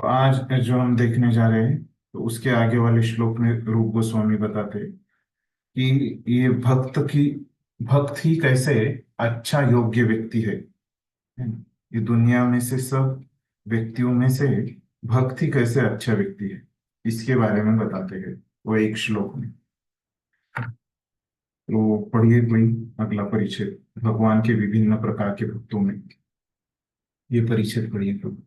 तो आज जो हम देखने जा रहे हैं, तो उसके आगे वाले श्लोक में रूप गोस्वामी बताते हैं कि ये भक्त ही कैसे अच्छा योग्य व्यक्ति है। ये दुनिया में से सब व्यक्तियों में से भक्त ही कैसे अच्छा व्यक्ति है, इसके बारे में बताते हैं वो एक श्लोक में। तो पढ़िए कोई अगला परिच्छेद, भगवान के विभिन्न प्रकार के भक्तों में, ये परिच्छेद पढ़िए तो।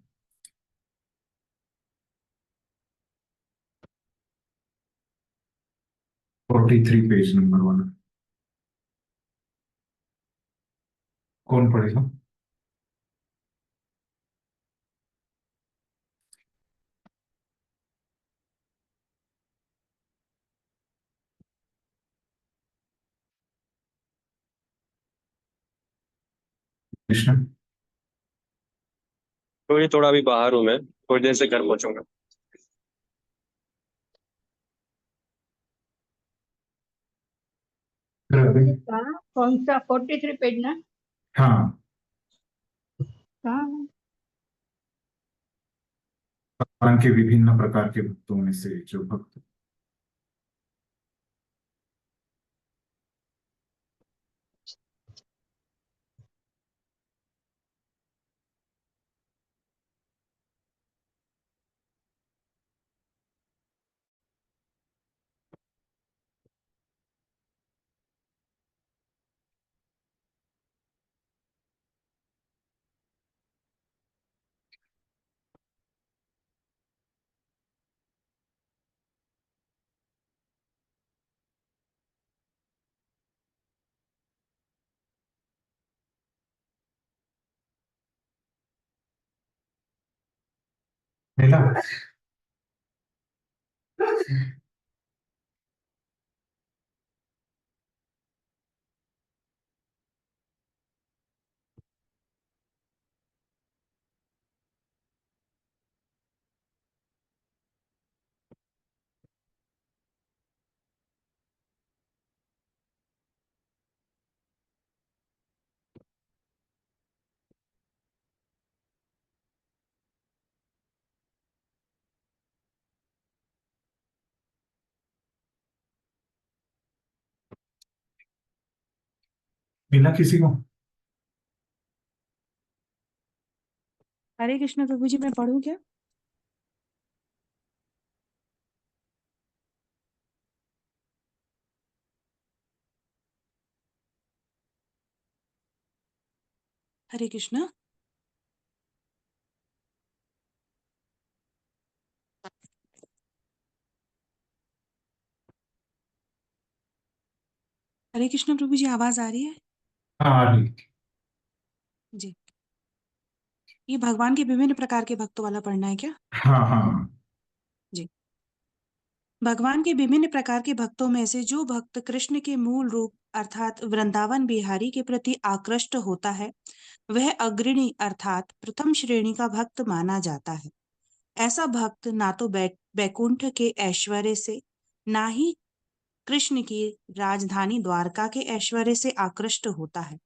43 पेज नंबर वाला। कौन पढ़ेगा? कृष्ण। थोड़ी थोड़ा अभी बाहर हूँ मैं, थोड़ी देर से घर पहुंचूंगा। कहाँ? कौन सा 43 पेज ना? हाँ, कहाँ? भगवान के विभिन्न प्रकार के भक्तों में से जो भक्त। मिला। मिला किसी को? हरे कृष्ण प्रभु जी, मैं पढ़ूं क्या? हरे कृष्ण। हरे कृष्ण प्रभु जी, आवाज आ रही है? हाँ, आ रही। जी। ये भगवान के विभिन्न प्रकार के भक्तों वाला पढ़ना है क्या? हाँ हाँ। जी। भगवान के विभिन्न प्रकार के भक्तों में से जो भक्त कृष्ण के मूल रूप अर्थात वृंदावन बिहारी के प्रति आकृष्ट होता है, वह अग्रणी अर्थात प्रथम श्रेणी का भक्त माना जाता है। ऐसा भक्त ना तो बैकुंठ के ऐश्वर्य से, ना ही कृष्ण की राजधानी द्वारका के ऐश्वर्य से आकृष्ट होता है।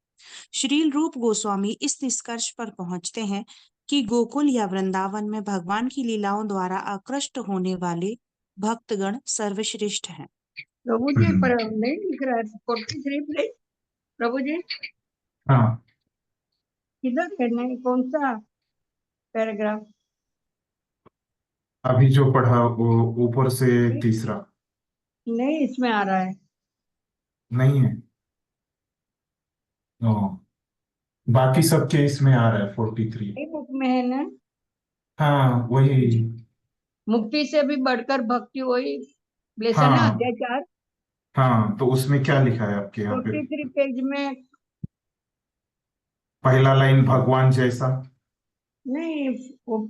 श्रील रूप गोस्वामी इस निष्कर्ष पर पहुंचते हैं कि गोकुल या वृंदावन में भगवान की लीलाओं द्वारा आकृष्ट होने वाले भक्तगण सर्वश्रेष्ठ हैं। प्रभु जी पर नहीं लिख रहा है 43 पेज। प्रभु जी हाँ, किधर करना है? कौन सा पैराग्राफ? अभी जो पढ़ा वो ऊपर से तीसरा। नहीं, इसमें आ रहा है। नहीं है। ओ, बाकी सबके इसमें आ रहा है 43। नहीं, बुक में है ना? हाँ वही। मुक्ति से भी बढ़कर भक्ति, वही लेसन है, हाँ अत्याचार। हाँ, तो उसमें क्या लिखा है आपके यहाँ पे? 43 पेज में। पहला लाइन भगवान जैसा। नहीं, वो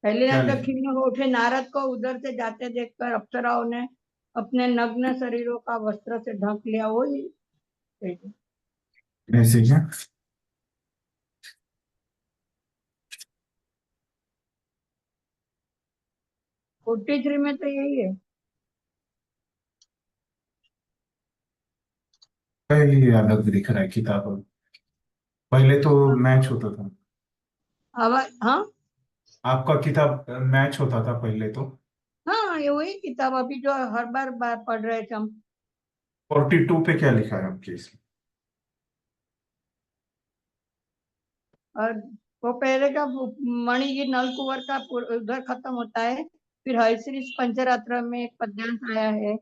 पहले क्या लाइन तो लिखा? खिन्न हो उठे नारद को उधर से जाते देखकर अप्सराओं ने अपने नग्न शरीरों का वस्त्र से ढक लिया, वही पेज। ऐसे क्या? 43 में तो यही है। ये अलग दिख रहा है किताब। पहले तो मैच होता था। आवाज, हाँ। आपका किताब मैच होता था पहले तो। हाँ, ये वही किताब अभी जो हर बार बार पढ़ रहे थे हम। 42 पे क्या लिखा है आपके इसमें? और वो पहले का मणिगिर नलकुंवर का उधर खत्म होता है। फिर हयश्री पंचरात्र में एक पद्यांश आया है,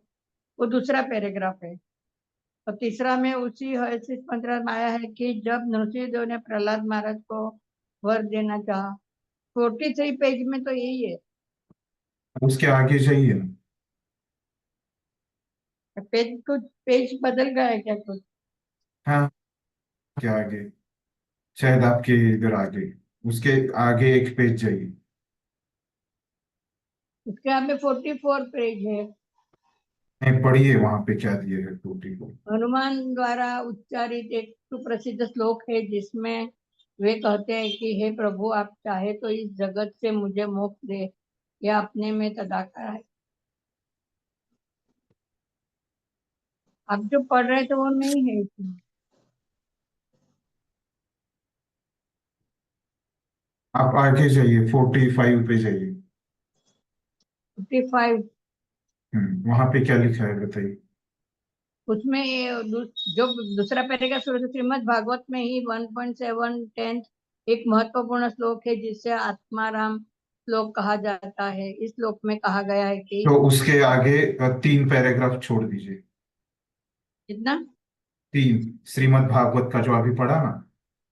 वो दूसरा पैराग्राफ है। और तीसरा में उसी हयश्री पंचरात्र में आया है कि जब नरसिंहदेव ने प्रहलाद महाराज को वर देना चाहा। 43 पेज में तो यही है। उसके आगे जाइए ना। पेज कुछ पेज बदल गया है क्या कुछ? हाँ, क्या आगे? शायद आपके इधर आगे, उसके आगे एक पेज जाइए। उसके यहाँ में 44 पेज है। नहीं, पढ़िए वहां पे क्या दिए है 44। हनुमान द्वारा उच्चारित एक सुप्रसिद्ध श्लोक है जिसमें वे कहते हैं कि हे प्रभु, आप चाहे तो इस जगत से मुझे मोक्ष दे, यह अपने में तदाकार है। आप जो पढ़ रहे थे वो नहीं है इसमें। आप आगे जाइए, 45 पे जाइए। 55। वहां पे क्या लिखा है बताइए। उसमें जो दूसरा पैराग्राफ शुरू से श्रीमद् भागवत में ही 1.7 एक महत्वपूर्ण श्लोक है जिसे आत्माराम श्लोक कहा जाता है। इस श्लोक में कहा गया है कि तो उसके आगे 3 पैराग्राफ छोड़ दीजिए। कितना? 3, श्रीमद् भागवत का जो अभी पढ़ा ना,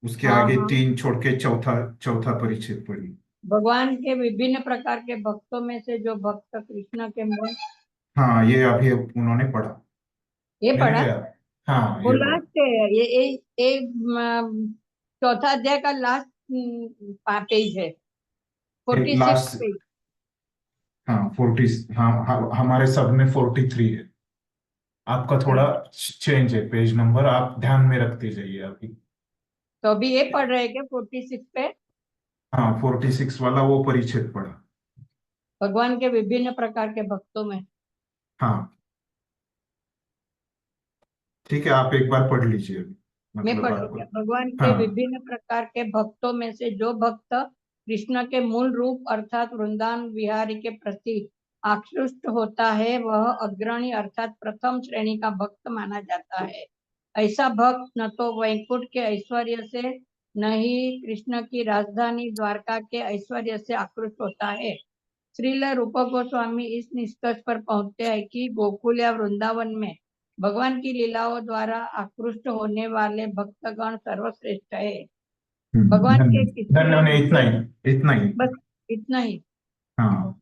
उसके हाँ आगे हाँ। 3 छोड़ के चौथा चौथा परिच्छेद पढ़िए। भगवान के विभिन्न प्रकार के भक्तों में से जो भक्त कृष्ण के मूल। हाँ, ये अभी उन्होंने पढ़ा। ये मिल पढ़ा। गया। हाँ, वो ये पढ़ा। लास्ट है। ये चौथा अध्याय का लास्ट पेज है। 46 लास्ट। पेज। हाँ, 40। हाँ, हमारे सब में 43 है। आपका थोड़ा चेंज है पेज नंबर, आप ध्यान में रखते जाइए अभी। तो अभी ये पढ़ रहे हैं क्या 46 पे? हाँ, 46 वाला वो परिच्छेद पढ़ा। भगवान के विभिन्न प्रकार के भक्तों में। हाँ, ठीक है, आप एक बार पढ़ लीजिए अभी, मैं मतलब पढ़ आपको। लिया। भगवान के हाँ। विभिन्न प्रकार के भक्तों में से जो भक्त कृष्ण के मूल रूप अर्थात वृंदावन विहारी के प्रति आकृष्ट होता है वह अग्रणी अर्थात प्रथम श्रेणी का भक्त माना जाता है। ऐसा भक्त न तो वैकुंठ के ऐश्वर्य से न ही कृष्ण की राजधानी द्वारका के ऐश्वर्य से आकृष्ट होता है। श्रील रूप गोस्वामी इस निष्कर्ष पर पहुंचते हैं कि गोकुल या वृंदावन में भगवान की लीलाओं द्वारा आकृष्ट होने वाले भक्तगण सर्वश्रेष्ठ है। भगवान के किसी धन्यवाद, इतना विशेष। ही, इतना ही। बस इतना ही। हाँ,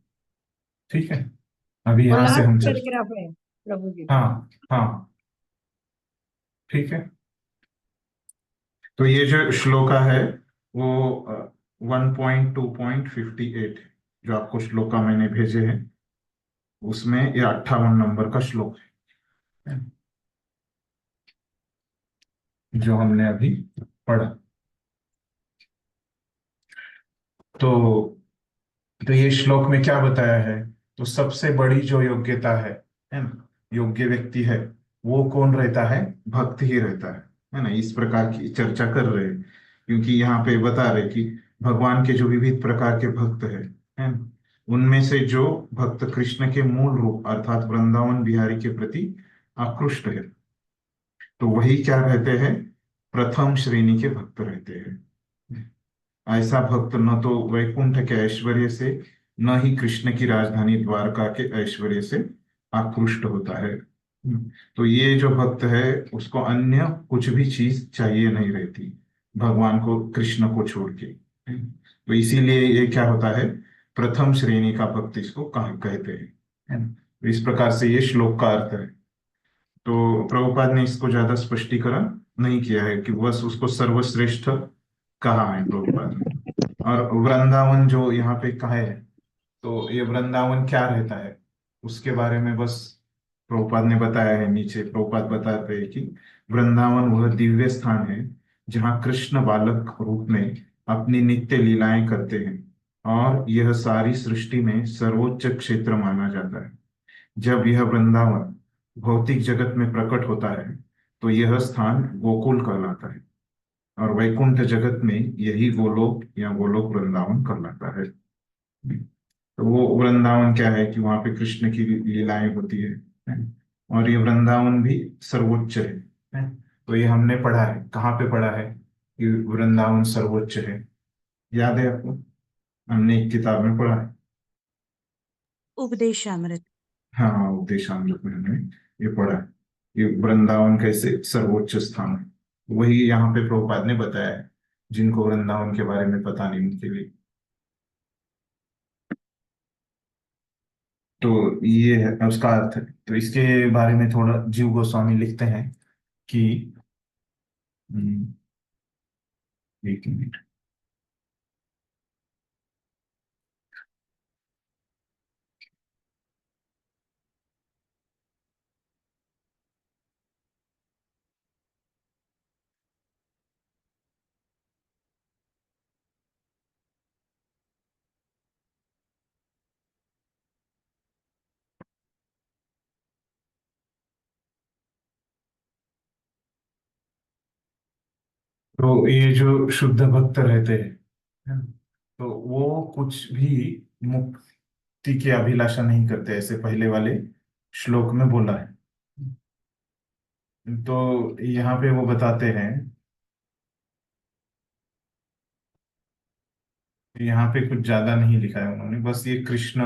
ठीक है, अभी वो यहाँ से लास्ट हम चल। पैराग्राफ है प्रभु जी। हाँ, हाँ, ठीक है। तो ये जो श्लोका है वो 1.2.58 है, जो आपको श्लोका मैंने भेजे हैं, उसमें ये 58 नंबर का श्लोक है जो हमने अभी पढ़ा। तो ये श्लोक में क्या बताया है? तो सबसे बड़ी जो योग्यता है ना, योग्य व्यक्ति है, वो कौन रहता है? भक्त ही रहता है ना। इस प्रकार की चर्चा कर रहे हैं क्योंकि यहाँ पे बता रहे कि भगवान के जो विविध प्रकार के भक्त है ना, उनमें से जो भक्त कृष्ण के मूल रूप अर्थात वृंदावन बिहारी के प्रति आकृष्ट है, तो वही क्या रहते हैं? प्रथम श्रेणी के भक्त रहते हैं। ऐसा भक्त न तो वैकुंठ के ऐश्वर्य से न ही कृष्ण की राजधानी द्वारका के ऐश्वर्य से आकृष्ट होता है। तो ये जो भक्त है उसको अन्य कुछ भी चीज चाहिए नहीं रहती, भगवान को, कृष्ण को छोड़ के। तो इसीलिए ये क्या होता है? प्रथम श्रेणी का भक्त इसको कहते हैं, है ना। तो इस प्रकार से ये श्लोक का अर्थ है। तो प्रभुपाद ने इसको ज्यादा स्पष्टीकरण नहीं किया है कि बस उसको सर्वश्रेष्ठ कहा है प्रभुपाद ने। और वृंदावन जो यहाँ पे कहा है, तो ये वृंदावन क्या रहता है उसके बारे में बस प्रभुपाद ने बताया है। नीचे प्रभुपाद बताते हैं कि वृंदावन वह दिव्य स्थान है जहाँ कृष्ण बालक रूप में अपनी नित्य लीलाएं करते हैं, और यह सारी सृष्टि में सर्वोच्च क्षेत्र माना जाता है। जब यह वृंदावन भौतिक जगत में प्रकट होता है तो यह स्थान गोकुल कहलाता है, और वैकुंठ जगत में यही गोलोक या गोलोक वृंदावन कहलाता है। तो वो वृंदावन क्या है कि वहां पे कृष्ण की लीलाएं होती है? और ये वृंदावन भी सर्वोच्च है? तो ये हमने पढ़ा है, कहाँ पे पढ़ा है कि वृंदावन सर्वोच्च है? याद है आपको? हमने एक किताब में पढ़ा है। उपदेशामृत। हाँ, उपदेशामृत में हमने ये पढ़ा है कि वृंदावन कैसे सर्वोच्च स्थान है। वही यहाँ पे प्रभुपाद ने बताया है, जिनको वृंदावन के बारे में पता नहीं उनके लिए। तो ये है उसका अर्थ है। तो इसके बारे में थोड़ा जीव गोस्वामी लिखते हैं कि हम्म, एक मिनट। तो ये जो शुद्ध भक्त रहते हैं, है ना, तो वो कुछ भी मुक्ति की अभिलाषा नहीं करते, ऐसे पहले वाले श्लोक में बोला है। तो यहाँ पे वो बताते हैं, यहाँ पे कुछ ज्यादा नहीं लिखा है उन्होंने, बस ये कृष्ण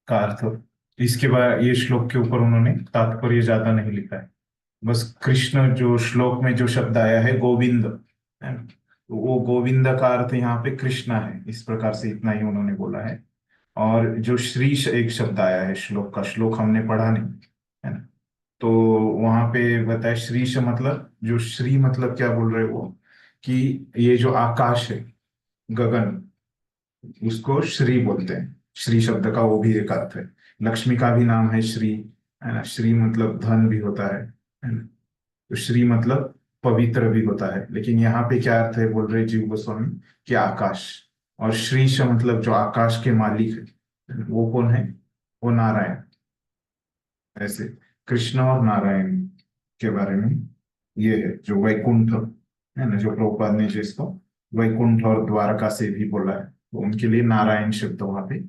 का अर्थ, इसके बाद ये श्लोक के ऊपर उन्होंने तात्पर्य ज्यादा नहीं लिखा है। बस कृष्ण जो श्लोक में जो शब्द आया है गोविंद, है ना, तो वो गोविंद का अर्थ यहाँ पे कृष्णा है, इस प्रकार से इतना ही उन्होंने बोला है। और जो श्री एक शब्द आया है श्लोक का, श्लोक हमने पढ़ा नहीं, है ना, तो वहां पे बताया श्रीश मतलब, जो श्री मतलब क्या बोल रहे हो वो, कि ये जो आकाश है, गगन, उसको श्री बोलते हैं। श्री शब्द का वो भी एक अर्थ है। लक्ष्मी का भी नाम है श्री, है ना, श्री मतलब धन भी होता है ना, तो श्री मतलब पवित्र भी होता है। लेकिन यहाँ पे क्या अर्थ है बोल रहे जीव गोस्वामी, कि आकाश। और श्रीश मतलब जो आकाश के मालिक है, वो कौन है? वो नारायण। ऐसे कृष्ण और नारायण के बारे में ये है, जो वैकुंठ है ना, जो प्रभुपाद ने जिसको वैकुंठ और द्वारका से भी बोला है, तो उनके लिए नारायण शब्द वहां पे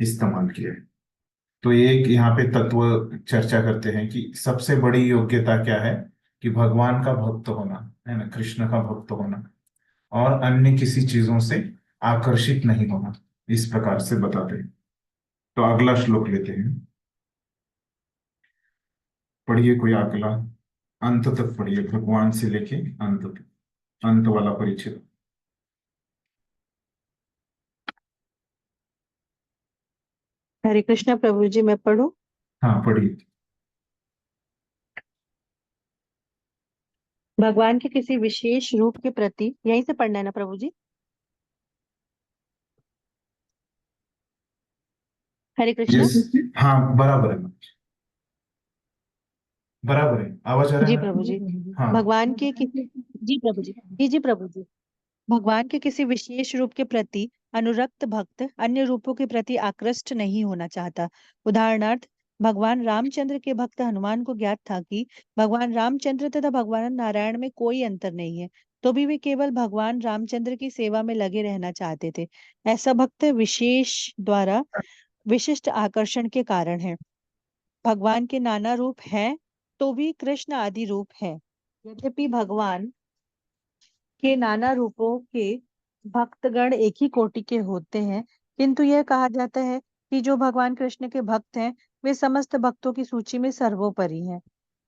इस्तेमाल किया है। तो एक यहाँ पे तत्व चर्चा करते हैं कि सबसे बड़ी योग्यता क्या है, कि भगवान का भक्त होना, है ना, कृष्ण का भक्त होना, और अन्य किसी चीजों से आकर्षित नहीं होना, इस प्रकार से बताते हैं। तो अगला श्लोक लेते हैं, पढ़िए कोई अगला, अंत तक पढ़िए, भगवान से लेके अंत तक, अंत वाला परिच्छेद। हरे कृष्णा प्रभु जी, मैं पढ़ूं? हाँ पढ़िए। भगवान के किसी विशेष रूप के प्रति, यहीं से पढ़ना है ना प्रभु जी? हरे कृष्णा। यस, हाँ बराबर है, बराबर है, आवाज आ रहा जी है प्रभु जी। ना? हाँ। भगवान के किसी, जी प्रभु जी, जी प्रभु जी। भगवान के किसी विशेष रूप के प्रति अनुरक्त भक्त अन्य रूपों के प्रति आकृष्ट नहीं होना चाहता। उदाहरणार्थ, भगवान रामचंद्र के भक्त हनुमान को ज्ञात था कि भगवान रामचंद्र तथा भगवान नारायण में कोई अंतर नहीं है, तो भी वे केवल भगवान रामचंद्र की सेवा में लगे रहना चाहते थे। ऐसा भक्त विशेष द्वारा विशिष्ट आकर्षण के कारण है। भगवान के नाना रूप हैं, तो भी कृष्ण आदि रूप है। यद्यपि भगवान के नाना रूपों के भक्तगण एक ही कोटि के होते हैं, किंतु यह कहा जाता है कि जो भगवान कृष्ण के भक्त हैं, वे समस्त भक्तों की सूची में सर्वोपरि हैं।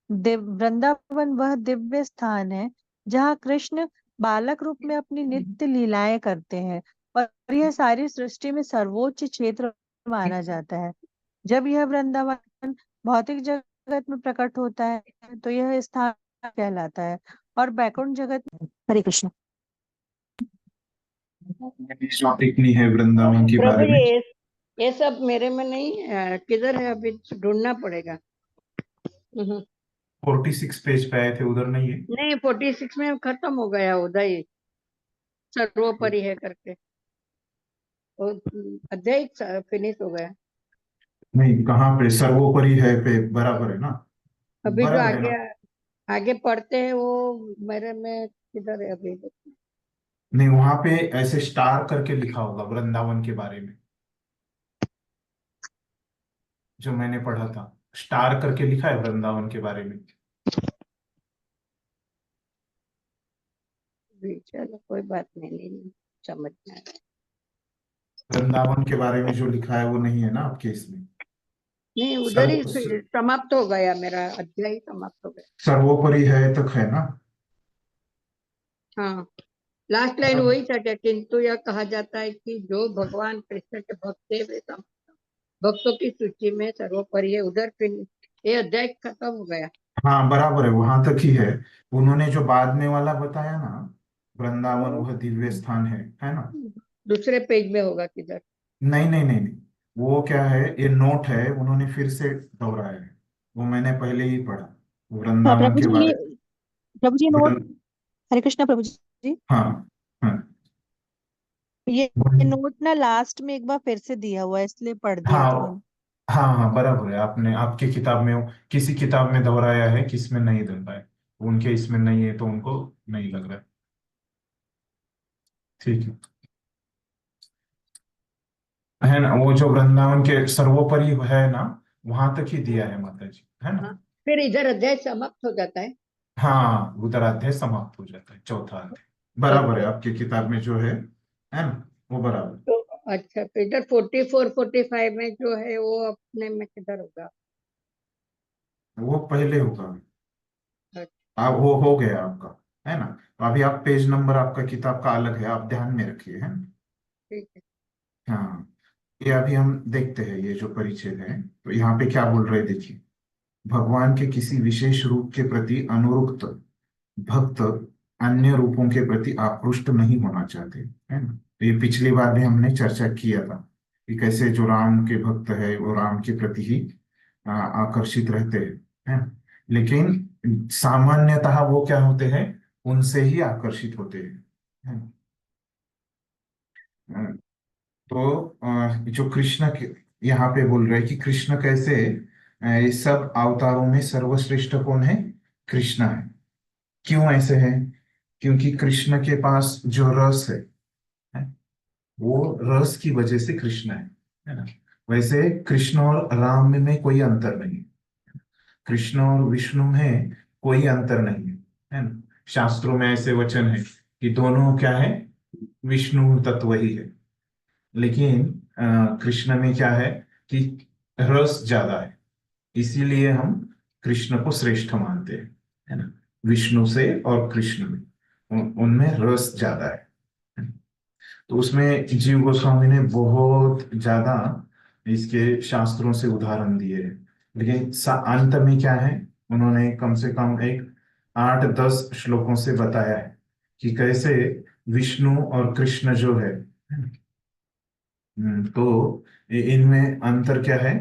वृंदावन वह दिव्य स्थान है जहाँ कृष्ण बालक रूप में अपनी नित्य लीलाएं करते हैं, और यह सारी सृष्टि में सर्वोच्च क्षेत्र माना जाता है। जब यह वृंदावन भौतिक जगत में प्रकट होता है, तो यह स्थान कहलाता है, और बैकुंठ जगत। हरे कृष्ण। टिप्पणी है वृंदावन के प्रभु बारे में। ये सब मेरे में नहीं है, किधर है अभी ढूंढना पड़ेगा। 46 पेज पे आए थे, उधर नहीं है? नहीं, 46 में खत्म हो गया उदय, सर्वोपरि है करके वो अध्याय फिनिश हो गया। नहीं, कहाँ पे सर्वोपरि है पे बराबर है ना? अभी जो बराबर है आगे ना? आगे पढ़ते हैं वो मेरे में किधर है अभी? नहीं, वहां पे ऐसे स्टार करके लिखा होगा वृंदावन के बारे में। जो मैंने पढ़ा था, स्टार करके लिखा है वृंदावन के बारे में। जी, चलो कोई बात नहीं, नहीं समझ में आ रहा है। वृंदावन के बारे में जो लिखा है वो नहीं है ना आपके इसमें। नहीं, उधर ही सर्व समाप्त हो गया, मेरा अध्याय समाप्त हो गया। सर्वोपरि है तक है ना। हाँ, लास्ट लाइन वही था क्या, किंतु यह कहा जाता है कि जो भगवान कृष्ण के भक्त है वे भक्तों की सूची में सर्वोपरि है। उधर फिर ये अध्याय खत्म हो गया। हाँ बराबर है, वहां तक ही है। उन्होंने जो बाद में वाला बताया ना, वृंदावन वो वह दिव्य स्थान है ना। दूसरे पेज में होगा किधर। नहीं नहीं नहीं नहीं, वो क्या है, ये नोट है, उन्होंने फिर से दोहराया है। वो मैंने पहले ही पढ़ा, हाँ वृंदावन प्रभु के जी, ये बारे प्रभु जी में। नोट। हरे कृष्णा प्रभु जी। हाँ हाँ। ये नोट ना लास्ट में एक बार फिर से दिया हुआ है, इसलिए पढ़ दिया था मैंने। हाँ हाँ हाँ बराबर है, आपने आपकी किताब में किसी किताब में दोहराया है, किस में नहीं दोहराया है। उनके इसमें नहीं है तो उनको नहीं लग रहा है। ठीक है ना। वो जो वृंदावन के सर्वोपरि है ना, वहां तक ही दिया है माता जी, है ना। हाँ, फिर इधर अध्याय समाप्त हो जाता है। हाँ उधर अध्याय समाप्त हो जाता है, चौथा अध्याय। तो बराबर है, आपकी किताब में जो है ना, वो बराबर। तो अच्छा, तो इधर 44 45 में जो है वो अपने में किधर होगा। वो पहले होगा। अच्छा, आप वो हो गया आपका, है ना। तो अभी आप पेज नंबर आपका किताब का अलग है, आप ध्यान में रखिए, है ना। ठीक है। हाँ, ये अभी हम देखते हैं ये जो परिच्छेद है, तो यहाँ पे क्या बोल रहे हैं, देखिए। भगवान के किसी विशेष रूप के प्रति अनुरुक्त भक्त अन्य रूपों के प्रति आकृष्ट नहीं होना चाहते, है ना। तो ये पिछली बार भी हमने चर्चा किया था कि कैसे जो राम के भक्त है वो राम के प्रति ही आकर्षित रहते हैं, है ना। लेकिन सामान्यतः वो क्या होते हैं, उनसे ही आकर्षित होते हैं, है ना। तो जो कृष्ण के यहाँ पे बोल रहे हैं कि कृष्ण कैसे ये सब अवतारों में सर्वश्रेष्ठ कौन है, कृष्ण है। क्यों ऐसे है, क्योंकि कृष्ण के पास जो रस है, वो रस की वजह से कृष्ण है ना। वैसे कृष्ण और राम में कोई अंतर नहीं, कृष्ण और विष्णु में कोई अंतर नहीं है ना। शास्त्रों में ऐसे वचन है कि दोनों क्या है, विष्णु तत्व ही है। लेकिन कृष्ण में क्या है कि रस ज्यादा है, इसीलिए हम कृष्ण को श्रेष्ठ मानते हैं, है ना। विष्णु से और कृष्ण में उनमें रस ज्यादा है। तो उसमें जीव गोस्वामी ने बहुत ज्यादा इसके शास्त्रों से उदाहरण दिए हैं। लेकिन अंत में क्या है, उन्होंने कम से कम एक 8 10 श्लोकों से बताया है कि कैसे विष्णु और कृष्ण जो है। तो इनमें अंतर क्या है,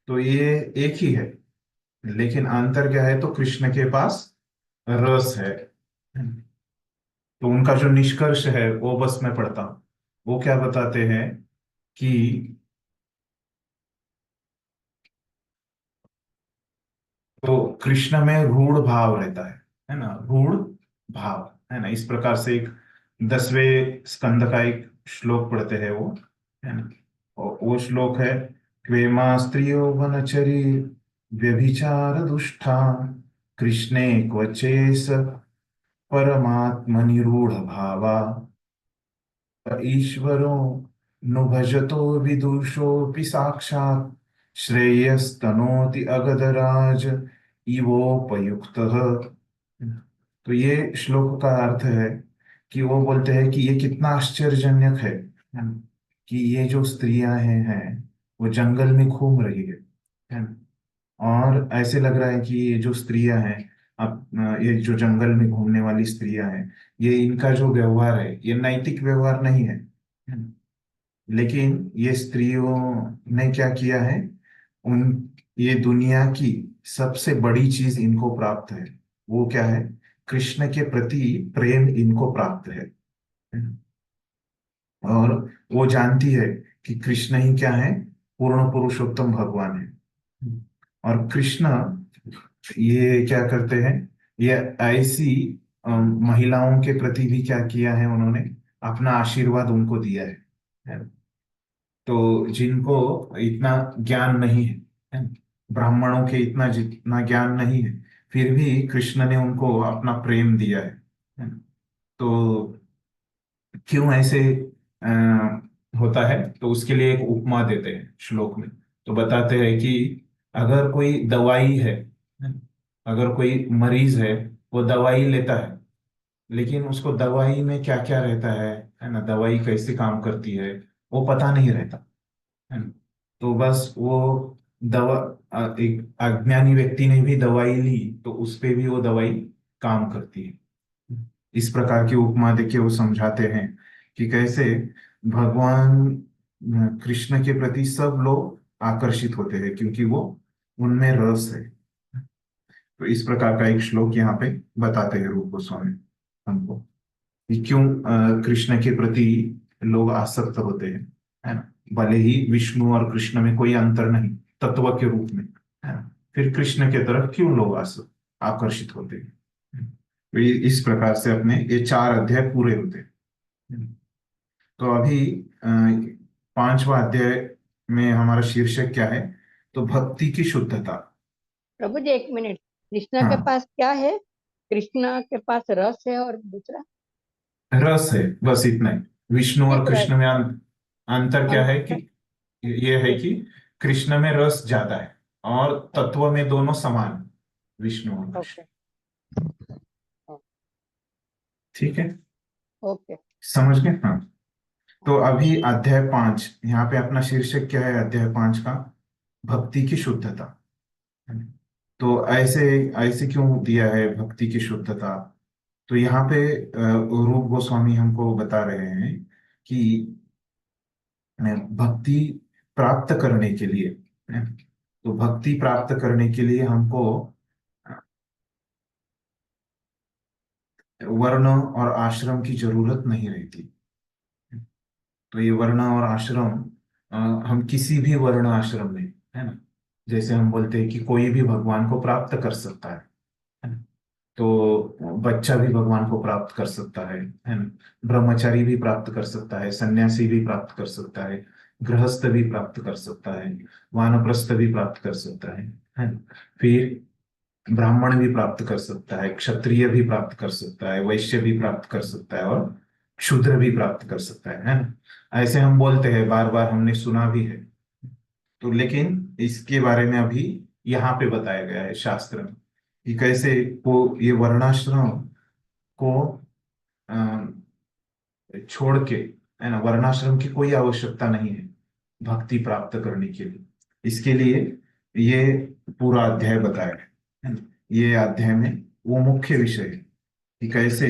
तो ये एक ही है, लेकिन अंतर क्या है, तो कृष्ण के पास रस है। तो उनका जो निष्कर्ष है वो बस मैं पढ़ता हूं। वो क्या बताते हैं कि तो कृष्ण में रूढ़ भाव रहता है ना, रूढ़ भाव, है ना। इस प्रकार से एक 10वें स्कंद का एक श्लोक पढ़ते हैं वो, है ना। और वो श्लोक है, क्वेमा स्त्रियो वनचरी व्यभिचार दुष्टा कृष्णे क्वचेस परमात्मनि रूढ़ भावा ईश्वरो नु भजतो विदुषोऽपि साक्षात् श्रेयस्तनोति अगधराज इवोपयुक्तः। तो ये श्लोक का अर्थ है कि वो बोलते हैं कि ये कितना आश्चर्यजनक है ना? कि ये जो स्त्रियां हैं वो जंगल में घूम रही है ना। और ऐसे लग रहा है कि ये जो स्त्रियां हैं, अब ये जो जंगल में घूमने वाली स्त्रियां हैं, ये इनका जो व्यवहार है ये नैतिक व्यवहार नहीं है ना? लेकिन ये स्त्रियों ने क्या किया है, उन ये दुनिया की सबसे बड़ी चीज इनको प्राप्त है, वो क्या है, कृष्ण के प्रति प्रेम इनको प्राप्त है ना? और वो जानती है कि कृष्ण ही क्या है, पूर्ण पुरुषोत्तम भगवान है। और कृष्ण ये क्या करते हैं, ये ऐसी महिलाओं के प्रति भी क्या किया है, उन्होंने अपना आशीर्वाद उनको दिया है। तो जिनको इतना ज्ञान नहीं है, है ना? ब्राह्मणों के इतना जितना ज्ञान नहीं है, फिर भी कृष्ण ने उनको अपना प्रेम दिया है ना? तो क्यों ऐसे होता है, तो उसके लिए एक उपमा देते हैं श्लोक में। तो बताते हैं कि अगर कोई दवाई है ना? अगर कोई मरीज है, वो दवाई लेता है, लेकिन उसको दवाई में क्या क्या रहता है ना, दवाई कैसे काम करती है, वो पता नहीं रहता है ना? तो बस वो दवा एक अज्ञानी व्यक्ति ने भी दवाई ली, तो उस पे भी वो दवाई काम करती है। इस प्रकार की उपमा देके वो समझाते हैं कि कैसे भगवान कृष्ण के प्रति सब लोग आकर्षित होते हैं, क्योंकि वो उनमें रस है। तो इस प्रकार का एक श्लोक यहाँ पे बताते हैं रूप गोस्वामी हमको, कि क्यों कृष्ण के प्रति लोग आसक्त होते हैं, है ना? भले ही विष्णु और कृष्ण में कोई अंतर नहीं तत्व के रूप में, है ना? फिर कृष्ण के तरफ क्यों लोग आकर्षित होते हैं? तो इस प्रकार से अपने ये 4 अध्याय पूरे होते हैं। तो अभी 5वां अध्याय में हमारा शीर्षक क्या है? तो भक्ति की शुद्धता। प्रभु जी, 1 मिनट। कृष्णा के हाँ, पास क्या है? कृष्णा के पास रस है, और दूसरा रस है, बस इतना ही। विष्णु किस और रस? कृष्ण में अंतर क्या है कि अंतर? ये है कि कृष्ण में रस ज्यादा है, और तत्व में दोनों समान है, विष्णु और कृष्ण। ओके। ठीक है, ओके। समझ गए? हाँ। तो अभी अध्याय 5, यहाँ पे अपना शीर्षक क्या है अध्याय 5 का? भक्ति की शुद्धता। तो ऐसे ऐसे क्यों दिया है भक्ति की शुद्धता? तो यहाँ पे रूप गोस्वामी हमको बता रहे हैं कि भक्ति प्राप्त करने के लिए, तो भक्ति प्राप्त करने के लिए हमको वर्ण और आश्रम की जरूरत नहीं रहती। तो ये वर्ण और आश्रम, हम किसी भी वर्ण आश्रम में, है ना, जैसे हम बोलते हैं कि कोई भी भगवान को प्राप्त कर सकता है ना? तो बच्चा भी भगवान को प्राप्त कर सकता है ना? ब्रह्मचारी भी प्राप्त कर सकता है, सन्यासी भी प्राप्त कर सकता है, गृहस्थ भी प्राप्त कर सकता है, वानप्रस्थ भी प्राप्त कर सकता है ना? फिर ब्राह्मण भी प्राप्त कर सकता है, क्षत्रिय भी प्राप्त कर सकता है, वैश्य भी प्राप्त कर सकता है, और शूद्र भी प्राप्त कर सकता है ना? ऐसे हम बोलते हैं, बार बार हमने सुना भी है। तो लेकिन इसके बारे में अभी यहाँ पे बताया गया है शास्त्र में, कि कैसे वो ये वर्णाश्रम को छोड़ के, है ना, वर्णाश्रम की कोई आवश्यकता नहीं है भक्ति प्राप्त करने के लिए। इसके लिए ये पूरा अध्याय बताया है ना? ये अध्याय में वो मुख्य विषय है कि कैसे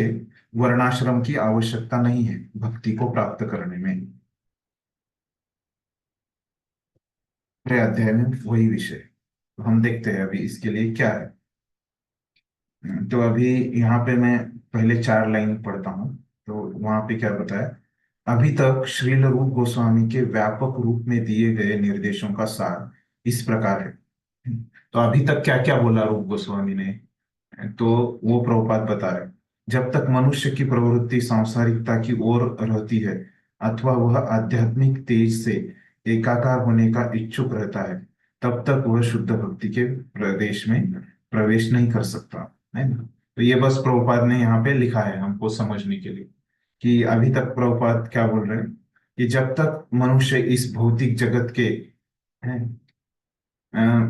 वर्णाश्रम की आवश्यकता नहीं है भक्ति को प्राप्त करने में। पूरे अध्याय में वही विषय है। तो हम देखते हैं अभी इसके लिए क्या है। तो अभी यहाँ पे मैं पहले 4 लाइन पढ़ता हूँ। तो वहां पे क्या बताया? अभी तक श्रील रूप गोस्वामी के व्यापक रूप में दिए गए निर्देशों का सार इस प्रकार है। तो अभी तक क्या क्या बोला रूप गोस्वामी ने? तो वो प्रभुपाद बता रहे, जब तक मनुष्य की प्रवृत्ति सांसारिकता की ओर रहती है, अथवा वह आध्यात्मिक तेज से एकाकार होने का इच्छुक रहता है, तब तक वह शुद्ध भक्ति के प्रदेश में प्रवेश नहीं कर सकता, है ना? तो ये बस प्रभुपाद ने यहाँ पे लिखा है हमको समझने के लिए, कि अभी तक प्रभुपाद क्या बोल रहे हैं, कि जब तक मनुष्य इस भौतिक जगत के, है,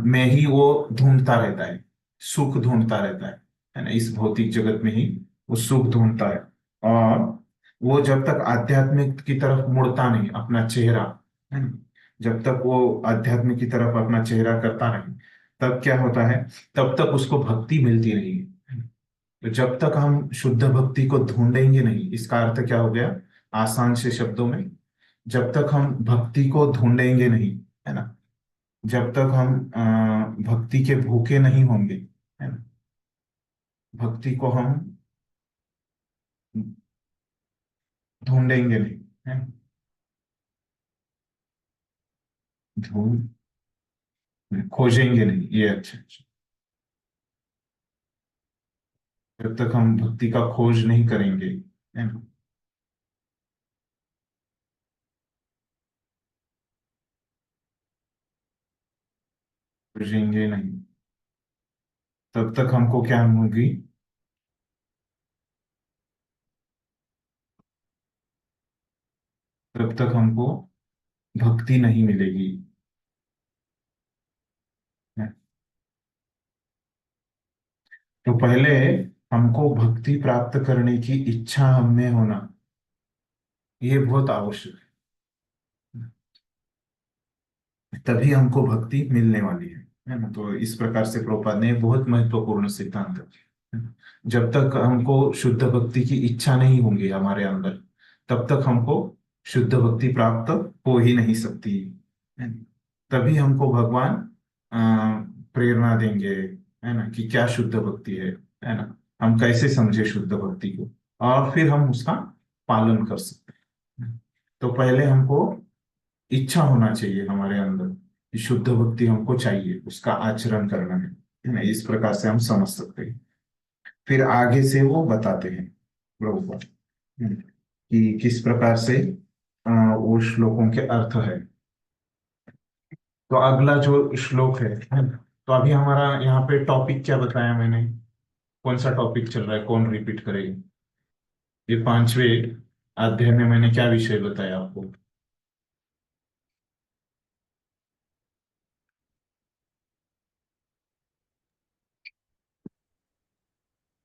में ही वो ढूंढता रहता है, सुख ढूंढता रहता है ना? इस भौतिक जगत में ही वो सुख ढूंढता है, और वो जब तक आध्यात्मिक की तरफ मुड़ता नहीं अपना चेहरा, है ना, जब तक वो आध्यात्मिक की तरफ अपना चेहरा करता नहीं, तब क्या होता है? तब तक उसको भक्ति मिलती नहीं है। तो जब तक हम शुद्ध भक्ति को ढूंढेंगे नहीं, इसका अर्थ क्या हो गया आसान से शब्दों में? जब तक हम भक्ति को ढूंढेंगे नहीं, है ना, जब तक हम भक्ति के भूखे नहीं होंगे, है ना, भक्ति को हम ढूंढेंगे नहीं, है ना? ढूंढ खोजेंगे नहीं, ये अच्छा अच्छा। जब तक हम भक्ति का खोज नहीं करेंगे, है ना, बुझेंगे नहीं, तब तक हमको क्या होगी, तब तक हमको भक्ति नहीं मिलेगी। तो पहले हमको भक्ति प्राप्त करने की इच्छा हम में होना, ये बहुत आवश्यक है, तभी हमको भक्ति मिलने वाली है ना। तो इस प्रकार से प्रभुपाद ने बहुत महत्वपूर्ण सिद्धांत है ना? जब तक हमको शुद्ध भक्ति की इच्छा नहीं होंगी हमारे अंदर, तब तक हमको शुद्ध भक्ति प्राप्त हो ही नहीं सकती है ना? तभी हमको भगवान प्रेरणा देंगे, है ना, कि क्या शुद्ध भक्ति है ना, हम कैसे समझे शुद्ध भक्ति को, और फिर हम उसका पालन कर सकते हैं। तो पहले हमको इच्छा होना चाहिए हमारे अंदर कि शुद्ध भक्ति हमको चाहिए, उसका आचरण करना है ना। इस प्रकार से हम समझ सकते हैं। फिर आगे से वो बताते हैं प्रभुपाद कि किस प्रकार से वो श्लोकों के अर्थ है। तो अगला जो श्लोक है ना? तो अभी हमारा यहाँ पे टॉपिक क्या बताया मैंने, कौन सा टॉपिक चल रहा है, कौन रिपीट करेगा? ये 5वें अध्याय में मैंने क्या विषय बताया आपको?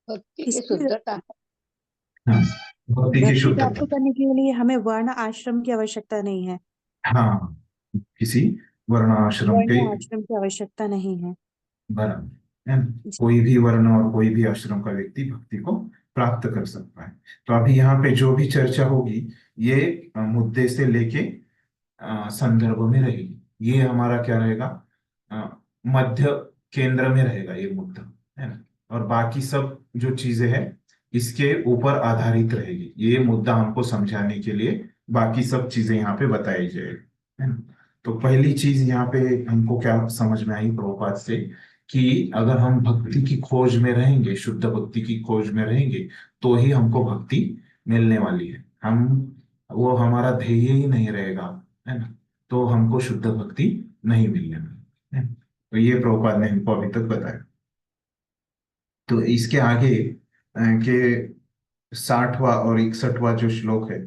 भक्ति की इसमें शुद्धता। हाँ, भक्ति की भक्ति शुद्धता। प्राप्त करने के लिए हमें वर्ण आश्रम की आवश्यकता नहीं है। हाँ, किसी वर्ण आश्रम के वर्ण आश्रम की आवश्यकता नहीं है। बराबर है ना? जी। कोई भी वर्ण और कोई भी आश्रम का व्यक्ति भक्ति को प्राप्त कर सकता है। तो अभी यहाँ पे जो भी चर्चा होगी, ये मुद्दे से लेके संदर्भ में रहेगी। ये हमारा क्या रहेगा, अ, मध्य केंद्र में रहेगा ये मुद्दा, है ना। और बाकी सब जो चीजें हैं इसके ऊपर आधारित रहेगी। ये मुद्दा हमको समझाने के लिए बाकी सब चीजें यहाँ पे बताई जाएगी, है ना। तो पहली चीज यहाँ पे हमको क्या समझ में आई प्रभुपाद से, कि अगर हम भक्ति की खोज में रहेंगे, शुद्ध भक्ति की खोज में रहेंगे, तो ही हमको भक्ति मिलने वाली है। हम वो हमारा ध्येय ही नहीं रहेगा, है ना, तो हमको शुद्ध भक्ति नहीं मिलने वाली है। तो ये प्रभुपाद ने हमको अभी तक बताया। तो इसके आगे के 60वां और 61वां जो श्लोक है,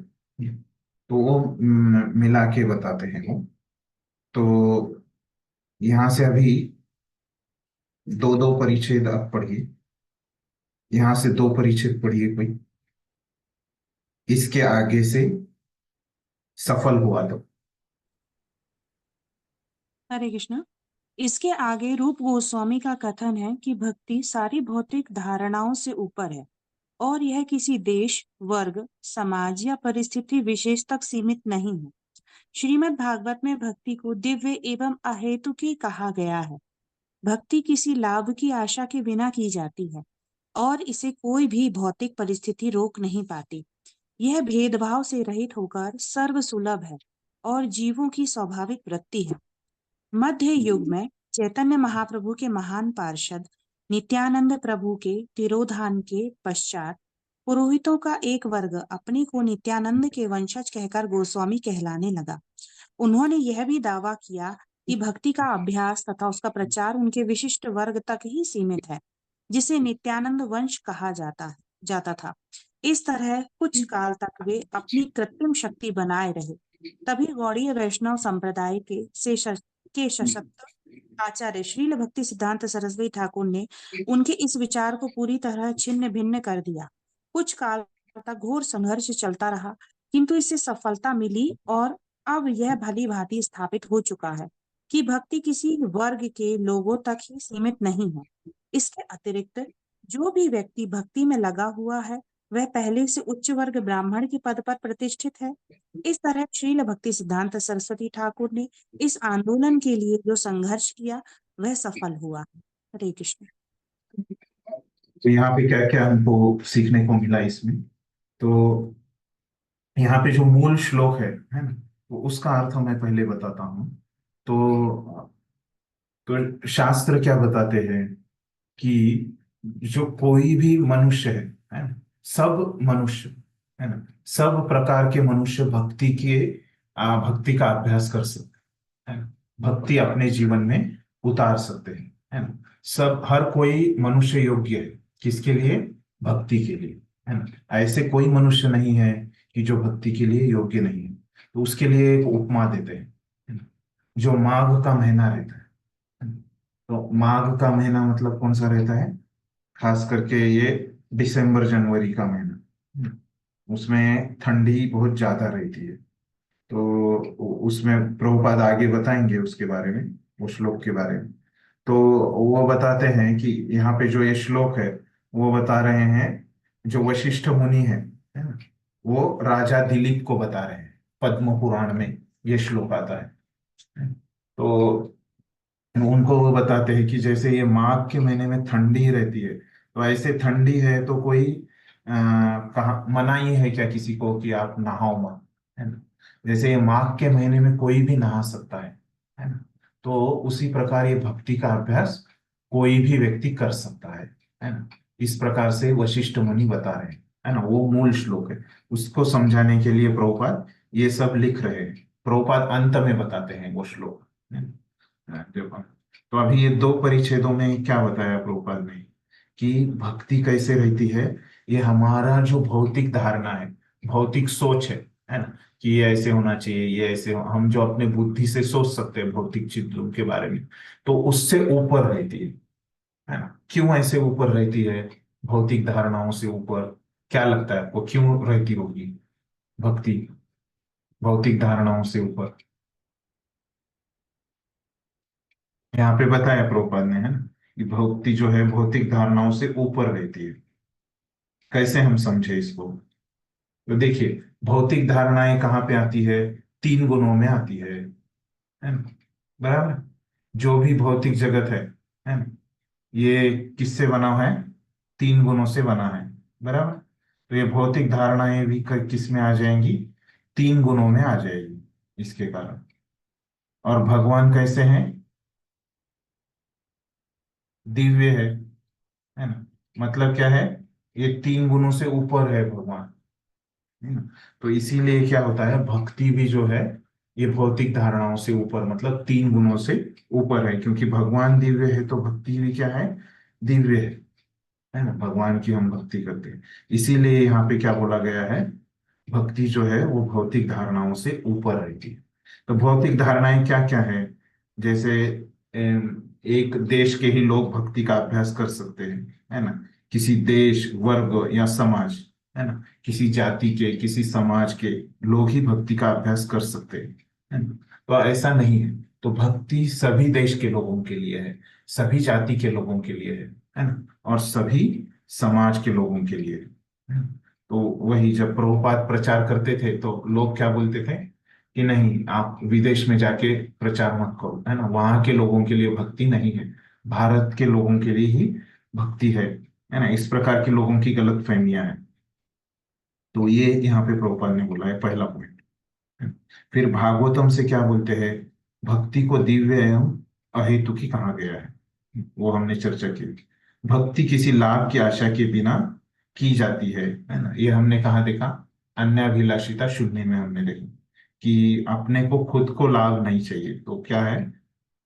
तो वो मिला के बताते हैं वो। तो यहाँ से अभी दो दो परिच्छेद आप पढ़िए, यहाँ से दो परिच्छेद पढ़िए कोई, इसके आगे से सफल हुआ तो। हरे कृष्णा। इसके आगे रूप गोस्वामी का कथन है कि भक्ति सारी भौतिक धारणाओं से ऊपर है और यह किसी देश, वर्ग, समाज या परिस्थिति विशेष तक सीमित नहीं है। श्रीमद् भागवत में भक्ति को दिव्य एवं अहेतुकी कहा गया है। भक्ति किसी लाभ की आशा के बिना की जाती है और इसे कोई भी भौतिक परिस्थिति रोक नहीं पाती। यह भेदभाव से रहित होकर सर्व सुलभ है और जीवों की स्वाभाविक वृत्ति है। मध्य युग में चैतन्य महाप्रभु के महान पार्षद नित्यानंद प्रभु के तिरोधान के पश्चात पुरोहितों का एक वर्ग अपने को नित्यानंद के वंशज कहकर गोस्वामी कहलाने लगा। उन्होंने यह भी दावा किया कि भक्ति का अभ्यास तथा उसका प्रचार उनके विशिष्ट वर्ग तक ही सीमित है, जिसे नित्यानंद वंश कहा जाता था। इस तरह कुछ काल तक वे अपनी कृत्रिम शक्ति बनाए रहे। तभी गौड़ीय वैष्णव संप्रदाय के सशक्त आचार्य श्रील भक्ति सिद्धांत सरस्वती ठाकुर ने उनके इस विचार को पूरी तरह छिन्न भिन्न कर दिया। कुछ काल तक घोर संघर्ष चलता रहा, किंतु इससे सफलता मिली और अब यह भली भांति स्थापित हो चुका है कि भक्ति किसी वर्ग के लोगों तक ही सीमित नहीं है। इसके अतिरिक्त जो भी व्यक्ति भक्ति में लगा हुआ है, वह पहले से उच्च वर्ग ब्राह्मण के पद पर प्रतिष्ठित है। इस तरह श्रील भक्ति सिद्धांत सरस्वती ठाकुर ने इस आंदोलन के लिए जो संघर्ष किया वह सफल हुआ। हरे कृष्ण। तो यहाँ पे क्या क्या हमको सीखने को मिला इसमें, तो यहाँ पे जो मूल श्लोक है ना, तो उसका अर्थ मैं पहले बताता हूँ। तो शास्त्र क्या बताते हैं कि जो कोई भी मनुष्य है ना, सब मनुष्य, है ना, सब प्रकार के मनुष्य भक्ति का अभ्यास कर सकते हैं, है ना, भक्ति अपने जीवन में उतार सकते हैं, है ना। सब हर कोई मनुष्य योग्य है, किसके लिए? भक्ति के लिए, है ना। ऐसे कोई मनुष्य नहीं है कि जो भक्ति के लिए योग्य नहीं है। तो उसके लिए एक उपमा देते हैं, है ना। जो माघ का महीना रहता है ना? तो माघ का महीना मतलब कौन सा रहता है? खास करके ये दिसंबर जनवरी का महीना, है ना। उसमें ठंडी बहुत ज्यादा रहती है। तो उसमें प्रभुपाद आगे बताएंगे उसके बारे में, वो श्लोक के बारे में। तो वो बताते हैं कि यहाँ पे जो ये श्लोक है, वो बता रहे हैं, जो वशिष्ठ मुनि है ना, वो राजा दिलीप को बता रहे हैं। पद्म पुराण में ये श्लोक आता है। तो उनको वो बताते हैं कि जैसे ये माघ के महीने में ठंडी रहती है, तो ऐसे ठंडी है तो कोई कहा मनाही है क्या किसी को कि आप नहाओ मत, है ना। जैसे ये माघ के महीने में कोई भी नहा सकता है ना। तो उसी प्रकार ये भक्ति का अभ्यास कोई भी व्यक्ति कर सकता है ना। इस प्रकार से वशिष्ठ मुनि बता रहे हैं, है ना। वो मूल श्लोक है, उसको समझाने के लिए प्रभुपाद ये सब लिख रहे हैं। प्रभुपाद अंत में बताते हैं वो श्लोक, है ना। देखो, तो अभी ये दो परिच्छेदों में क्या बताया प्रभुपाद ने कि भक्ति कैसे रहती है। ये हमारा जो भौतिक धारणा है, भौतिक सोच है ना, कि ये ऐसे होना चाहिए, ये ऐसे हम जो अपने बुद्धि से सोच सकते हैं भौतिक चीजों के बारे में, तो उससे ऊपर रहती है ना। क्यों ऐसे ऊपर रहती है? भौतिक धारणाओं से ऊपर? क्या लगता है आपको क्यों रहती होगी भक्ति भौतिक धारणाओं से ऊपर? यहाँ पे बताया प्रभुपाद ने, है ना, कि भक्ति जो है भौतिक धारणाओं से ऊपर रहती है। कैसे हम समझे इसको? तो देखिए, भौतिक धारणाएं कहाँ पे आती है? तीन गुणों में आती है ना, बराबर। जो भी भौतिक जगत है ना, ये किससे बना है? तीन गुणों से बना है, बराबर। तो ये भौतिक धारणाएं भी किस में आ जाएंगी? तीन गुणों में आ जाएगी इसके कारण। और भगवान कैसे हैं? दिव्य है ना। मतलब क्या है? ये तीन गुणों से ऊपर है भगवान, है ना। तो इसीलिए क्या होता है, भक्ति भी जो है ये भौतिक धारणाओं से ऊपर, मतलब तीन गुणों से ऊपर है। क्योंकि भगवान दिव्य है तो भक्ति भी क्या है? दिव्य है ना। भगवान की हम भक्ति करते हैं, इसीलिए यहाँ पे क्या बोला गया है, भक्ति जो है वो भौतिक धारणाओं से ऊपर रहती है। तो भौतिक धारणाएं क्या क्या है? जैसे एक देश के ही लोग भक्ति का अभ्यास कर सकते हैं, है ना। किसी देश, वर्ग या समाज, है ना, किसी जाति के, किसी समाज के लोग ही भक्ति का अभ्यास कर सकते हैं, है ना। तो ऐसा नहीं है। तो भक्ति सभी देश के लोगों के लिए है, सभी जाति के लोगों के लिए है ना, और सभी समाज के लोगों के लिए है। तो वही जब प्रभुपाद प्रचार करते थे तो लोग क्या बोलते थे कि नहीं, आप विदेश में जाके प्रचार मत करो, है ना, वहां के लोगों के लिए भक्ति नहीं है, भारत के लोगों के लिए ही भक्ति है ना। इस प्रकार के लोगों की गलत फहमियां हैं। तो ये यहाँ पे प्रभुपाद ने बोला है, पहला पॉइंट। फिर भागवतम से क्या बोलते हैं? भक्ति को दिव्य एवं अहेतुकी कहा गया है, वो हमने चर्चा की। भक्ति किसी लाभ की आशा के बिना की जाती है ना। ये हमने कहा देखा? अन्याभिलाषिता शून्य में हमने देखा कि अपने को खुद को लाभ नहीं चाहिए। तो क्या है,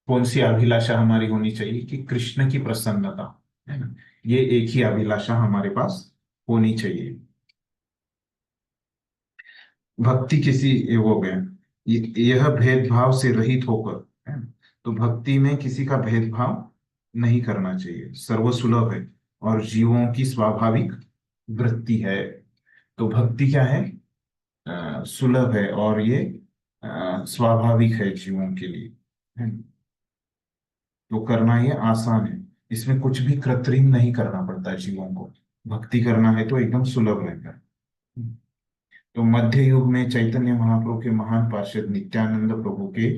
कौन सी अभिलाषा हमारी होनी चाहिए? कि कृष्ण की प्रसन्नता, है ना। ये एक ही अभिलाषा हमारे पास होनी चाहिए। भक्ति किसी ये हो गया, यह भेदभाव से रहित होकर, है ना। तो भक्ति में किसी का भेदभाव नहीं करना चाहिए, सर्वसुलभ है और जीवों की स्वाभाविक वृत्ति है। तो भक्ति क्या है? सुलभ है और ये स्वाभाविक है जीवों के लिए, है ना? तो करना ये आसान है, इसमें कुछ भी कृत्रिम नहीं करना पड़ता है जीवों को। भक्ति करना है तो एकदम सुलभ रहता है। तो मध्य युग में चैतन्य महाप्रभु के महान पार्षद नित्यानंद प्रभु के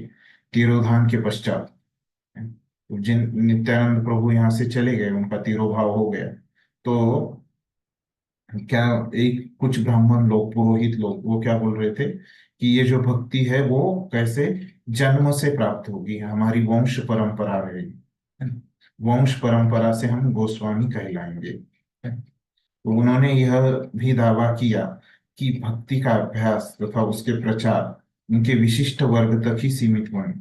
तिरोधान के पश्चात, तो जिन नित्यानंद प्रभु यहाँ से चले गए, उनका तिरोभाव हो गया, तो क्या एक कुछ ब्राह्मण लोग, पुरोहित लोग, वो क्या बोल रहे थे कि ये जो भक्ति है वो कैसे जन्म से प्राप्त होगी, हमारी वंश परंपरा रहेगी, है ना? वंश परंपरा से हम गोस्वामी कहलाएंगे, है ना? तो उन्होंने यह भी दावा किया कि भक्ति का अभ्यास तथा उसके प्रचार उनके विशिष्ट वर्ग तक ही सीमित बने,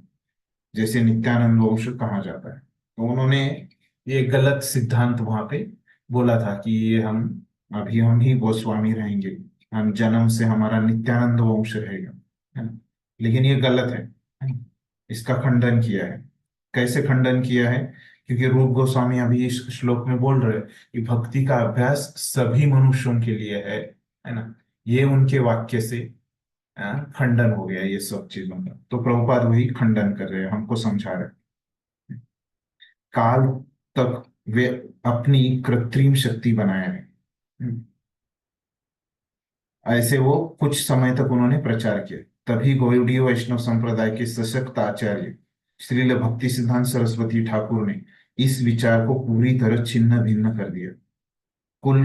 जैसे नित्यानंद वंश कहा जाता है। तो उन्होंने ये गलत सिद्धांत वहां पे बोला था कि ये हम ही गोस्वामी रहेंगे, हम जन्म से हमारा नित्यानंद वंश रहेगा, है ना। लेकिन ये गलत है ना? इसका खंडन किया है। कैसे खंडन किया है? क्योंकि रूप गोस्वामी अभी इस श्लोक में बोल रहे हैं कि भक्ति का अभ्यास सभी मनुष्यों के लिए है ना। ये उनके वाक्य से खंडन हो गया ये सब चीजों का। तो प्रभुपाद वही खंडन कर रहे हैं, हमको समझा रहे हैं। काल तक वे अपनी कृत्रिम शक्ति बनाए हैं। ऐसे वो कुछ समय तक उन्होंने प्रचार किया। तभी गौड़ीय वैष्णव संप्रदाय के सशक्त आचार्य श्रील भक्ति सिद्धांत सरस्वती ठाकुर ने इस विचार को पूरी तरह छिन्न भिन्न कर दिया। कुल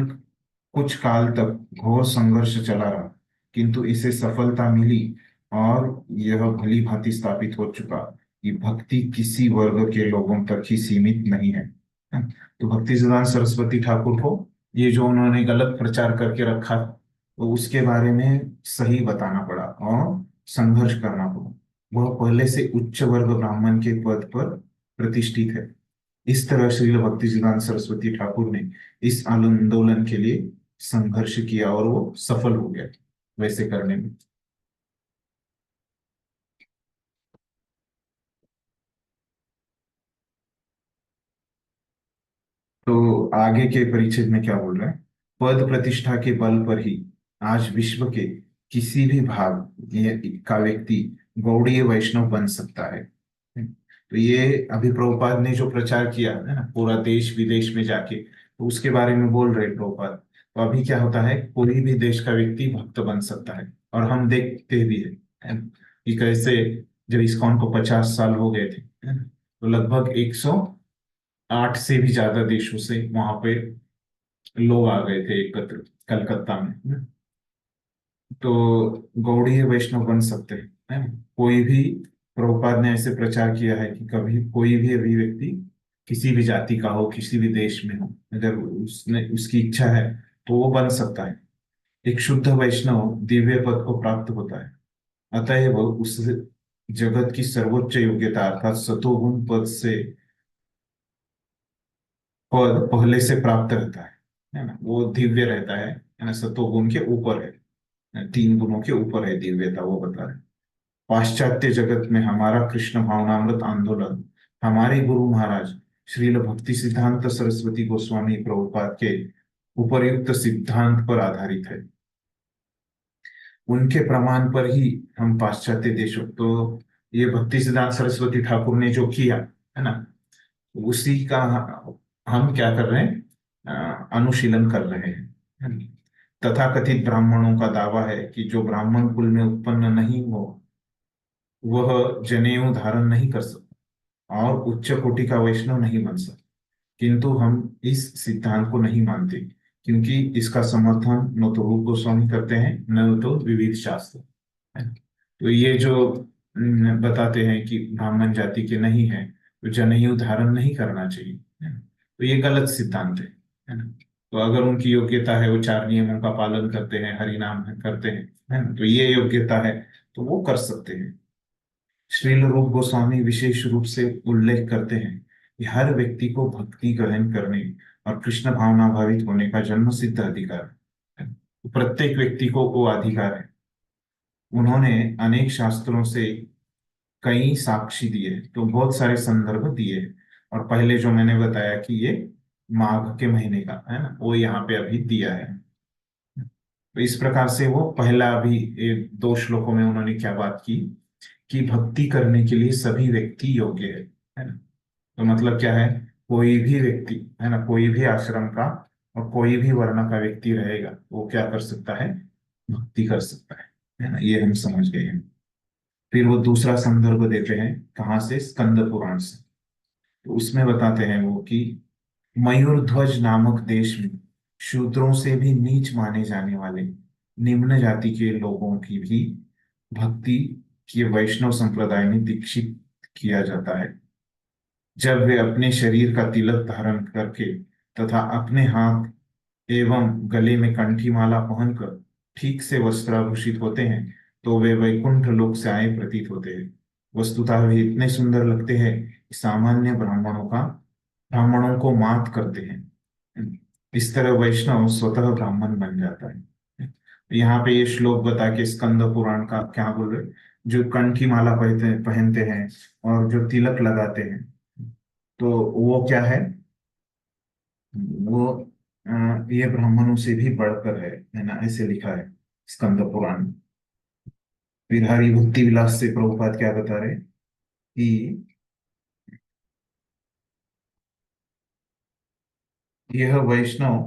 कुछ काल तक घोर संघर्ष चला रहा, किंतु इसे सफलता मिली और यह भली भांति स्थापित हो चुका कि भक्ति किसी वर्ग के लोगों तक ही सीमित नहीं है। तो भक्ति सिद्धांत सरस्वती ठाकुर को ये जो उन्होंने गलत प्रचार करके रखा, तो उसके बारे में सही बताना पड़ा और संघर्ष करना पड़ा। वह पहले से उच्च वर्ग ब्राह्मण के पद पर प्रतिष्ठित है। इस तरह श्रील भक्ति सिद्धांत सरस्वती ठाकुर ने इस आंदोलन के लिए संघर्ष किया और वो सफल हो गया वैसे करने में। तो आगे के परिच्छेद में क्या बोल रहा है? पद प्रतिष्ठा के बल पर ही आज विश्व के किसी भी भाग का व्यक्ति गौड़ीय वैष्णव बन सकता है। तो ये अभी प्रभुपाद ने जो प्रचार किया है ना पूरा देश विदेश में जाके, तो उसके बारे में बोल रहे प्रभुपाद। तो अभी क्या होता है, कोई भी देश का व्यक्ति भक्त बन सकता है। और हम देखते भी है ना, कि कैसे जब इस्कॉन को 50 साल हो गए थे, है ना, तो लगभग 108 से भी ज्यादा देशों से वहां पे लोग आ गए थे एकत्र कलकत्ता में, है ना। तो गौड़ीय वैष्णव बन सकते हैं, है ना। कोई भी, प्रभुपाद ने ऐसे प्रचार किया है कि कभी कोई भी अभी व्यक्ति किसी भी जाति का हो, किसी भी देश में हो, अगर उसने उसकी इच्छा है तो वो बन सकता है। एक शुद्ध वैष्णव दिव्य पद को प्राप्त होता है। अतएव उस जगत की सर्वोच्च योग्यता अर्थात सतोगुण पद पहले से प्राप्त रहता है ना। वो दिव्य रहता है ना, सतोगुण के ऊपर है, 3 गुणों के ऊपर है दिव्यता, वो बता रहे। पाश्चात्य जगत में हमारा कृष्ण भावनामृत आंदोलन हमारे गुरु महाराज श्रील भक्ति सिद्धांत सरस्वती गोस्वामी प्रभुपाद के उपर्युक्त सिद्धांत पर आधारित है। उनके प्रमाण पर ही हम पाश्चात्य देशों, तो ये भक्ति सिद्धांत सरस्वती ठाकुर ने जो किया है ना, उसी का हम क्या कर रहे हैं, अनुशीलन कर रहे हैं, है ना? तथाकथित ब्राह्मणों का दावा है कि जो ब्राह्मण कुल में उत्पन्न नहीं हो वह जनेऊ धारण नहीं कर सकता और उच्च कोटि का वैष्णव नहीं बन सकता। किंतु हम इस सिद्धांत को नहीं मानते, क्योंकि इसका समर्थन न तो रूप गोस्वामी करते हैं न तो विविध शास्त्र, है ना। तो ये जो बताते हैं कि ब्राह्मण जाति के नहीं है तो जनेऊ धारण नहीं करना चाहिए, है ना। तो ये गलत सिद्धांत है ना। तो अगर उनकी योग्यता है, वो 4 नियमों का पालन करते हैं, हरि नाम करते हैं, है ना, तो ये योग्यता है तो वो कर सकते हैं। श्रील रूप गोस्वामी विशेष रूप से उल्लेख करते हैं कि हर व्यक्ति को भक्ति ग्रहण करने और कृष्ण भावना भावित होने का जन्म सिद्ध अधिकार है। तो प्रत्येक व्यक्ति को वो अधिकार है। उन्होंने अनेक शास्त्रों से कई साक्षी दिए, तो बहुत सारे संदर्भ दिए। और पहले जो मैंने बताया कि ये माघ के महीने का है ना, वो यहाँ पे अभी दिया है। तो इस प्रकार से वो पहला अभी 2 श्लोकों में उन्होंने क्या बात की कि भक्ति करने के लिए सभी व्यक्ति योग्य है ना। तो मतलब क्या है, कोई भी व्यक्ति है ना, कोई भी आश्रम का और कोई भी वर्ण का व्यक्ति रहेगा वो क्या कर सकता है, भक्ति कर सकता है ना। ये हम समझ गए हैं। फिर वो दूसरा संदर्भ देते हैं, कहाँ से, स्कंद पुराण से। तो उसमें बताते हैं वो कि मयूरध्वज नामक देश में शूद्रों से भी नीच माने जाने वाले निम्न जाति के लोगों की भी भक्ति की वैष्णव संप्रदाय में दीक्षित किया जाता है। जब वे अपने शरीर का तिलक धारण करके तथा अपने हाथ एवं गले में कंठी माला पहनकर ठीक से वस्त्राभूषित होते हैं तो वे वैकुंठ लोक से आए प्रतीत होते हैं। वस्तुतः वे इतने सुंदर लगते हैं कि सामान्य ब्राह्मणों को मात करते हैं। इस तरह वैष्णव स्वतः ब्राह्मण बन जाता है। यहाँ पे ये श्लोक बता के स्कंद पुराण का क्या बोल रहे, जो कंठ की माला पहनते हैं और जो तिलक लगाते हैं, तो वो क्या है, वो ये ब्राह्मणों से भी बढ़कर है ना, ऐसे लिखा है स्कंद पुराण। फिर हरि भक्ति विलास से प्रभुपाद क्या बता रहे कि यह वैष्णव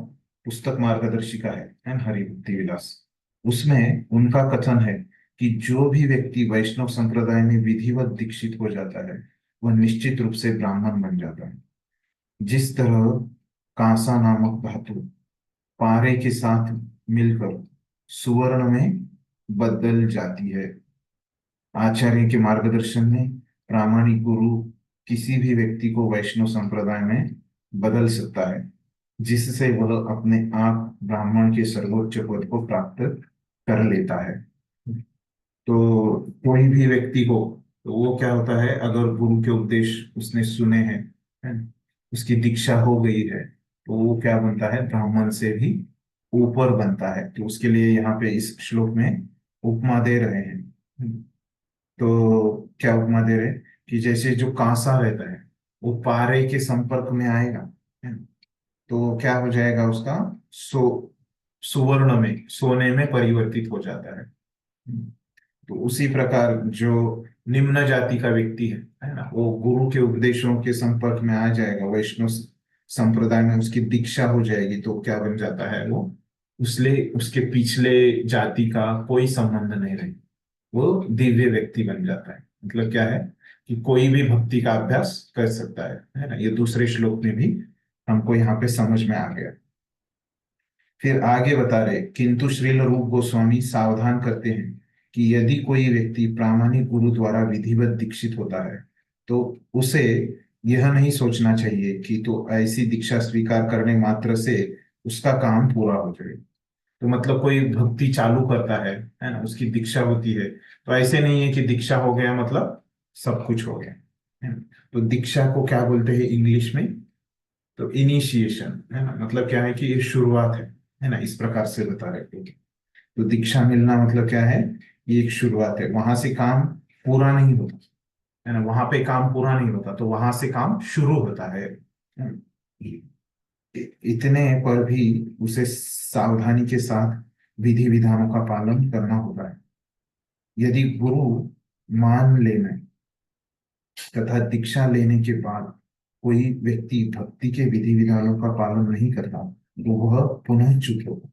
पुस्तक मार्गदर्शिका है ना, हरि भक्ति विलास। उसमें उनका कथन है कि जो भी व्यक्ति वैष्णव संप्रदाय में विधिवत दीक्षित हो जाता है वह निश्चित रूप से ब्राह्मण बन जाता है। जिस तरह कांसा नामक धातु पारे के साथ मिलकर सुवर्ण में बदल जाती है, आचार्य के मार्गदर्शन में प्रामाणिक गुरु किसी भी व्यक्ति को वैष्णव संप्रदाय में बदल सकता है, जिससे वह अपने आप ब्राह्मण के सर्वोच्च पद को प्राप्त कर लेता है। तो कोई भी व्यक्ति को, तो वो क्या होता है, अगर गुरु के उपदेश उसने सुने हैं, है ना, उसकी दीक्षा हो गई है, तो वो क्या बनता है, ब्राह्मण से भी ऊपर बनता है। तो उसके लिए यहाँ पे इस श्लोक में उपमा दे रहे हैं। तो क्या उपमा दे रहे हैं कि जैसे जो कांसा रहता है वो पारे के संपर्क में आएगा, है ना, तो क्या हो जाएगा उसका, सुवर्ण में, सोने में परिवर्तित हो जाता है। तो उसी प्रकार जो निम्न जाति का व्यक्ति है ना, वो गुरु के उपदेशों के संपर्क में आ जाएगा, वैष्णव संप्रदाय में उसकी दीक्षा हो जाएगी, तो क्या बन जाता है वो, उसके पिछले जाति का कोई संबंध नहीं रहे, वो दिव्य व्यक्ति बन जाता है। मतलब क्या है कि कोई भी भक्ति का अभ्यास कर सकता है ना। ये दूसरे श्लोक में भी हमको यहाँ पे समझ में आ गया। फिर आगे बता रहे, किंतु श्रील रूप गोस्वामी सावधान करते हैं कि यदि कोई व्यक्ति प्रामाणिक गुरु द्वारा विधिवत दीक्षित होता है तो उसे यह नहीं सोचना चाहिए कि तो ऐसी दीक्षा स्वीकार करने मात्र से उसका काम पूरा हो जाए। तो मतलब कोई भक्ति चालू करता है ना, उसकी दीक्षा होती है, तो ऐसे नहीं है कि दीक्षा हो गया मतलब सब कुछ हो गया, है ना। तो दीक्षा को क्या बोलते हैं इंग्लिश में, तो इनिशिएशन, है ना, मतलब क्या है कि ये शुरुआत है ना, इस प्रकार से बता रहे थे। तो दीक्षा मिलना मतलब क्या है, ये एक शुरुआत है, वहां से काम पूरा नहीं होता, है ना, वहां पे काम पूरा नहीं होता, तो वहां से काम शुरू होता है। इतने पर भी उसे सावधानी के साथ विधि विधानों का पालन करना होता है। यदि गुरु मान लेने तथा दीक्षा लेने के बाद कोई व्यक्ति भक्ति के विधि विधानों का पालन नहीं करता तो वह पुनः च्युत होगा।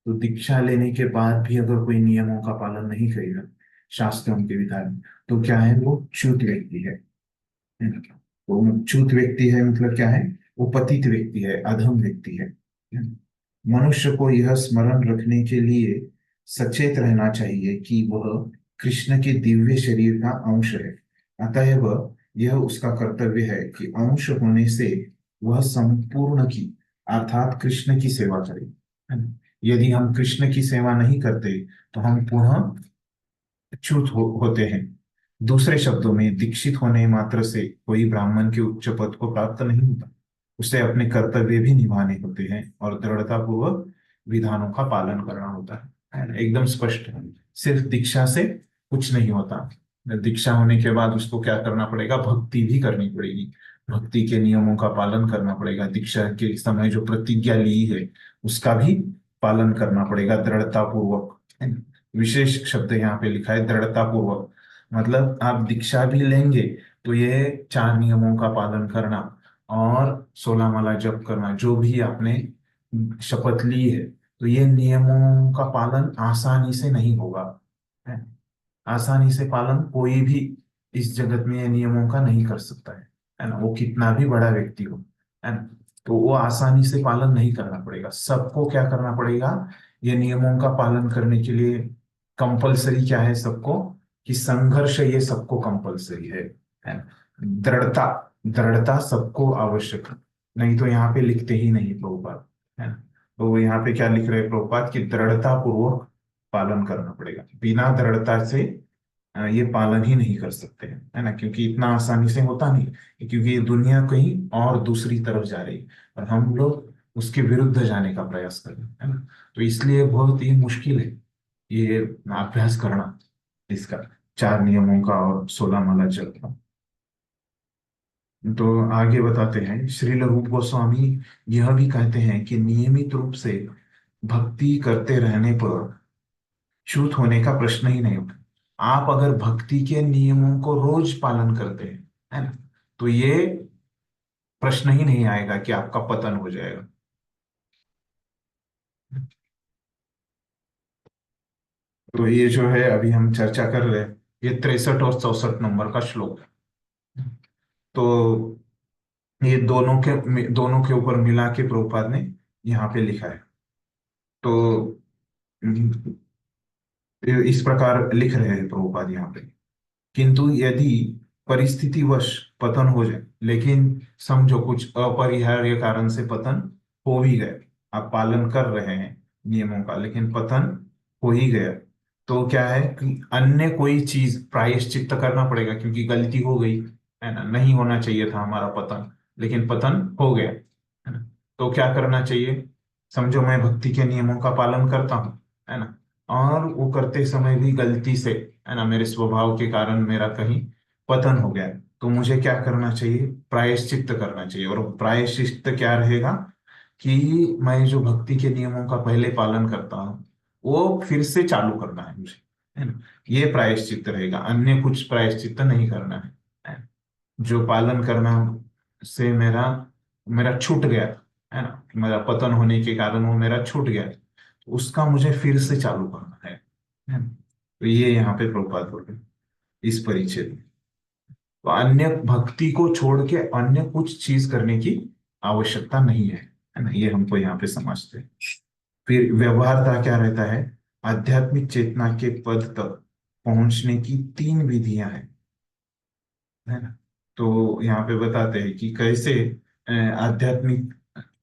तो दीक्षा लेने के बाद भी अगर कोई नियमों का पालन नहीं करेगा, शास्त्रों के विधान, तो क्या है, वो च्युत व्यक्ति है ना? वो च्युत व्यक्ति है मतलब क्या है, वो पतित व्यक्ति है, अधम व्यक्ति है ना? मनुष्य को यह स्मरण रखने के लिए सचेत रहना चाहिए कि वह कृष्ण के दिव्य शरीर का अंश है, अतएव यह उसका कर्तव्य है कि अंश होने से वह संपूर्ण की अर्थात कृष्ण की सेवा करे, है ना? यदि हम कृष्ण की सेवा नहीं करते तो हम पुनः च्युत होते हैं। दूसरे शब्दों में, दीक्षित होने मात्र से कोई ब्राह्मण के उच्च पद को प्राप्त नहीं होता, उसे अपने कर्तव्य भी निभाने होते हैं और दृढ़ता पूर्वक विधानों का पालन करना होता है ना? एकदम स्पष्ट है। सिर्फ दीक्षा से कुछ नहीं होता, दीक्षा होने के बाद उसको क्या करना पड़ेगा, भक्ति भी करनी पड़ेगी, भक्ति के नियमों का पालन करना पड़ेगा, दीक्षा के समय जो प्रतिज्ञा ली है उसका भी पालन करना पड़ेगा दृढ़ता पूर्वक, है ना? विशेष शब्द यहाँ पे लिखा है दृढ़ता पूर्वक, मतलब आप दीक्षा भी लेंगे तो ये 4 नियमों का पालन करना और 16 माला जप करना, जो भी आपने शपथ ली है, तो ये नियमों का पालन आसानी से नहीं होगा, है। आसानी से पालन कोई भी इस जगत में ये नियमों का नहीं कर सकता है ना, वो कितना भी बड़ा व्यक्ति हो, है ना। तो वो आसानी से पालन नहीं करना पड़ेगा, सबको क्या करना पड़ेगा, ये नियमों का पालन करने के लिए कंपलसरी क्या है सबको, कि संघर्ष ये सबको कंपलसरी है ना? दृढ़ता, दृढ़ता सबको आवश्यक है, नहीं तो यहाँ पे लिखते ही नहीं प्रभुपाद, है ना। तो वो यहाँ पे क्या लिख रहे हैं प्रभुपाद, कि दृढ़ता पूर्वक पालन करना पड़ेगा, बिना दृढ़ता से ये पालन ही नहीं कर सकते हैं, है ना, क्योंकि इतना आसानी से होता नहीं, क्योंकि ये दुनिया कहीं और दूसरी तरफ जा रही है और हम लोग उसके विरुद्ध जाने का प्रयास कर रहे हैं, है ना। तो इसलिए बहुत ही मुश्किल है ये अभ्यास करना इसका, 4 नियमों का और 16 माला जप का। तो आगे बताते हैं, श्रील रूप गोस्वामी यह भी कहते हैं कि नियमित रूप से भक्ति करते रहने पर च्युत होने का प्रश्न ही नहीं उठता। आप अगर भक्ति के नियमों को रोज पालन करते हैं, है ना, तो ये प्रश्न ही नहीं आएगा कि आपका पतन हो जाएगा। तो ये जो है अभी हम चर्चा कर रहे हैं, ये 63 और 64 नंबर का श्लोक है। तो ये दोनों के ऊपर मिला के प्रभुपाद ने यहाँ पे लिखा है। तो इस प्रकार लिख रहे हैं प्रभुपाद यहाँ पे, किंतु यदि परिस्थितिवश पतन हो जाए, लेकिन समझो कुछ अपरिहार्य कारण से पतन हो ही गया, आप पालन कर रहे हैं नियमों का लेकिन पतन हो ही गया, तो क्या है कि अन्य कोई चीज प्रायश्चित्त करना पड़ेगा, क्योंकि गलती हो गई, है ना, नहीं होना चाहिए था हमारा पतन, लेकिन पतन हो गया, है ना। तो क्या करना चाहिए, समझो मैं भक्ति के नियमों का पालन करता हूँ, है ना, और वो करते समय भी गलती से, है ना, मेरे स्वभाव के कारण मेरा कहीं पतन हो गया, तो मुझे क्या करना चाहिए, प्रायश्चित्त करना चाहिए। और प्रायश्चित्त क्या रहेगा कि मैं जो भक्ति के नियमों का पहले पालन करता हूँ वो फिर से चालू करना है मुझे, है ना, ये प्रायश्चित्त रहेगा, अन्य कुछ प्रायश्चित्त नहीं करना है ना? जो पालन करना से मेरा मेरा छूट गया, है ना, मेरा पतन होने के कारण वो मेरा छूट गया, तो उसका मुझे फिर से चालू करना है ना? तो ये यहाँ पे प्रभुपाद बोल रहे हैं इस परिच्छेद में। तो अन्य भक्ति को छोड़ के अन्य कुछ चीज करने की आवश्यकता नहीं है ना, ये हमको यहाँ पे समझते हैं। फिर व्यवहारता क्या रहता है, आध्यात्मिक चेतना के पद तक पहुंचने की 3 विधियां हैं, है ना। तो यहाँ पे बताते हैं कि कैसे आध्यात्मिक,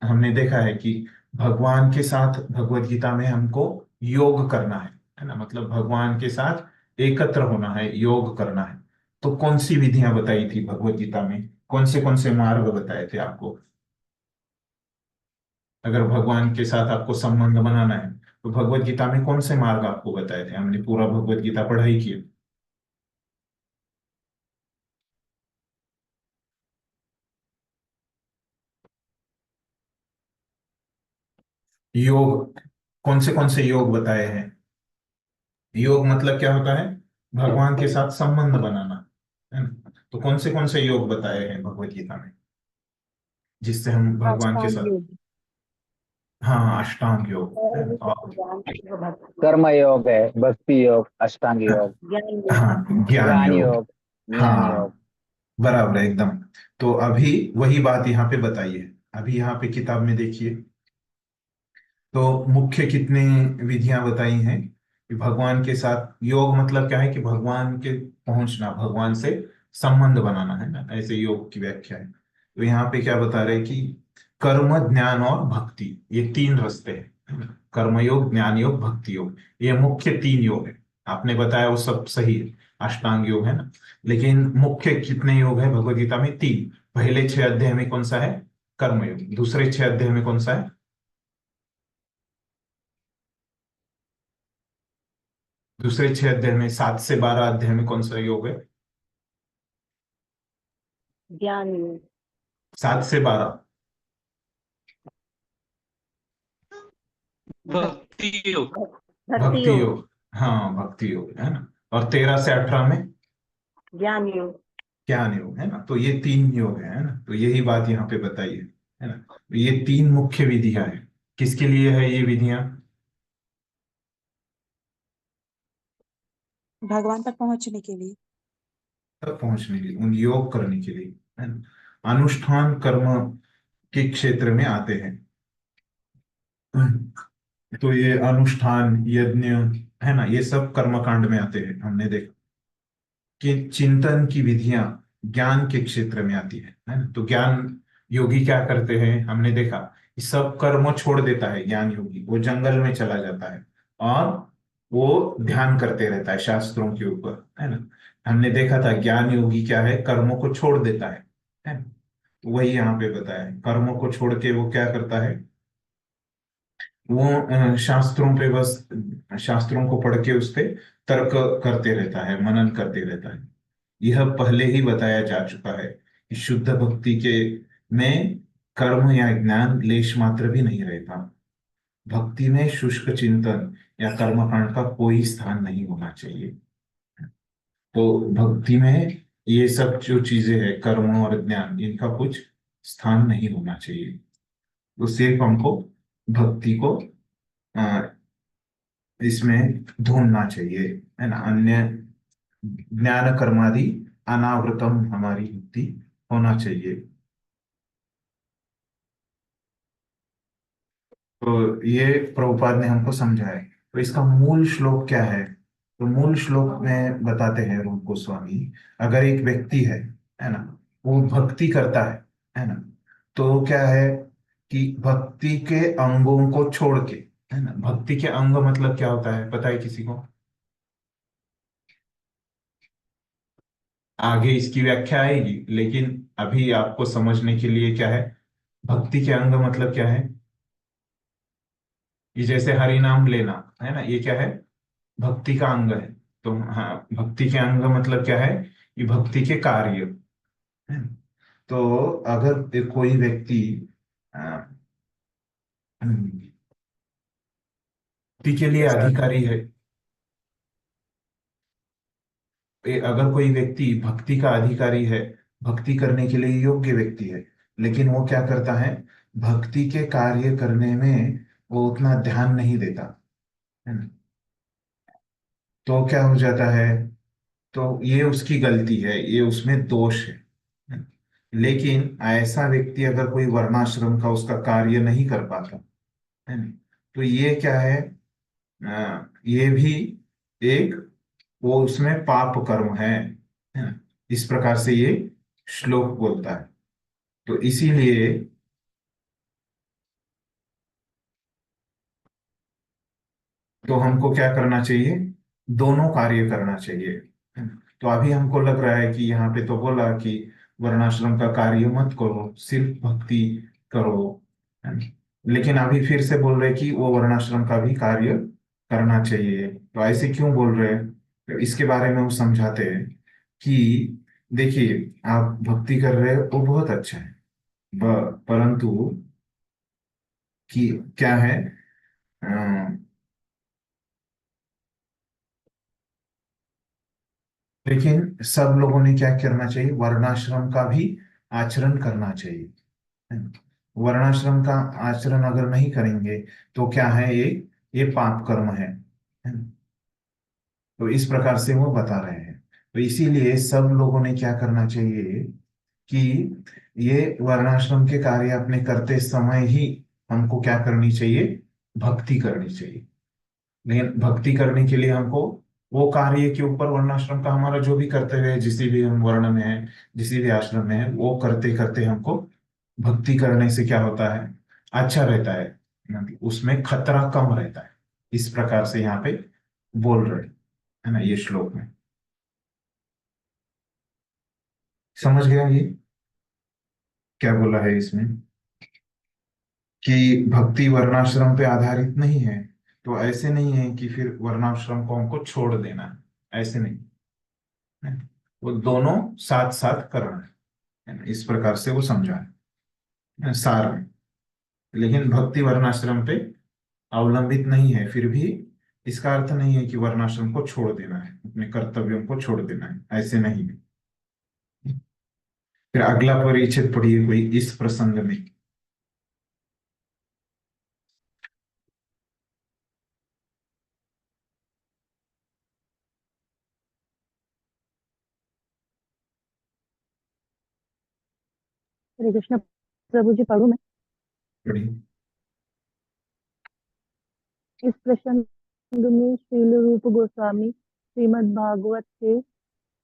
हमने देखा है कि भगवान के साथ भगवत गीता में हमको योग करना है ना, मतलब भगवान के साथ एकत्र होना है, योग करना है। तो कौन सी विधियां बताई थी भगवत गीता में, कौन से मार्ग बताए थे आपको, अगर भगवान के साथ आपको संबंध बनाना है तो भगवत गीता में कौन से मार्ग आपको बताए थे, हमने पूरा भगवत गीता पढ़ाई की। योग, कौन से योग बताए हैं, योग मतलब क्या होता है, भगवान के साथ संबंध बनाना, है ना। तो कौन से योग बताए हैं भगवत गीता में जिससे हम भगवान के अष्टांग साथ, योग। हाँ अष्टांग योग, है ना। और कर्म योग है, भक्ति योग, अष्टांग योग, हाँ ज्ञान ज्ञान योग, योग, ज्ञान योग। हाँ बराबर है एकदम। तो अभी वही बात यहाँ पे बताइए, अभी यहाँ पे किताब में देखिए, तो मुख्य कितने विधियां बताई हैं कि भगवान के साथ योग मतलब क्या है कि भगवान के पहुंचना, भगवान से संबंध बनाना, है ना, ऐसे योग की व्याख्या है। तो यहाँ पे क्या बता रहे हैं कि कर्म, ज्ञान और भक्ति, ये 3 रास्ते हैं, है ना? कर्म योग, ज्ञान योग, भक्ति योग, ये मुख्य 3 योग है। आपने बताया वो सब सही है, अष्टांग योग है ना, लेकिन मुख्य कितने योग है भगवत गीता में, 3। पहले 6 अध्याय में कौन सा है, कर्म योग, दूसरे 6 अध्याय में कौन सा है, दूसरे 6 अध्याय में 7 से 12 अध्याय में कौन सा योग है, ज्ञान योग। 7 से 12 भक्ति योग। भक्ति भक्ति योग। योग, हाँ भक्ति योग है ना। और 13 से 18 में ज्ञान योग। ज्ञान योग, है ना। तो ये 3 योग है ना, तो यही बात यहाँ पे बताई है ना। तो ये 3 मुख्य विधियां हैं, किसके लिए है ये विधियां, भगवान तक पहुंचने के लिए। तक पहुंचने के लिए, उन योग करने के लिए, है ना। अनुष्ठान कर्म के क्षेत्र में आते हैं, तो ये अनुष्ठान यज्ञ, है ना, ये सब कर्मकांड में आते हैं। हमने देखा कि चिंतन की विधियां ज्ञान के क्षेत्र में आती है ना। तो ज्ञान योगी क्या करते हैं, हमने देखा कि सब कर्म छोड़ देता है ज्ञान योगी, वो जंगल में चला जाता है और वो ध्यान करते रहता है शास्त्रों के ऊपर, है ना। हमने देखा था ज्ञान योगी क्या है, कर्मों को छोड़ देता है ना। तो वही यहाँ पे बताया है, कर्मों को छोड़ के वो क्या करता है, वो शास्त्रों पे बस, शास्त्रों को पढ़ के उस पे तर्क करते रहता है, मनन करते रहता है। यह पहले ही बताया जा चुका है कि शुद्ध भक्ति के में कर्म या ज्ञान लेश मात्र भी नहीं रहता। भक्ति में शुष्क चिंतन या कर्मकांड का कोई स्थान नहीं होना चाहिए। तो भक्ति में ये सब जो चीजें हैं, कर्म और ज्ञान, इनका कुछ स्थान नहीं होना चाहिए। तो सिर्फ हमको भक्ति को अ, इसमें ढूंढना चाहिए, है ना। अन्य ज्ञान कर्मादि अनावृतम हमारी युक्ति होना चाहिए। तो ये प्रभुपाद ने हमको समझाया। तो इसका मूल श्लोक क्या है, तो मूल श्लोक में बताते हैं रूप गोस्वामी, अगर एक व्यक्ति है ना, वो भक्ति करता है ना, तो क्या है कि भक्ति के अंगों को छोड़ के, है ना, भक्ति के अंग मतलब क्या होता है पता है किसी को? आगे इसकी व्याख्या आएगी, लेकिन अभी आपको समझने के लिए क्या है, भक्ति के अंग मतलब क्या है। ये जैसे हरि नाम लेना है ना, ये क्या है, भक्ति का अंग है। तो हाँ, भक्ति के अंग मतलब क्या है, ये भक्ति के कार्य है ना? तो अगर कोई व्यक्ति अ, भक्ति के लिए अधिकारी है, अगर कोई व्यक्ति भक्ति का अधिकारी है, भक्ति करने के लिए योग्य व्यक्ति है, लेकिन वो क्या करता है, भक्ति के कार्य करने में वो उतना ध्यान नहीं देता, है ना, तो क्या हो जाता है, तो ये उसकी गलती है, ये उसमें दोष है। लेकिन ऐसा व्यक्ति अगर कोई वर्णाश्रम का उसका कार्य नहीं कर पाता, है ना, तो ये क्या है, ये भी एक, वो उसमें पाप कर्म है ना। इस प्रकार से ये श्लोक बोलता है। तो इसीलिए तो हमको क्या करना चाहिए, दोनों कार्य करना चाहिए, है ना? तो अभी हमको लग रहा है कि यहाँ पे तो बोला कि वर्णाश्रम का कार्य मत करो, सिर्फ भक्ति करो, है ना? लेकिन अभी फिर से बोल रहे कि वो वर्णाश्रम का भी कार्य करना चाहिए। तो ऐसे क्यों बोल रहे हैं, तो इसके बारे में वो समझाते हैं कि देखिए, आप भक्ति कर रहे हो वो बहुत अच्छा है, परंतु कि क्या है, लेकिन सब लोगों ने क्या करना चाहिए, वर्णाश्रम का भी आचरण करना चाहिए, है ना? वर्णाश्रम का आचरण अगर नहीं करेंगे तो क्या है, ये पाप कर्म है ना? तो इस प्रकार से वो बता रहे हैं। तो इसीलिए सब लोगों ने क्या करना चाहिए कि ये वर्णाश्रम के कार्य अपने करते समय ही हमको क्या करनी चाहिए, भक्ति करनी चाहिए। लेकिन भक्ति करने के लिए हमको वो कार्य के ऊपर, वर्णाश्रम का हमारा जो भी कर्तव्य है, जिस भी हम वर्ण में है, जिस भी आश्रम में है, वो करते करते हमको भक्ति करने से क्या होता है, अच्छा रहता है, मतलब उसमें खतरा कम रहता है। इस प्रकार से यहाँ पे बोल रहे हैं, है ना, ये श्लोक में। समझ गया ये क्या बोला है इसमें, कि भक्ति वर्णाश्रम पे आधारित नहीं है। तो ऐसे नहीं है कि फिर वर्णाश्रम को हमको छोड़ देना है, ऐसे नहीं है। वो दोनों साथ साथ करना है ना, इस प्रकार से वो समझा है सार में। लेकिन भक्ति वर्णाश्रम पे अवलंबित नहीं है, फिर भी इसका अर्थ नहीं है कि वर्णाश्रम को छोड़ देना है, अपने कर्तव्यों को छोड़ देना है, ऐसे नहीं है। फिर अगला परिच्छेद पढ़िए कोई इस प्रसंग में। हरे कृष्ण प्रभु जी, पढ़ूं मैं? पढ़िए। इस प्रसंग में श्रील रूप गोस्वामी श्रीमद् भागवत से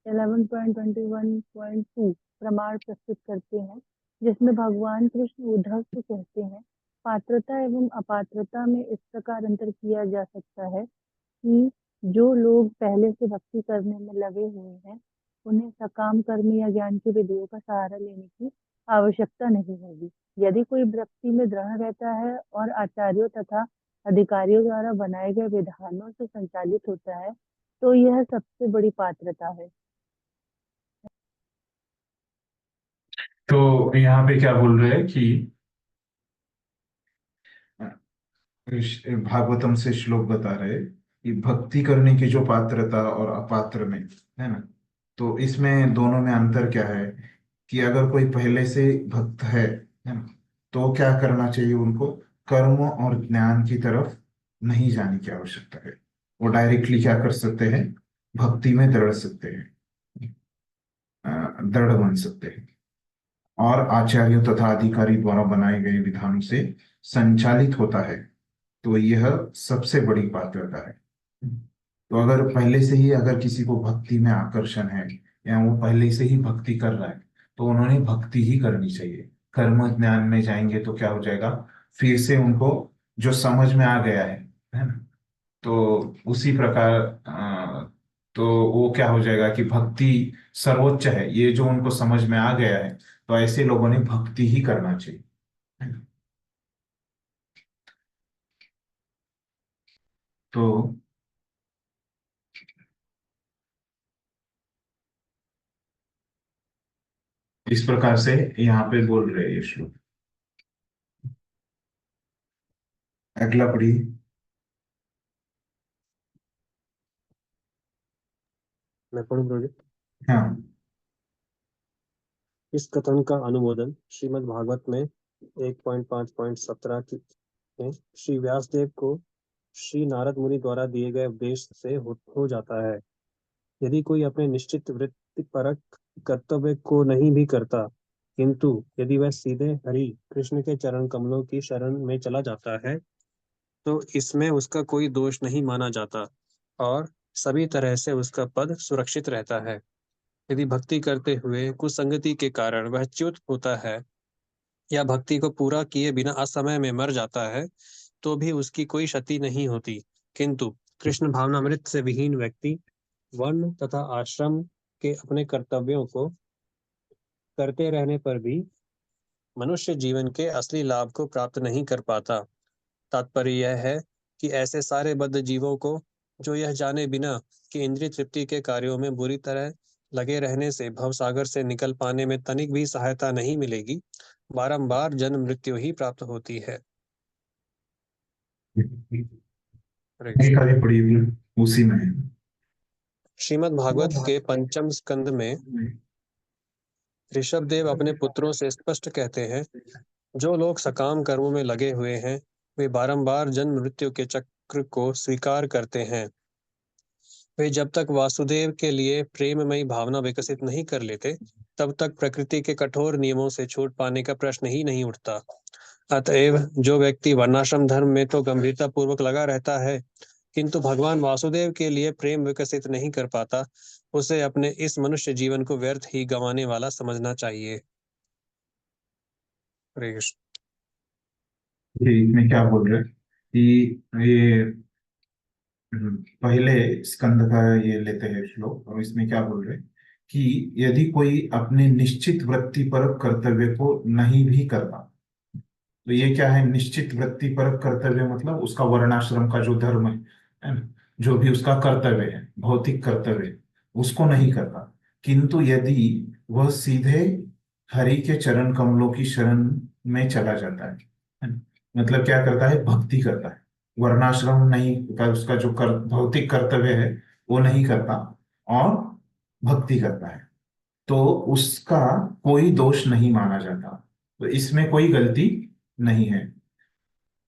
11.21.2 प्रमाण प्रस्तुत करते हैं, जिसमें भगवान कृष्ण उद्धव से कहते हैं, पात्रता एवं अपात्रता में इस प्रकार अंतर किया जा सकता है कि जो लोग पहले से भक्ति करने में लगे हुए हैं उन्हें सकाम कर्म या ज्ञान की विधियों का सहारा लेने की आवश्यकता नहीं होगी। यदि कोई भक्ति में दृढ़ रहता है और आचार्यों तथा अधिकारियों द्वारा बनाए गए विधानों से संचालित होता है तो यह सबसे बड़ी पात्रता है। तो यहाँ पे क्या बोल रहे हैं कि भागवतम से श्लोक बता रहे हैं कि भक्ति करने की जो पात्रता और अपात्र में है ना, तो इसमें दोनों में अंतर क्या है कि अगर कोई पहले से भक्त है ना, तो क्या करना चाहिए उनको? कर्म और ज्ञान की तरफ नहीं जाने की आवश्यकता है। वो डायरेक्टली क्या कर सकते हैं? भक्ति में दृढ़ सकते हैं, दृढ़ बन सकते हैं और आचार्यों तथा अधिकारी द्वारा बनाए गए विधानों से संचालित होता है, तो यह सबसे बड़ी पात्रता है। तो अगर पहले से ही अगर किसी को भक्ति में आकर्षण है या वो पहले से ही भक्ति कर रहा है तो उन्होंने भक्ति ही करनी चाहिए। कर्म ज्ञान में जाएंगे तो क्या हो जाएगा? फिर से उनको जो समझ में आ गया है ना, तो उसी प्रकार तो वो क्या हो जाएगा कि भक्ति सर्वोच्च है, ये जो उनको समझ में आ गया है, तो ऐसे लोगों ने भक्ति ही करना चाहिए, है ना? तो इस प्रकार से यहाँ पे बोल रहे हैं ये श्लोक। अगला पढ़िए। मैं पढ़ूं प्रभु जी? हाँ। इस कथन का अनुमोदन श्रीमद् भागवत में 1.5.17 में श्री व्यासदेव को श्री नारद मुनि द्वारा दिए गए उपदेश से हो जाता है। यदि कोई अपने निश्चित वृत्तिपरक कर्तव्य को नहीं भी करता, किंतु यदि वह सीधे हरि कृष्ण के चरण कमलों की शरण में चला जाता है तो इसमें उसका कोई दोष नहीं माना जाता और सभी तरह से उसका पद सुरक्षित रहता है। यदि भक्ति करते हुए कुसंगति के कारण वह च्युत होता है या भक्ति को पूरा किए बिना असमय में मर जाता है तो भी उसकी कोई क्षति नहीं होती, किंतु कृष्ण भावनामृत से विहीन व्यक्ति वर्ण तथा आश्रम के अपने कर्तव्यों को करते रहने पर भी मनुष्य जीवन के असली लाभ को प्राप्त नहीं कर पाता। तात्पर्य यह है कि ऐसे सारे बद्ध जीवों को जो यह जाने बिना कि इंद्रिय तृप्ति के कार्यों में बुरी तरह लगे रहने से भवसागर से निकल पाने में तनिक भी सहायता नहीं मिलेगी, बारंबार जन्म मृत्यु ही प्राप्त होती है। हरे कृष्ण। एक आगे पढ़िए भी, उसी में है। श्रीमद् भागवत के पंचम स्कंद में ऋषभदेव अपने पुत्रों से स्पष्ट कहते हैं, जो लोग सकाम कर्मों में लगे हुए हैं वे बारंबार जन्म मृत्यु के चक्र को स्वीकार करते हैं। वे जब तक वासुदेव के लिए प्रेममयी भावना विकसित नहीं कर लेते तब तक प्रकृति के कठोर नियमों से छूट पाने का प्रश्न ही नहीं उठता। अतएव जो व्यक्ति वर्णाश्रम धर्म में तो गंभीरता पूर्वक लगा रहता है किंतु भगवान वासुदेव के लिए प्रेम विकसित नहीं कर पाता, उसे अपने इस मनुष्य जीवन को व्यर्थ ही गंवाने वाला समझना चाहिए। हरे कृष्ण। ये इसमें क्या बोल रहे हैं कि ये पहले स्कंद का ये लेते हैं श्लोक, और इसमें क्या बोल रहे हैं कि यदि कोई अपने निश्चित वृत्तिपरक कर्तव्य को नहीं भी करता, तो ये क्या है? निश्चित वृत्तिपरक कर्तव्य मतलब उसका वर्णाश्रम का जो धर्म है ना, जो भी उसका कर्तव्य है, भौतिक कर्तव्य, उसको नहीं करता, किंतु यदि वह सीधे हरि के चरण कमलों की शरण में चला जाता है ना? मतलब क्या करता है? भक्ति करता है, वर्णाश्रम नहीं का, उसका जो भौतिक कर्तव्य है वो नहीं करता और भक्ति करता है, तो उसका कोई दोष नहीं माना जाता, तो इसमें कोई गलती नहीं है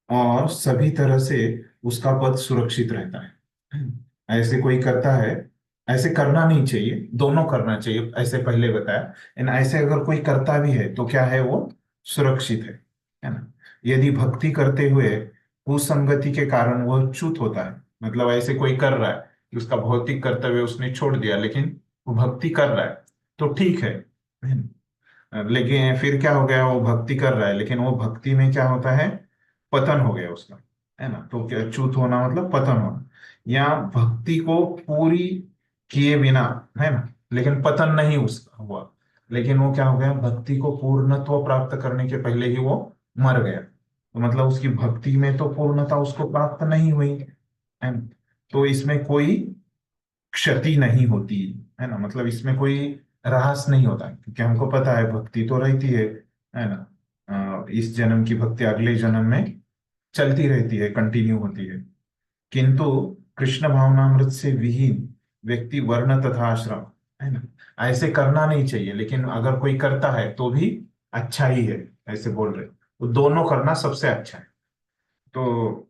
और सभी तरह से उसका पद सुरक्षित रहता है। ऐसे कोई करता है, ऐसे करना नहीं चाहिए, दोनों करना चाहिए, ऐसे पहले बताया। एंड ऐसे अगर कोई करता भी है तो क्या है? वो सुरक्षित है ना? यदि भक्ति करते हुए कुसंगति के कारण वह च्युत होता है, मतलब ऐसे कोई कर रहा है कि उसका भौतिक कर्तव्य उसने छोड़ दिया लेकिन वो भक्ति कर रहा है, तो ठीक है ना? लेकिन फिर क्या हो गया? वो भक्ति कर रहा है लेकिन वो भक्ति में क्या होता है? पतन हो गया उसका, है ना? तो क्या च्युत होना मतलब पतन होना। यहाँ भक्ति को पूरी किए बिना, है ना, लेकिन पतन नहीं उसका हुआ, लेकिन वो क्या हो गया, भक्ति को पूर्णत्व प्राप्त करने के पहले ही वो मर गया। तो मतलब उसकी भक्ति में तो पूर्णता उसको प्राप्त नहीं हुई, है ना। तो इसमें कोई क्षति नहीं होती, है ना, मतलब इसमें कोई ह्रास नहीं होता, क्योंकि हमको पता है भक्ति तो रहती है ना। इस जन्म की भक्ति अगले जन्म में चलती रहती है, कंटिन्यू होती है। किंतु कृष्ण भावनामृत से विहीन व्यक्ति वर्ण तथा आश्रम, है ना, ऐसे करना नहीं चाहिए, लेकिन अगर कोई करता है तो भी अच्छा ही है, ऐसे बोल रहे। तो दोनों करना सबसे अच्छा है। तो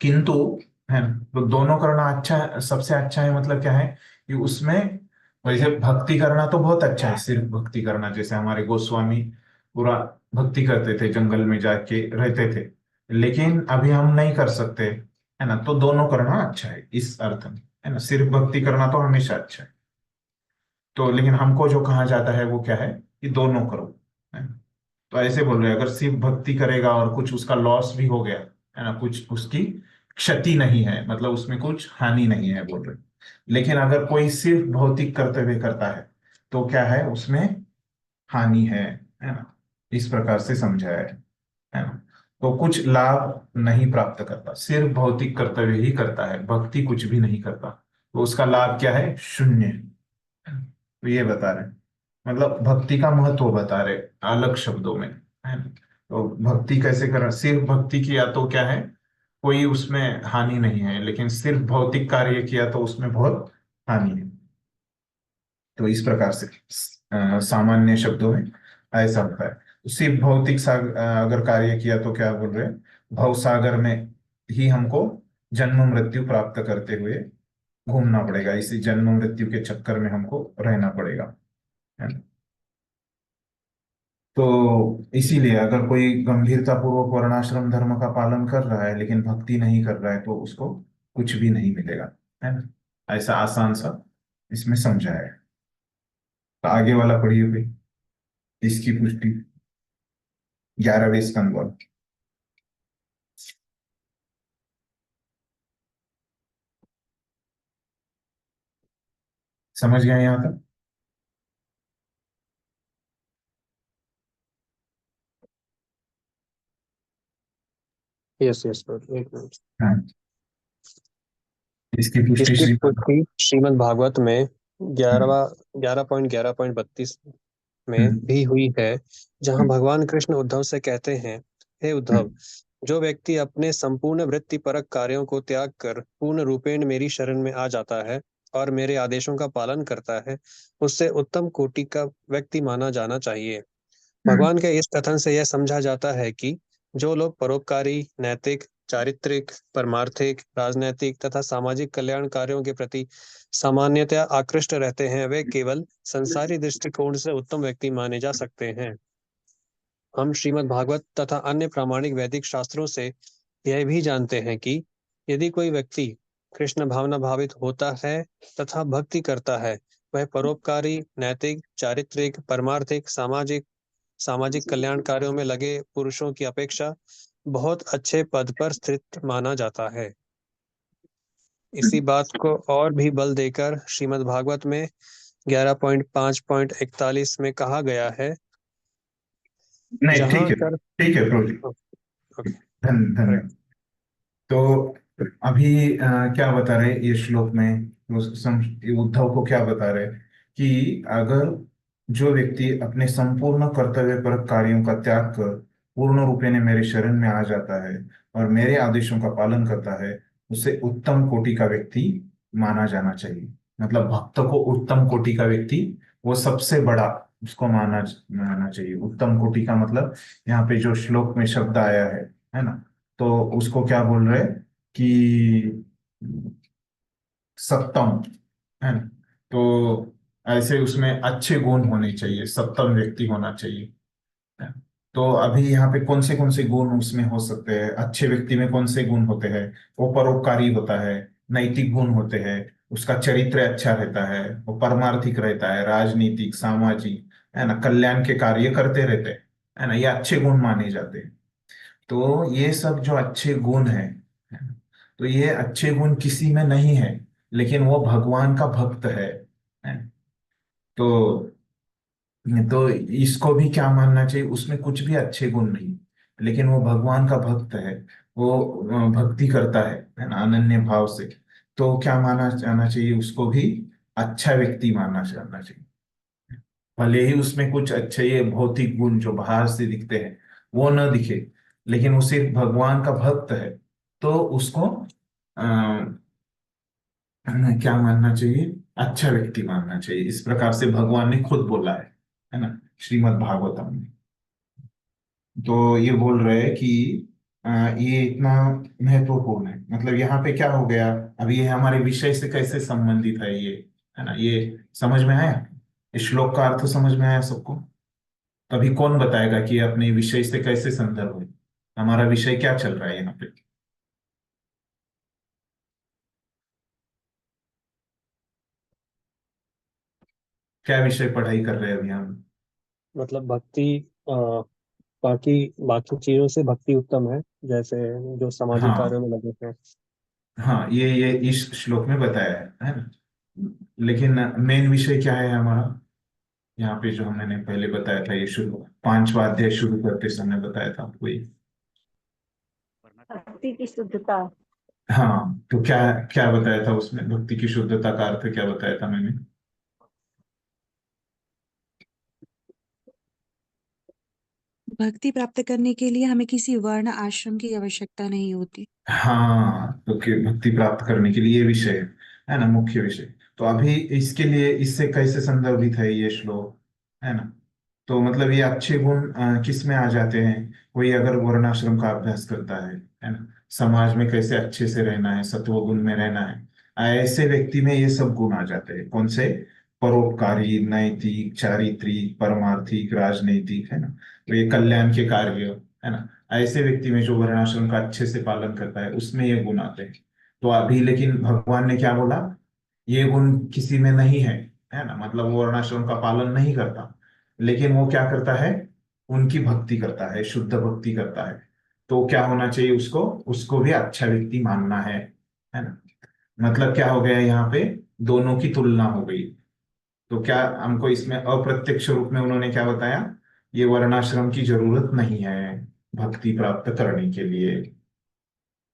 किंतु, है ना, तो दोनों करना अच्छा, सबसे अच्छा है, मतलब क्या है कि उसमें वैसे भक्ति करना तो बहुत अच्छा है, सिर्फ भक्ति करना, जैसे हमारे गोस्वामी पूरा भक्ति करते थे, जंगल में जाके रहते थे, लेकिन अभी हम नहीं कर सकते, है ना। तो दोनों करना अच्छा है इस अर्थ में, है ना, सिर्फ भक्ति करना तो हमेशा अच्छा है। तो लेकिन हमको जो कहा जाता है वो क्या है कि दोनों करो, है ना। तो ऐसे बोल रहे हैं, अगर सिर्फ भक्ति करेगा और कुछ उसका लॉस भी हो गया, है ना, कुछ उसकी क्षति नहीं है, मतलब उसमें कुछ हानि नहीं है बोल रहे। लेकिन अगर कोई सिर्फ भौतिक कर्तव्य करता है तो क्या है, उसमें हानि है ना। इस प्रकार से समझाया है ना। तो कुछ लाभ नहीं प्राप्त करता, सिर्फ भौतिक कर्तव्य ही करता है, भक्ति कुछ भी नहीं करता, तो उसका लाभ क्या है, शून्य, है ना? तो ये बता रहे हैं, मतलब भक्ति का महत्व बता रहे अलग शब्दों में, है ना। तो भक्ति कैसे करना, सिर्फ भक्ति किया तो क्या है, कोई उसमें हानि नहीं है, लेकिन सिर्फ भौतिक कार्य किया तो उसमें बहुत हानि है। तो इस प्रकार से सामान्य शब्दों में ऐसा होता है। तो सिर्फ अगर कार्य किया तो क्या बोल रहे हैं, भव सागर में ही हमको जन्म मृत्यु प्राप्त करते हुए घूमना पड़ेगा, इसी जन्म मृत्यु के चक्कर में हमको रहना पड़ेगा, है ना। तो इसीलिए अगर कोई गंभीरता पूर्वक वर्णाश्रम धर्म का पालन कर रहा है लेकिन भक्ति नहीं कर रहा है तो उसको कुछ भी नहीं मिलेगा, है ना। ऐसा आसान सा इसमें समझाया है। तो आगे वाला पढ़िए भाई, इसकी पुष्टि 11वें स्कंद वाला। समझ गए यहाँ तक? यस यस प्रभु, एक मिनट। हाँ, इसकी पुष्टि इसकी श्री। पुष्टि श्रीमद् भागवत में हम्म 11.11.32 में हम्म भी हुई है, जहाँ हम्म भगवान कृष्ण उद्धव से कहते हैं, हे उद्धव, हम्म जो व्यक्ति अपने संपूर्ण वृत्तिपरक कार्यों को त्याग कर पूर्ण रूपेण मेरी शरण में आ जाता है और मेरे आदेशों का पालन करता है, उससे उत्तम कोटि का व्यक्ति माना जाना चाहिए। हम्म भगवान के इस कथन से यह समझा जाता है कि जो लोग परोपकारी, नैतिक, चारित्रिक, परमार्थिक, राजनैतिक तथा सामाजिक कल्याण कार्यों के प्रति सामान्यतया आकृष्ट रहते हैं, वे केवल संसारी दृष्टिकोण से उत्तम व्यक्ति माने जा सकते हैं। हम श्रीमद् भागवत तथा अन्य प्रामाणिक वैदिक शास्त्रों से यह भी जानते हैं कि यदि कोई व्यक्ति कृष्ण भावना भावित होता है तथा भक्ति करता है, वह परोपकारी, नैतिक, चारित्रिक, परमार्थिक, सामाजिक सामाजिक कल्याण कार्यों में लगे पुरुषों की अपेक्षा बहुत अच्छे पद पर स्थित माना जाता है। इसी बात को और भी बल देकर श्रीमद् भागवत में 11.5.41 में कहा गया है, नहीं, जहां कर ठीक है प्रभु जी। ओके, धन्यवाद। तो अभी क्या बता रहे ये श्लोक में, तो ये उद्धव को क्या बता रहे कि अगर जो व्यक्ति अपने संपूर्ण कर्तव्य पर कार्यों का त्याग कर पूर्ण रूपेण मेरे शरण में आ जाता है और मेरे आदेशों का पालन करता है, उसे उत्तम कोटि का व्यक्ति माना जाना चाहिए। मतलब भक्त को उत्तम कोटि का व्यक्ति, वो सबसे बड़ा उसको माना चाहिए। उत्तम कोटि का मतलब यहाँ पे जो श्लोक में शब्द आया है ना, तो उसको क्या बोल रहे कि सत्तम, है ना। तो ऐसे उसमें अच्छे गुण होने चाहिए, सत्तम व्यक्ति होना चाहिए, है ना? तो अभी यहाँ पे कौन से गुण उसमें हो सकते हैं, अच्छे व्यक्ति में कौन से गुण होते हैं, वो परोपकारी होता है, नैतिक गुण होते हैं, उसका चरित्र अच्छा रहता है, वो परमार्थिक रहता है, राजनीतिक, सामाजिक, है ना, कल्याण के कार्य करते रहते हैं, है ना, ये अच्छे गुण माने जाते हैं। तो ये सब जो अच्छे गुण हैं, तो ये अच्छे गुण किसी में नहीं है, लेकिन वो भगवान का भक्त है। तो इसको भी क्या मानना चाहिए, उसमें कुछ भी अच्छे गुण नहीं, लेकिन वो भगवान का भक्त है। वो भक्ति करता है ना, अनन्य भाव से। तो क्या माना जाना चाहिए, उसको भी अच्छा व्यक्ति मानना जाना चाहिए। भले ही उसमें कुछ अच्छे ये भौतिक गुण जो बाहर से दिखते हैं वो न दिखे, लेकिन वो सिर्फ भगवान का भक्त है, तो उसको क्या मानना चाहिए, अच्छा व्यक्ति मानना चाहिए। इस प्रकार से भगवान ने खुद बोला है ना, श्रीमद् भागवतम में। तो ये बोल रहे हैं कि ये इतना महत्वपूर्ण है। मतलब यहाँ पे क्या हो गया, अब ये हमारे विषय से कैसे संबंधित है ये, है ना, ये समझ में आया, इस श्लोक का अर्थ समझ में आया सबको। तो अभी कौन बताएगा कि ये अपने विषय से कैसे संदर्भ है, हमारा विषय क्या चल रहा है यहाँ पे। क्या विषय पढ़ाई कर रहे हैं अभी हम। मतलब भक्ति अ, बाकी बाकी चीजों से भक्ति उत्तम है, जैसे जो सामाजिक कार्यों हाँ में लगे हैं। हाँ, ये इस श्लोक में बताया है ना। लेकिन मेन विषय क्या है हमारा, यहाँ पे जो हमने पहले बताया था, ये शुरू 5वां अध्याय शुरू करते समय बताया था आपको ये। भक्ति की शुद्धता। हाँ, तो क्या क्या बताया था उसमें, भक्ति की शुद्धता का अर्थ क्या बताया था मैंने। भक्ति प्राप्त करने के लिए हमें किसी वर्ण आश्रम की आवश्यकता नहीं होती। हाँ, तो भक्ति प्राप्त करने के लिए ये विषय है ना, मुख्य विषय। तो अभी इसके लिए इससे कैसे संदर्भित है ये श्लोक, है ना। तो मतलब ये अच्छे गुण किस में आ जाते हैं, कोई अगर वर्णाश्रम का अभ्यास करता है ना, समाज में कैसे अच्छे से रहना है, सत्व गुण में रहना है, ऐसे व्यक्ति में ये सब गुण आ जाते हैं। कौन से, परोपकारी, नैतिक, चारित्रिक, परमार्थिक, राजनैतिक, है ना। तो ये कल्याण के कार्य, है ना, ऐसे व्यक्ति में जो वर्णाश्रम का अच्छे से पालन करता है उसमें ये गुण आते हैं। तो अभी लेकिन भगवान ने क्या बोला, ये गुण किसी में नहीं है ना, मतलब वो वर्णाश्रम का पालन नहीं करता, लेकिन वो क्या करता है, उनकी भक्ति करता है, शुद्ध भक्ति करता है। तो क्या होना चाहिए उसको, उसको भी अच्छा व्यक्ति मानना है ना। मतलब क्या हो गया यहाँ पे, दोनों की तुलना हो गई। तो क्या हमको इसमें अप्रत्यक्ष रूप में उन्होंने क्या बताया, ये वर्णाश्रम की जरूरत नहीं है भक्ति प्राप्त करने के लिए।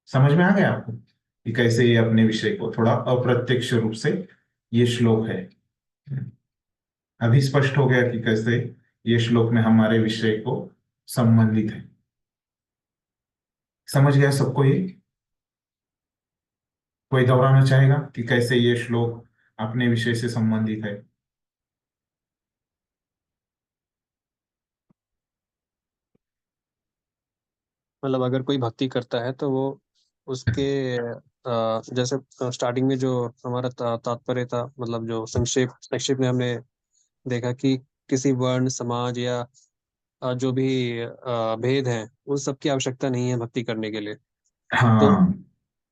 समझ में आ गया आपको कि कैसे ये अपने विषय को थोड़ा अप्रत्यक्ष रूप से ये श्लोक है। अभी स्पष्ट हो गया कि कैसे ये श्लोक में हमारे विषय को संबंधित है। समझ गया सबको ये, कोई दोहराना चाहेगा कि कैसे ये श्लोक अपने विषय से संबंधित है। मतलब अगर कोई भक्ति करता है तो वो उसके जैसे स्टार्टिंग में जो हमारा तात्पर्य था, मतलब जो संक्षेप में हमने देखा कि किसी वर्ण, समाज या जो भी भेद हैं, उन सब की आवश्यकता नहीं है भक्ति करने के लिए। तो हाँ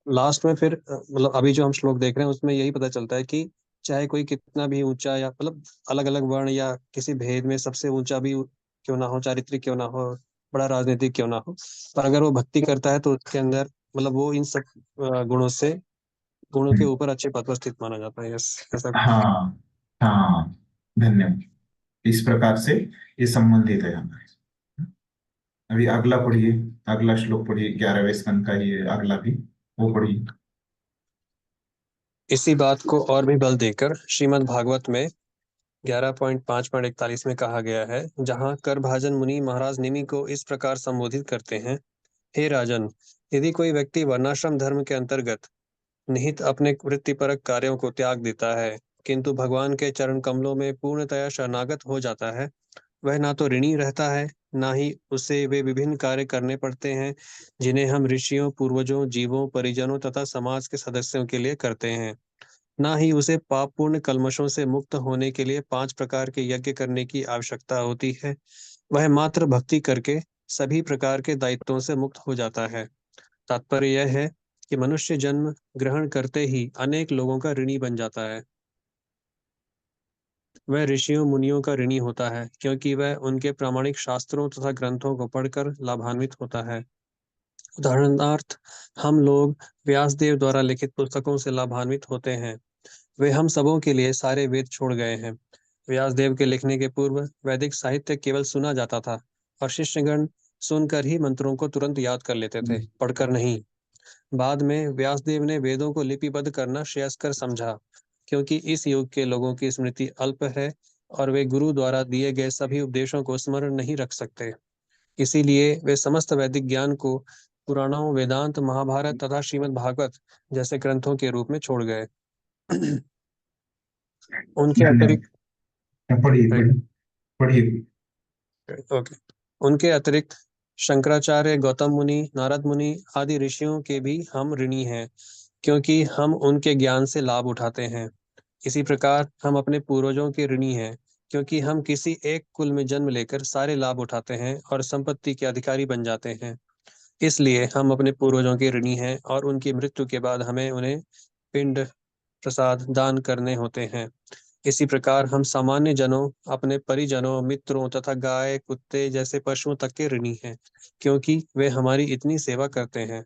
लास्ट में फिर मतलब अभी जो हम श्लोक देख रहे हैं उसमें यही पता चलता है कि चाहे कोई कितना भी ऊंचा या मतलब अलग अलग वर्ण या किसी भेद में सबसे ऊंचा भी क्यों ना हो, चारित्रिक क्यों ना हो, बड़ा राजनीतिक क्यों ना हो, पर अगर वो भक्ति करता है तो उसके अंदर मतलब वो इन सब गुणों के ऊपर अच्छे पद पर स्थित माना जाता है। यस, ऐसा कुछ। हाँ हाँ, धन्यवाद। इस प्रकार से ये संबंधित है हमारे। अभी अगला पढ़िए, अगला श्लोक पढ़िए, 11वें स्कंद का ये अगला भी, वो पढ़िए। इसी बात को और भी बल देकर श्रीमद् भागवत में 11.5.41 में कहा गया है, जहाँ करभाजन मुनि महाराज निमि को इस प्रकार संबोधित करते हैं। हे राजन, यदि कोई व्यक्ति वर्णाश्रम धर्म के अंतर्गत निहित अपने वृत्तिपरक कार्यों को त्याग देता है, किंतु भगवान के चरण कमलों में पूर्णतया शरणागत हो जाता है, वह ना तो ऋणी रहता है, ना ही उसे वे विभिन्न कार्य करने पड़ते हैं जिन्हें हम ऋषियों, पूर्वजों, जीवों, परिजनों तथा समाज के सदस्यों के लिए करते हैं। ना ही उसे पापपूर्ण कल्मशों से मुक्त होने के लिए 5 प्रकार के यज्ञ करने की आवश्यकता होती है। वह मात्र भक्ति करके सभी प्रकार के दायित्वों से मुक्त हो जाता है। तात्पर्य यह है कि मनुष्य जन्म ग्रहण करते ही अनेक लोगों का ऋणी बन जाता है। वह ऋषियों मुनियों का ऋणी होता है, क्योंकि वह उनके प्रामाणिक शास्त्रों तथा ग्रंथों को पढ़कर लाभान्वित होता है। उदाहरणार्थ हम लोग व्यासदेव द्वारा लिखित पुस्तकों से लाभान्वित होते हैं। वे हम सबों के लिए सारे वेद छोड़ गए हैं। व्यासदेव के लिखने के पूर्व वैदिक साहित्य केवल सुना जाता था और शिष्यगण सुनकर ही मंत्रों को तुरंत याद कर लेते थे, पढ़कर नहीं। बाद में व्यासदेव ने वेदों को लिपिबद्ध करना श्रेयस्कर समझा, क्योंकि इस युग के लोगों की स्मृति अल्प है और वे गुरु द्वारा दिए गए सभी उपदेशों को स्मरण नहीं रख सकते। इसीलिए वे समस्त वैदिक ज्ञान को पुराणों, वेदांत, महाभारत तथा श्रीमद् भागवत जैसे ग्रंथों के रूप में छोड़ गए। उनके अतिरिक्त पढ़िए पढ़िए पढ़िए। ओके उनके अतिरिक्त शंकराचार्य, गौतम मुनि, नारद मुनि आदि ऋषियों के भी हम ऋणी हैं, क्योंकि हम उनके ज्ञान से लाभ उठाते हैं। इसी प्रकार हम अपने पूर्वजों के ऋणी हैं, क्योंकि हम किसी एक कुल में जन्म लेकर सारे लाभ उठाते हैं और संपत्ति के अधिकारी बन जाते हैं। इसलिए हम अपने पूर्वजों के ऋणी हैं और उनकी मृत्यु के बाद हमें उन्हें पिंड, प्रसाद दान करने होते हैं। इसी प्रकार हम सामान्य जनों, अपने परिजनों, मित्रों तथा गाय, कुत्ते जैसे पशुओं तक के ऋणी हैं, क्योंकि वे हमारी इतनी सेवा करते हैं।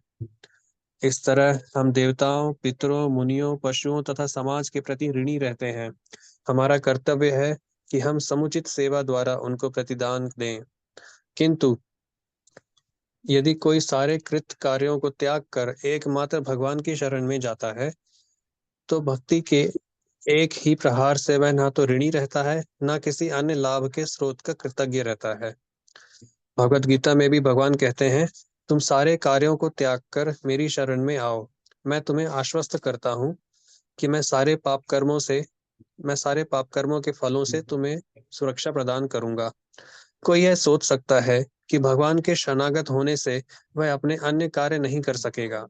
इस तरह हम देवताओं, पितरों, मुनियों, पशुओं तथा समाज के प्रति ऋणी रहते हैं। हमारा कर्तव्य है कि हम समुचित सेवा द्वारा उनको प्रतिदान दें। किंतु यदि कोई सारे कृत कार्यों को त्याग कर एकमात्र भगवान की शरण में जाता है, तो भक्ति के एक ही प्रहार से वह ना तो ऋणी रहता है, ना किसी अन्य लाभ के स्रोत का कृतज्ञ रहता है। भगवत गीता में भी भगवान कहते हैं, तुम सारे कार्यों को त्याग कर मेरी शरण में आओ। मैं तुम्हें आश्वस्त करता हूँ कि मैं सारे पाप कर्मों के फलों से तुम्हें सुरक्षा प्रदान करूंगा। कोई यह सोच सकता है कि भगवान के शरणागत होने से वह अपने अन्य कार्य नहीं कर सकेगा।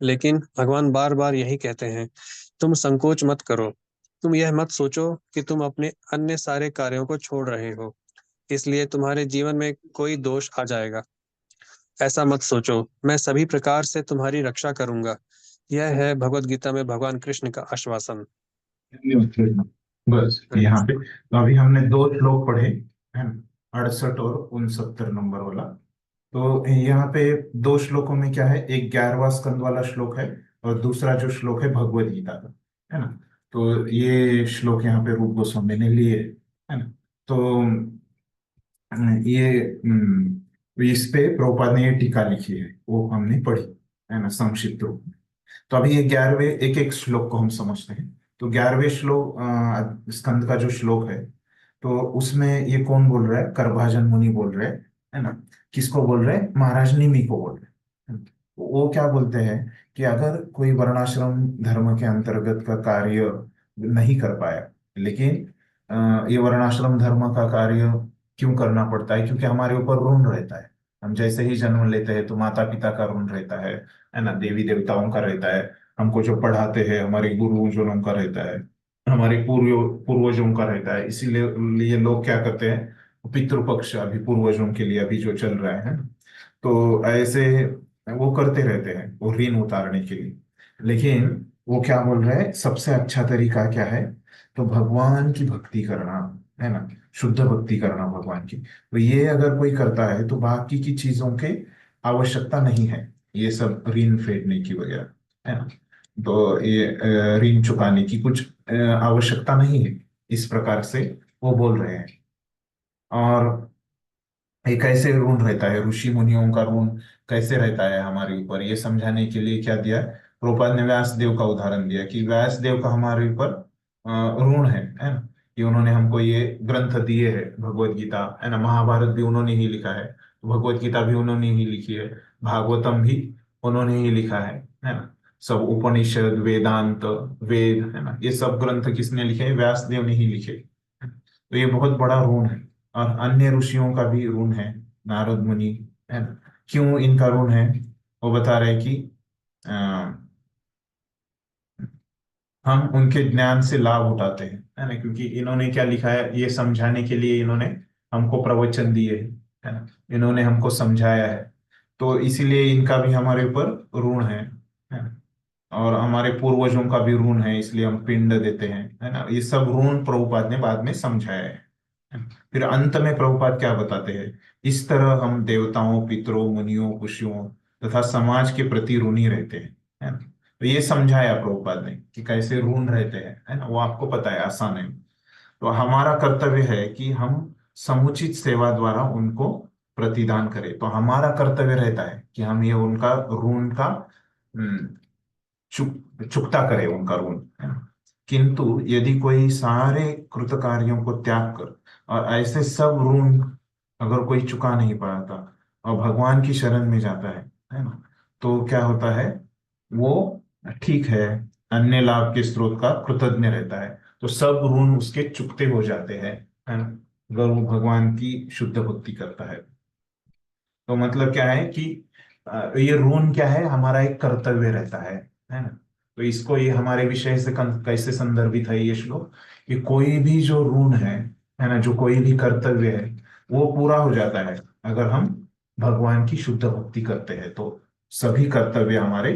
लेकिन भगवान बार बार यही कहते हैं, तुम संकोच मत करो। तुम यह मत सोचो कि तुम अपने अन्य सारे कार्यों को छोड़ रहे हो, इसलिए तुम्हारे जीवन में कोई दोष आ जाएगा। ऐसा मत सोचो, मैं सभी प्रकार से तुम्हारी रक्षा करूंगा। यह है भगवत गीता में भगवान कृष्ण का आश्वासन। बस यहाँ पे तो अभी हमने 2 श्लोक पढ़े, है ना, 68 और 69 नंबर वाला। तो यहाँ पे 2 श्लोकों में क्या है, एक 11वां स्कंद वाला श्लोक है और दूसरा जो श्लोक है भगवद गीता का, है ना। तो ये श्लोक यहाँ पे रूप गोस्वामी ने लिए, है ना। तो ये इस पे प्रभुपाद ने ये टीका लिखी है, वो हमने पढ़ी, है ना, संक्षिप्त रूप में। तो अभी ये 11वें एक एक श्लोक को हम समझते हैं। तो 11वें श्लोक स्कंद का जो श्लोक है, तो उसमें ये कौन बोल रहा है, करभाजन मुनि बोल रहे हैं, है ना। किसको बोल रहे हैं, महाराज निमि को बोल रहे हैं। वो क्या बोलते हैं कि अगर कोई वर्णाश्रम धर्म के अंतर्गत का कार्य नहीं कर पाया, लेकिन ये वर्णाश्रम धर्म का कार्य क्यों करना पड़ता है, क्योंकि हमारे ऊपर ऋण रहता है। हम जैसे ही जन्म लेते हैं तो माता पिता का ऋण रहता है ना, देवी देवताओं का रहता है, हमको जो पढ़ाते हैं हमारे गुरुजनों का रहता है, हमारे पूर्वजों का रहता है। इसीलिए लोग क्या करते हैं, पितृपक्ष अभी पूर्वजों के लिए अभी जो चल रहा है ना, तो ऐसे वो करते रहते हैं वो ऋण उतारने के लिए। लेकिन वो क्या बोल रहे हैं, सबसे अच्छा तरीका क्या है, तो भगवान की भक्ति करना, है ना, शुद्ध भक्ति करना भगवान की। तो ये अगर कोई करता है तो बाकी की चीजों के आवश्यकता नहीं है, ये सब ऋण फेडने की वगैरह, है ना। तो ये ऋण चुकाने की कुछ आवश्यकता नहीं है, इस प्रकार से वो बोल रहे हैं। और ये कैसे ऋण रहता है, ऋषि मुनियों का ऋण कैसे रहता है हमारे ऊपर, ये समझाने के लिए क्या दिया, प्रभुपाद ने व्यासदेव का उदाहरण दिया कि व्यासदेव का हमारे ऊपर ऋण है ना। कि उन्होंने हमको ये ग्रंथ दिए है, भगवत गीता, है ना, महाभारत भी उन्होंने ही लिखा है, भगवत गीता भी उन्होंने ही लिखी है, भागवतम भी उन्होंने ही लिखा है ना। सब उपनिषद, वेदांत, वेद, है ना, ये सब ग्रंथ किसने लिखे, व्यासदेव ने ही लिखे। तो ये बहुत बड़ा ऋण है। और अन्य ऋषियों का भी ऋण है, नारद मुनि, है ना। क्यों इनका ऋण है, वो बता रहे कि हम उनके ज्ञान से लाभ उठाते हैं, है ना, क्योंकि इन्होंने क्या लिखा है ये समझाने के लिए इन्होंने हमको प्रवचन दिए है ना, इन्होंने हमको समझाया है। तो इसीलिए इनका भी हमारे ऊपर ऋण है ना। और हमारे पूर्वजों का भी ऋण है, इसलिए हम पिंड देते हैं, है ना। ये सब ऋण प्रभुपाद ने बाद में समझाया है। फिर अंत में प्रभुपाद क्या बताते हैं, इस तरह हम देवताओं, पितरों, मुनियों, ऋषियों तथा समाज के प्रति ऋणी रहते हैं, है ना। तो ये समझाया प्रभुपाद ने कि कैसे ऋण रहते हैं, है ना, वो आपको पता है, आसान है। तो हमारा कर्तव्य है कि हम समुचित सेवा द्वारा उनको प्रतिदान करें। तो हमारा कर्तव्य रहता है कि हम ये उनका ऋण का चुकता करें, उनका ऋण, है ना। किंतु यदि कोई सारे कृत कार्यों को त्याग कर और ऐसे सब ऋण अगर कोई चुका नहीं पाता और भगवान की शरण में जाता है ना, तो क्या होता है, वो ठीक है, अन्य लाभ के स्रोत का कृतज्ञ रहता है, तो सब ऋण उसके चुकते हो जाते हैं, है ना, अगर वो भगवान की शुद्ध भक्ति करता है। तो मतलब क्या है कि ये ऋण क्या है, हमारा एक कर्तव्य रहता है ना। तो इसको ये हमारे विषय से कैसे संदर्भित है ये श्लोक, कि कोई भी जो ऋण है ना, जो कोई भी कर्तव्य है, वो पूरा हो जाता है अगर हम भगवान की शुद्ध भक्ति करते हैं, तो सभी कर्तव्य हमारे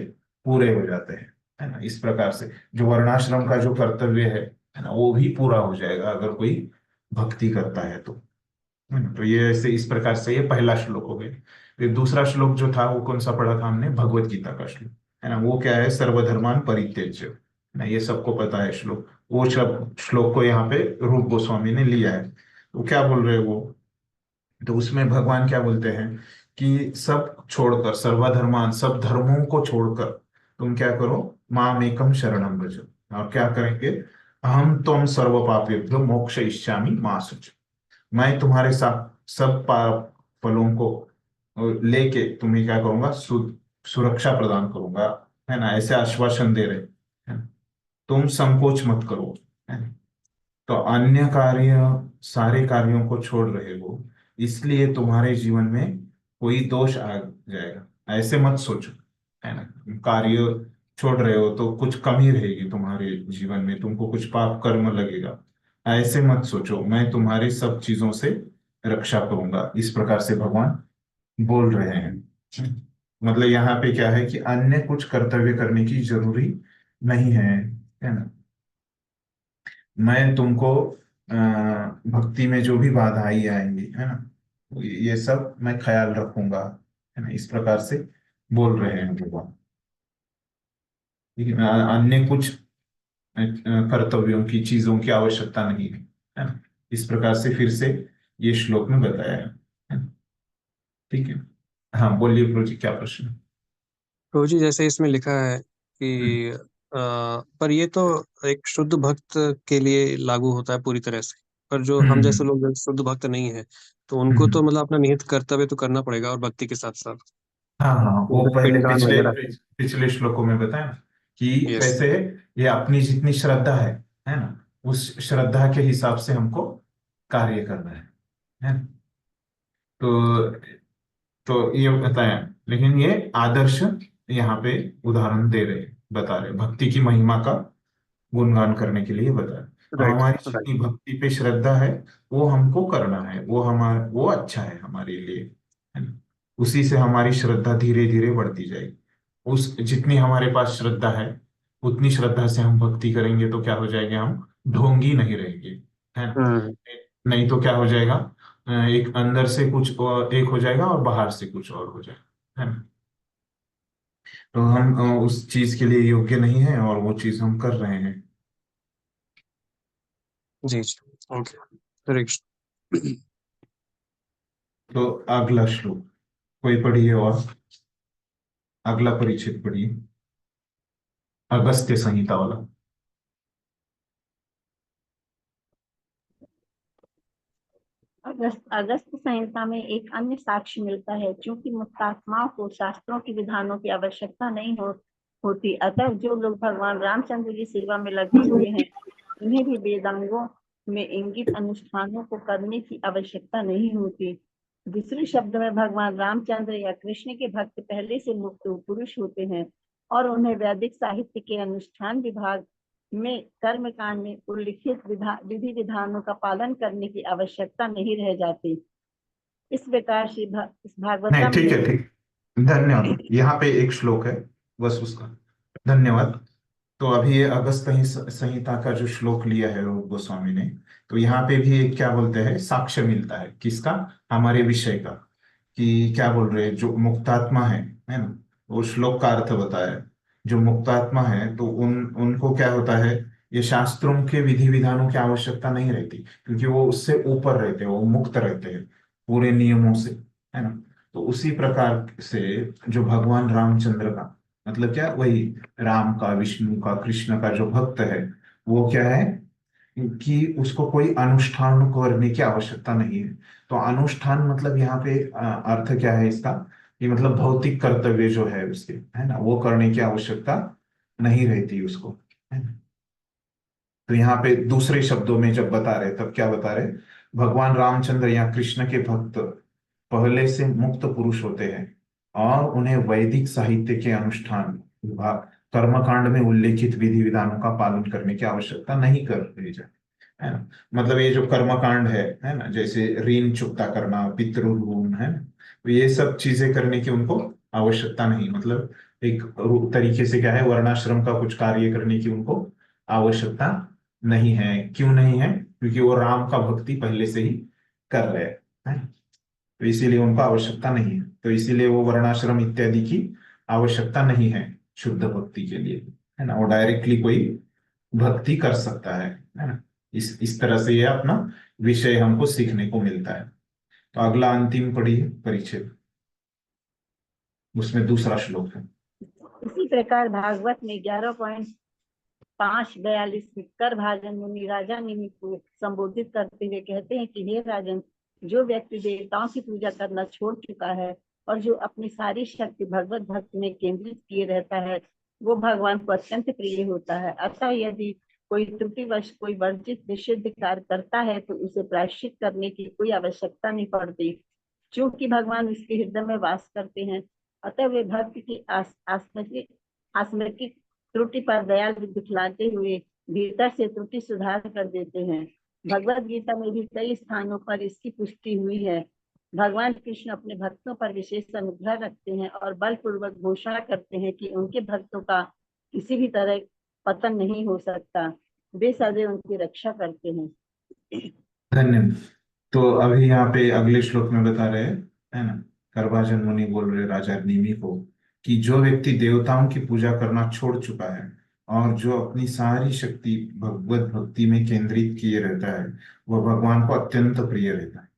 पूरे हो जाते हैं, है ना। इस प्रकार से जो वर्णाश्रम का जो कर्तव्य है ना, वो भी पूरा हो जाएगा अगर कोई भक्ति करता है तो, है ना। तो ये ऐसे इस प्रकार से ये पहला श्लोक हो गया। फिर दूसरा श्लोक जो था वो कौन सा पढ़ा था हमने, भगवत गीता का श्लोक, है ना। वो क्या है, सर्वधर्मान परित्यज्य, है ना, ये सबको पता है श्लोक। वो सब श्लोक को यहाँ पे रूप गोस्वामी ने लिया है। वो क्या बोल रहे हैं वो, तो उसमें भगवान क्या बोलते हैं कि सब छोड़कर, सर्वधर्मान, सब धर्मों को छोड़कर तुम क्या करो, माम एकम शरणम व्रज, और क्या करेंगे, अहम त्वं सर्व पापेभ्यो मोक्षयिष्यामि मा शुच, मैं तुम्हारे साथ सब पाप फलों को लेके तुम्हें क्या करूंगा, सुरक्षा प्रदान करूंगा, है ना, ऐसे आश्वासन दे रहे हैं। तुम संकोच मत करो, है ना। तो अन्य कार्य, सारे कार्यों को छोड़ रहे हो, इसलिए तुम्हारे जीवन में कोई दोष आ जाएगा, ऐसे मत सोचो, है ना। कार्य छोड़ रहे हो तो कुछ कमी रहेगी तुम्हारे जीवन में, तुमको कुछ पाप कर्म लगेगा, ऐसे मत सोचो, मैं तुम्हारी सब चीजों से रक्षा करूंगा, इस प्रकार से भगवान बोल रहे हैं। मतलब यहाँ पे क्या है कि अन्य कुछ कर्तव्य करने की जरूरी नहीं है ना। मैं तुमको भक्ति में जो भी बाधाएं आएंगी, है ना, ये सब मैं ख्याल रखूंगा, है ना, इस प्रकार से बोल रहे हैं भगवान। ठीक है, अन्य कुछ कर्तव्यों की, चीजों की आवश्यकता नहीं है ना। इस प्रकार से फिर से ये श्लोक में बताया है ना? ठीक है। हाँ बोलिए प्रभु जी, क्या प्रश्न है? प्रभु जी, जैसे इसमें लिखा है हम्म, कि पर ये तो एक शुद्ध भक्त के लिए लागू होता है पूरी तरह से, पर जो हम जैसे हम्म, लोग जो शुद्ध भक्त नहीं है, तो उनको हम्म। तो मतलब अपना निहित कर्तव्य तो करना पड़ेगा, और भक्ति के साथ साथ हाँ हाँ, वो जैसे पहले पिंडदान पिछले वगैरह। पिछले श्लोकों में बताया ना, कि यस। कैसे ये अपनी जितनी श्रद्धा है ना, उस श्रद्धा के हिसाब से हमको कार्य करना है ना। तो ये बताया, लेकिन ये आदर्श यहाँ पे उदाहरण दे रहे, बता रहे, भक्ति की महिमा का गुणगान करने के लिए बता रहे। तो राइट, हमारी राइट। जितनी भक्ति पे श्रद्धा है वो हमको करना है, वो अच्छा है हमारे लिए, है ना। उसी से हमारी श्रद्धा धीरे धीरे बढ़ती जाएगी। उस जितनी हमारे पास श्रद्धा है, उतनी श्रद्धा से हम भक्ति करेंगे तो क्या हो जाएंगे, हम ढोंगी नहीं रहेंगे, है ना। हम्म। नहीं तो क्या हो जाएगा, एक अंदर से कुछ और एक हो जाएगा और बाहर से कुछ और हो जाएगा, है ना। तो हम उस चीज के लिए योग्य नहीं है और वो चीज हम कर रहे हैं। जी जी। ओके। हरे कृष्ण। तो अगला श्लोक कोई पढ़िए, और अगला परिच्छेद पढ़िए, अगस्त्य संहिता वाला। अगस्त संहिता में एक अन्य साक्ष्य मिलता है, क्योंकि मुक्तात्माओं को शास्त्रों के विधानों की आवश्यकता नहीं होती, अतः जो लोग भगवान रामचंद्र की सेवा में लगे हुए हैं, उन्हें भी वेदांगों में इंगित अनुष्ठानों को करने की आवश्यकता नहीं होती। दूसरे शब्द में भगवान रामचंद्र या कृष्ण के भक्त पहले से मुक्त पुरुष होते हैं, और उन्हें वैदिक साहित्य के अनुष्ठान विभाग में कर्म कांड में उल्लिखित विधि विधानों का पालन करने की आवश्यकता नहीं रह जाती। इस प्रकार से इस नहीं, भागवतम ठीक है, में ठीक, धन्यवाद। यहाँ पे एक श्लोक है बस उसका, धन्यवाद। तो अभी ये अगस्त संहिता का जो श्लोक लिया है रूप गोस्वामी ने, तो यहाँ पे भी एक क्या बोलते हैं, साक्ष्य मिलता है, किसका, हमारे विषय का, कि क्या बोल रहे हैं, जो मुक्तात्मा है है ना। वो श्लोक का अर्थ बताया। जो मुक्तात्मा है तो उनको क्या होता है, ये शास्त्रों के विधि विधानों की आवश्यकता नहीं रहती, क्योंकि वो उससे ऊपर रहते हैं, वो मुक्त रहते हैं पूरे नियमों से, है ना। तो उसी प्रकार से जो भगवान रामचंद्र का मतलब क्या, वही राम का, विष्णु का, कृष्ण का जो भक्त है, वो क्या है कि उसको कोई अनुष्ठान करने की आवश्यकता नहीं है। तो अनुष्ठान मतलब यहाँ पे अर्थ क्या है इसका, ये मतलब भौतिक कर्तव्य जो है उसके, है ना, वो करने की आवश्यकता नहीं रहती उसको, है ना। तो यहाँ पे दूसरे शब्दों में जब बता रहे तब क्या बता रहे, भगवान रामचंद्र या कृष्ण के भक्त पहले से मुक्त पुरुष होते हैं और उन्हें वैदिक साहित्य के अनुष्ठान विभाग कर्मकांड में उल्लेखित विधि विधानों का पालन करने की आवश्यकता नहीं कर रही जाती, है ना। मतलब ये जो कर्मकांड है ना, जैसे ऋण चुकता करना, पितृऋण, है ना, तो ये सब चीजें करने की उनको आवश्यकता नहीं, मतलब एक तरीके से क्या है, वर्णाश्रम का कुछ कार्य करने की उनको आवश्यकता नहीं है। क्यों नहीं है, क्योंकि वो राम का भक्ति पहले से ही कर रहे हैं, है ना? तो इसीलिए उनको आवश्यकता नहीं है, तो इसीलिए वो वर्णाश्रम इत्यादि की आवश्यकता नहीं है शुद्ध भक्ति के लिए, है ना। वो डायरेक्टली कोई भक्ति कर सकता है ना। इस तरह से ये अपना विषय हमको सीखने को मिलता है। तो अगला अंतिम पढ़िए परिच्छेद, उसमें दूसरा श्लोक है। इसी प्रकार भागवत में 11.542 कर भाजन मुनि राजा निमि को संबोधित करते हुए कहते हैं कि हे राजन, जो व्यक्ति देवताओं की पूजा करना छोड़ चुका है और जो अपनी सारी शक्ति भगवत भक्ति में केंद्रित किए रहता है, वो भगवान को अत्यंत प्रिय होता है। अतः यदि कोई त्रुटिवश कोई वर्जित निषिद्ध कार्य करता है तो उसे प्रायश्चित करने की कोई आवश्यकता नहीं पड़ती, क्योंकि भगवान उसके हृदय में वास करते हैं। अतः वे भक्त की आस्मृतिक त्रुटि पर दया दिखलाते हुए भीतर से त्रुटि सुधार कर देते हैं। भगवत गीता में भी कई स्थानों पर इसकी पुष्टि हुई है। भगवान कृष्ण अपने भक्तों पर विशेष अनुग्रह रखते हैं और बलपूर्वक घोषणा करते हैं कि उनके भक्तों का किसी भी तरह पतन नहीं हो सकता, वे सदैव उनकी रक्षा करते हैं। धन्यवाद। तो अभी यहाँ पे अगले श्लोक में बता रहे हैं, है ना, करभाजन मुनि बोल रहे राजा निमि को कि जो व्यक्ति देवताओं की पूजा करना छोड़ चुका है और जो अपनी सारी शक्ति भगवत भक्ति में केंद्रित किए रहता है, वह भगवान को अत्यंत प्रिय रहता है।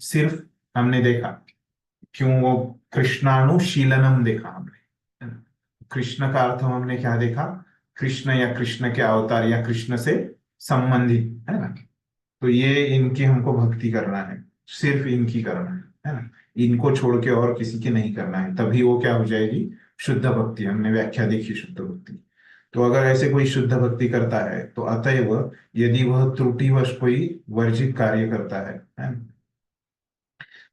सिर्फ हमने देखा, क्यों, वो कृष्णानुशीलनम देखा हमने, है ना? कृष्ण का अर्थ हमने क्या देखा, कृष्ण या कृष्ण के अवतार या कृष्ण से संबंधित, है ना। तो ये इनकी हमको भक्ति करना है, सिर्फ इनकी करना है ना। इनको छोड़ के और किसी की नहीं करना है, तभी वो क्या हो जाएगी, शुद्ध भक्ति। हमने व्याख्या देखी शुद्ध भक्ति। तो अगर ऐसे कोई शुद्ध भक्ति करता है तो अतएव यदि वह त्रुटिवश कोई वर्जित कार्य करता है ना,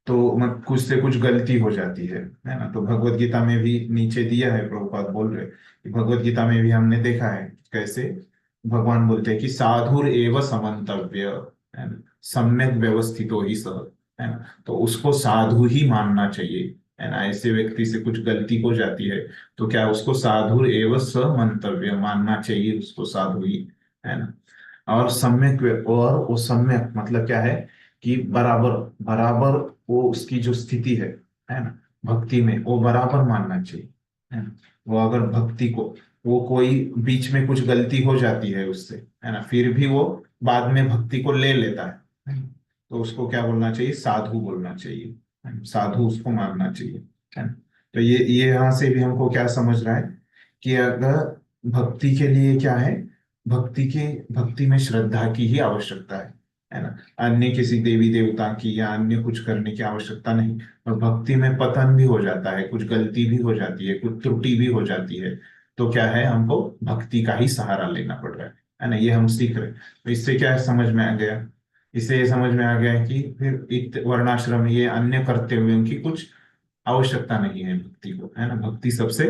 तो कुछ से कुछ गलती हो जाती है ना। तो भगवत गीता में भी नीचे दिया है, प्रभुपाद बोल रहे कि भगवत गीता में भी हमने देखा है कैसे भगवान बोलते हैं कि साधुर एव समन्तव्य, है ना, सम्यक व्यवस्थितो ही सह, है ना। तो उसको साधु ही मानना चाहिए, है ना। ऐसे व्यक्ति से कुछ गलती हो जाती है तो क्या उसको साधुर एव समन्तव्य मानना चाहिए, उसको साधु ही, है ना। और और वो सम्यक मतलब क्या है कि बराबर बराबर वो उसकी जो स्थिति है ना, भक्ति में वो बराबर मानना चाहिए, है ना। वो अगर भक्ति को, वो कोई बीच में कुछ गलती हो जाती है उससे, है ना, फिर भी वो बाद में भक्ति को ले लेता है ना, तो उसको क्या बोलना चाहिए, साधु बोलना चाहिए, है ना? साधु उसको मानना चाहिए, है ना। तो ये यहाँ से भी हमको क्या समझ रहा है कि अगर भक्ति के लिए क्या है, भक्ति में श्रद्धा की ही आवश्यकता है ना। अन्य किसी देवी देवता की या अन्य कुछ करने की आवश्यकता नहीं। और भक्ति में पतन भी हो जाता है, कुछ गलती भी हो जाती है, कुछ त्रुटि भी हो जाती है, तो क्या है, हमको भक्ति का ही सहारा लेना पड़ रहा है ना। ये हम सीख रहे हैं। तो इससे क्या समझ में आ गया, इससे ये समझ में आ गया कि फिर एक वर्णाश्रम ये अन्य करते हुए उनकी कुछ आवश्यकता नहीं है भक्ति को, है ना। भक्ति सबसे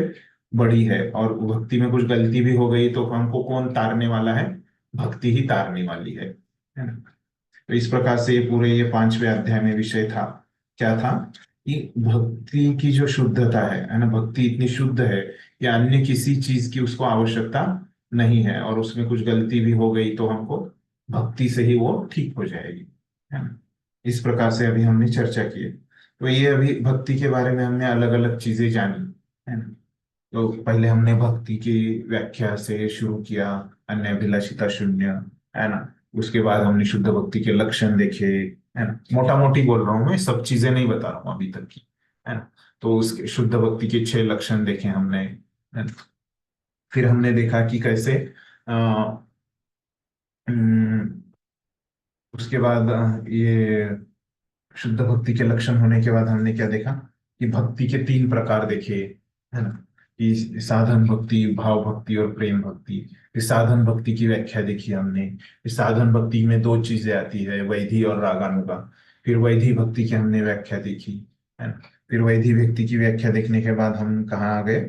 बड़ी है, और भक्ति में कुछ गलती भी हो गई तो हमको कौन तारने वाला है, भक्ति ही तारने वाली है ना। तो इस प्रकार से ये पूरे ये 5वें अध्याय में विषय था, क्या था कि भक्ति की जो शुद्धता है ना, भक्ति इतनी शुद्ध है कि अन्य किसी चीज की उसको आवश्यकता नहीं है, और उसमें कुछ गलती भी हो गई तो हमको भक्ति से ही वो ठीक हो जाएगी, है ना। इस प्रकार से अभी हमने चर्चा की है। तो ये अभी भक्ति के बारे में हमने अलग अलग चीजें जानी, है ना। तो पहले हमने भक्ति की व्याख्या से शुरू किया, अन्य अभिलाषिता शून्य, है ना। उसके बाद हमने शुद्ध भक्ति के लक्षण देखे, है ना। मोटा मोटी बोल रहा हूँ मैं, सब चीजें नहीं बता रहा हूँ अभी तक की, है ना। तो उसके शुद्ध भक्ति के 6 लक्षण देखे हमने, है ना। फिर हमने देखा कि कैसे अ, उम, उसके बाद ये शुद्ध भक्ति के लक्षण होने के बाद हमने क्या देखा कि भक्ति के 3 प्रकार देखे, है ना। कि साधन भक्ति, भाव भक्ति और प्रेम भक्ति। फिर साधन भक्ति की व्याख्या देखी हमने। फिर साधन भक्ति में 2 चीजें आती है, वैधि और रागानुगा। फिर वैधि भक्ति की हमने व्याख्या देखी, है ना। फिर वैधि भक्ति की व्याख्या देखने के बाद हम कहाँ आ गए,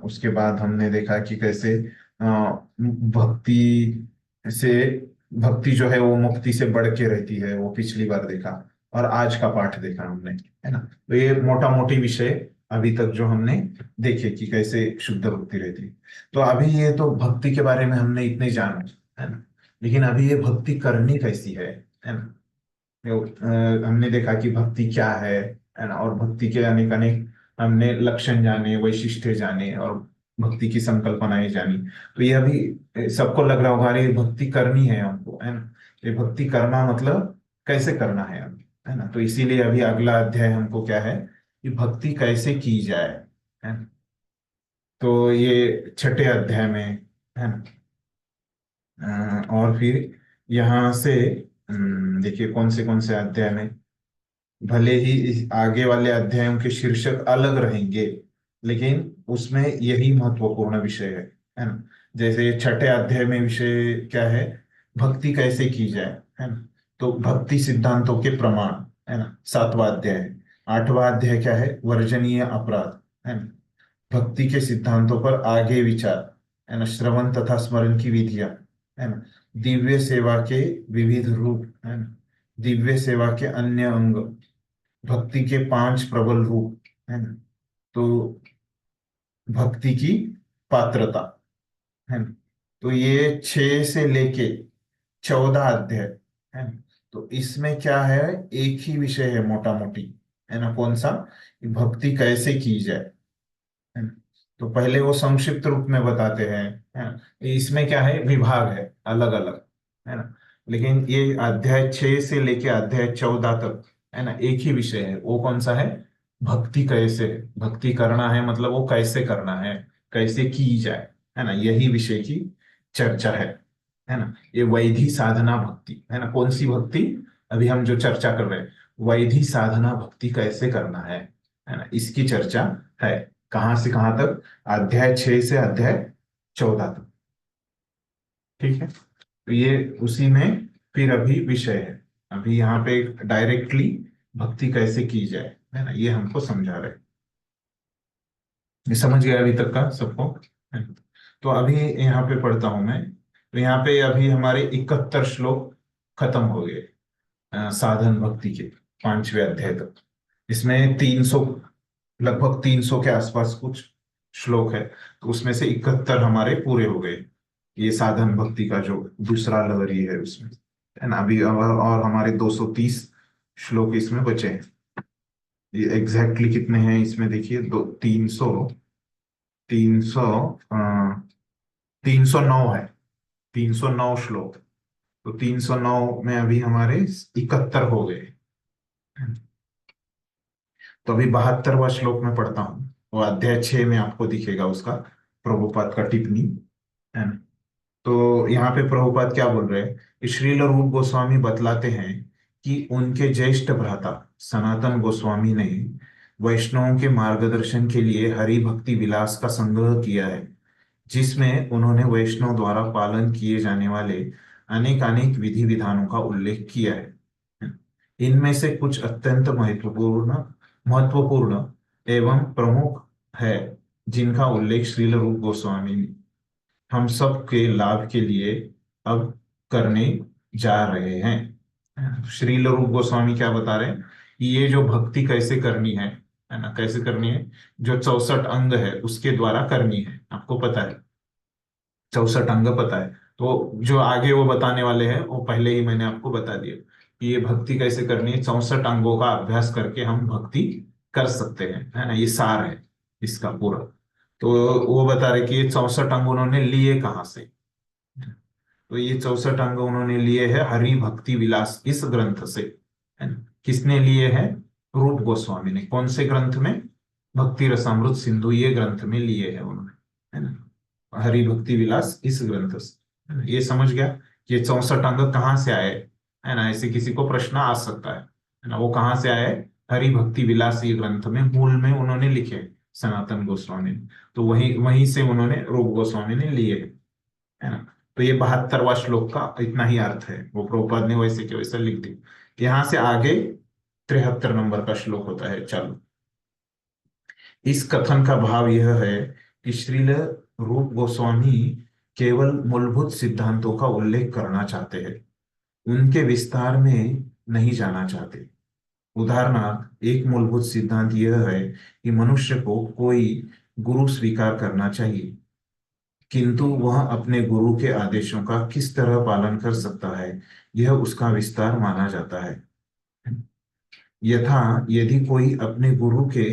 उसके बाद हमने देखा कि कैसे भक्ति से, भक्ति जो है वो मुक्ति से बढ़ के रहती है, वो पिछली बार देखा। और आज का पाठ देखा हमने, है ना। तो ये मोटा मोटी विषय अभी तक जो हमने देखे कि कैसे शुद्ध भक्ति रहती है। तो अभी ये तो भक्ति के बारे में हमने इतने जाना, है ना। लेकिन अभी ये भक्ति करनी कैसी है ना। हमने देखा कि भक्ति क्या है ना। और भक्ति के अनेक अनेक हमने लक्षण जाने, वैशिष्ट्य जाने, और भक्ति की संकल्पनाएं जानी। तो ये अभी सबको लग रहा होगा, अरे भक्ति करनी है हमको, है ना। ये भक्ति करना मतलब कैसे करना है हमें, है ना। तो इसीलिए अभी अगला अध्याय हमको क्या है कि भक्ति कैसे की जाए, है ना। तो ये 6ठे अध्याय में, है ना। और फिर यहाँ से देखिए कौन से अध्याय में, भले ही इस आगे वाले अध्यायों के शीर्षक अलग रहेंगे, लेकिन उसमें यही महत्वपूर्ण विषय है ना। जैसे 6ठे अध्याय में विषय क्या है, भक्ति कैसे की जाए, है ना। तो भक्ति सिद्धांतों के प्रमाण, है ना, 7वां अध्याय है। 8वां अध्याय क्या है, वर्जनीय अपराध, है ना। भक्ति के सिद्धांतों पर आगे विचार, है ना। श्रवण तथा स्मरण की विधियां, है ना। दिव्य सेवा के विविध रूप, है ना। दिव्य सेवा के अन्य अंग, भक्ति के 5 प्रबल रूप, है ना। तो भक्ति की पात्रता, है ना। तो ये 6 से लेके 14 अध्याय, है ना। तो इसमें क्या है, एक ही विषय है मोटा मोटी, है ना। कौन सा, कि भक्ति कैसे की जाए, है ना। तो पहले वो संक्षिप्त रूप में बताते हैं, है ना। इसमें क्या है, विभाग है अलग अलग, है ना। लेकिन ये अध्याय 6 से लेके अध्याय 14 तक, है ना, एक ही विषय है। वो कौन सा है, भक्ति कैसे, भक्ति करना है मतलब वो कैसे करना है, कैसे की जाए, है ना। यही विषय की चर्चा है ना। ये वैधि साधना भक्ति, है ना। कौन सी भक्ति, अभी हम जो चर्चा कर रहे हैं, वैधि साधना भक्ति कैसे करना है ना, इसकी चर्चा है। कहां से कहां तक, अध्याय 6 से अध्याय 14 तक, ठीक है। तो ये उसी में फिर अभी विषय है। अभी यहाँ पे डायरेक्टली भक्ति कैसे की जाए, है ना, ये हमको समझा रहे। ये समझ गया अभी तक का सबको, है ना? तो अभी यहाँ पे पढ़ता हूं मैं। तो यहाँ पे अभी हमारे 71 श्लोक खत्म हो गए, साधन भक्ति के 5वें अध्याय तक। इसमें 300, लगभग 300 के आसपास कुछ श्लोक है। तो उसमें से 71 हमारे पूरे हो गए, ये साधन भक्ति का जो दूसरा लहरी है उसमें, है ना। अभी और हमारे 230 श्लोक इसमें बचे हैं। ये एग्जैक्टली कितने हैं इसमें देखिए, 309 है, 309 श्लोक। तो 309 में अभी हमारे 71 हो गए। तो अभी 72वां श्लोक में पढ़ता हूँ, वो अध्याय 6 में आपको दिखेगा उसका प्रभुपाद का टिप्पणी, है ना। तो यहाँ पे प्रभुपाद क्या बोल रहे हैं कि श्रील रूप गोस्वामी बतलाते हैं कि उनके ज्येष्ठ भ्राता सनातन गोस्वामी ने वैष्णवों के मार्गदर्शन के लिए हरि भक्ति विलास का संग्रह किया है, जिसमें उन्होंने वैष्णव द्वारा पालन किए जाने वाले अनेक अनेक विधि विधानों का उल्लेख किया है। इनमें से कुछ अत्यंत महत्वपूर्ण महत्वपूर्ण एवं प्रमुख है, जिनका उल्लेख श्रील रूप गोस्वामी हम सब के लाभ के लिए अब करने जा रहे हैं। श्रील रूप गोस्वामी क्या बता रहे हैं कि ये जो भक्ति कैसे करनी है ना, कैसे करनी है, जो 64 अंग है उसके द्वारा करनी है। आपको पता है 64 अंग पता है। तो जो आगे वो बताने वाले हैं वो पहले ही मैंने आपको बता दिया कि ये भक्ति कैसे करनी है। 64 अंगों का अभ्यास करके हम भक्ति कर सकते हैं, है ना, ये सार है इसका पूरा। तो वो बता रहे कि ये 64 अंग उन्होंने लिए कहाँ से। तो ये 64 अंग उन्होंने लिए है हरि भक्ति विलास इस ग्रंथ से, है ना। किसने लिए है? रूप गोस्वामी ने। कौन से ग्रंथ में? भक्ति रसामृत सिंधु ये ग्रंथ में लिए है उन्होंने, है ना। हरि भक्ति विलास इस ग्रंथ से, है ना? ये समझ गया कि ये 64 अंग कहाँ से आए, है ना। ऐसे किसी को प्रश्न आ सकता है ना। वो कहाँ से आए? हरि भक्ति विलास ये ग्रंथ में मूल में उन्होंने लिखे हैं, सनातन गोस्वामी ने। तो वहीं वहीं से उन्होंने रूप गोस्वामी ने लिए है ना। तो ये 72वां श्लोक का इतना ही अर्थ है, वो प्रभुपाद ने वैसे के वैसे लिख दी। यहां से आगे 73 नंबर का श्लोक होता है। चलो, इस कथन का भाव यह है कि श्रील रूप गोस्वामी केवल मूलभूत सिद्धांतों का उल्लेख करना चाहते हैं, उनके विस्तार में नहीं जाना चाहते। उदाहरणार्थ, एक मूलभूत सिद्धांत यह है कि मनुष्य को कोई गुरु स्वीकार करना चाहिए, किंतु वह अपने गुरु के आदेशों का किस तरह पालन कर सकता है, यह उसका विस्तार माना जाता है। यथा यदि कोई अपने गुरु के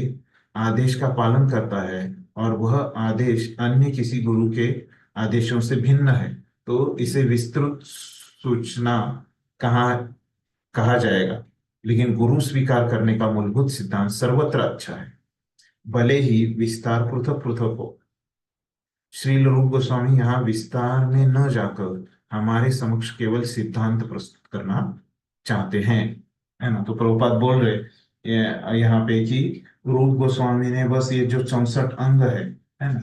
आदेश का पालन करता है और वह आदेश अन्य किसी गुरु के आदेशों से भिन्न है, तो इसे विस्तृत सूचना कहा कहा जाएगा। लेकिन गुरु स्वीकार करने का मूलभूत सिद्धांत सर्वत्र अच्छा है, भले ही विस्तार पृथक पृथक हो। श्रील रूप गोस्वामी यहाँ विस्तार में न जाकर हमारे समक्ष केवल सिद्धांत प्रस्तुत करना चाहते हैं, है ना। तो प्रभुपाद बोल रहे यहाँ पे कि रूप गोस्वामी ने बस ये जो 64 अंग है ना,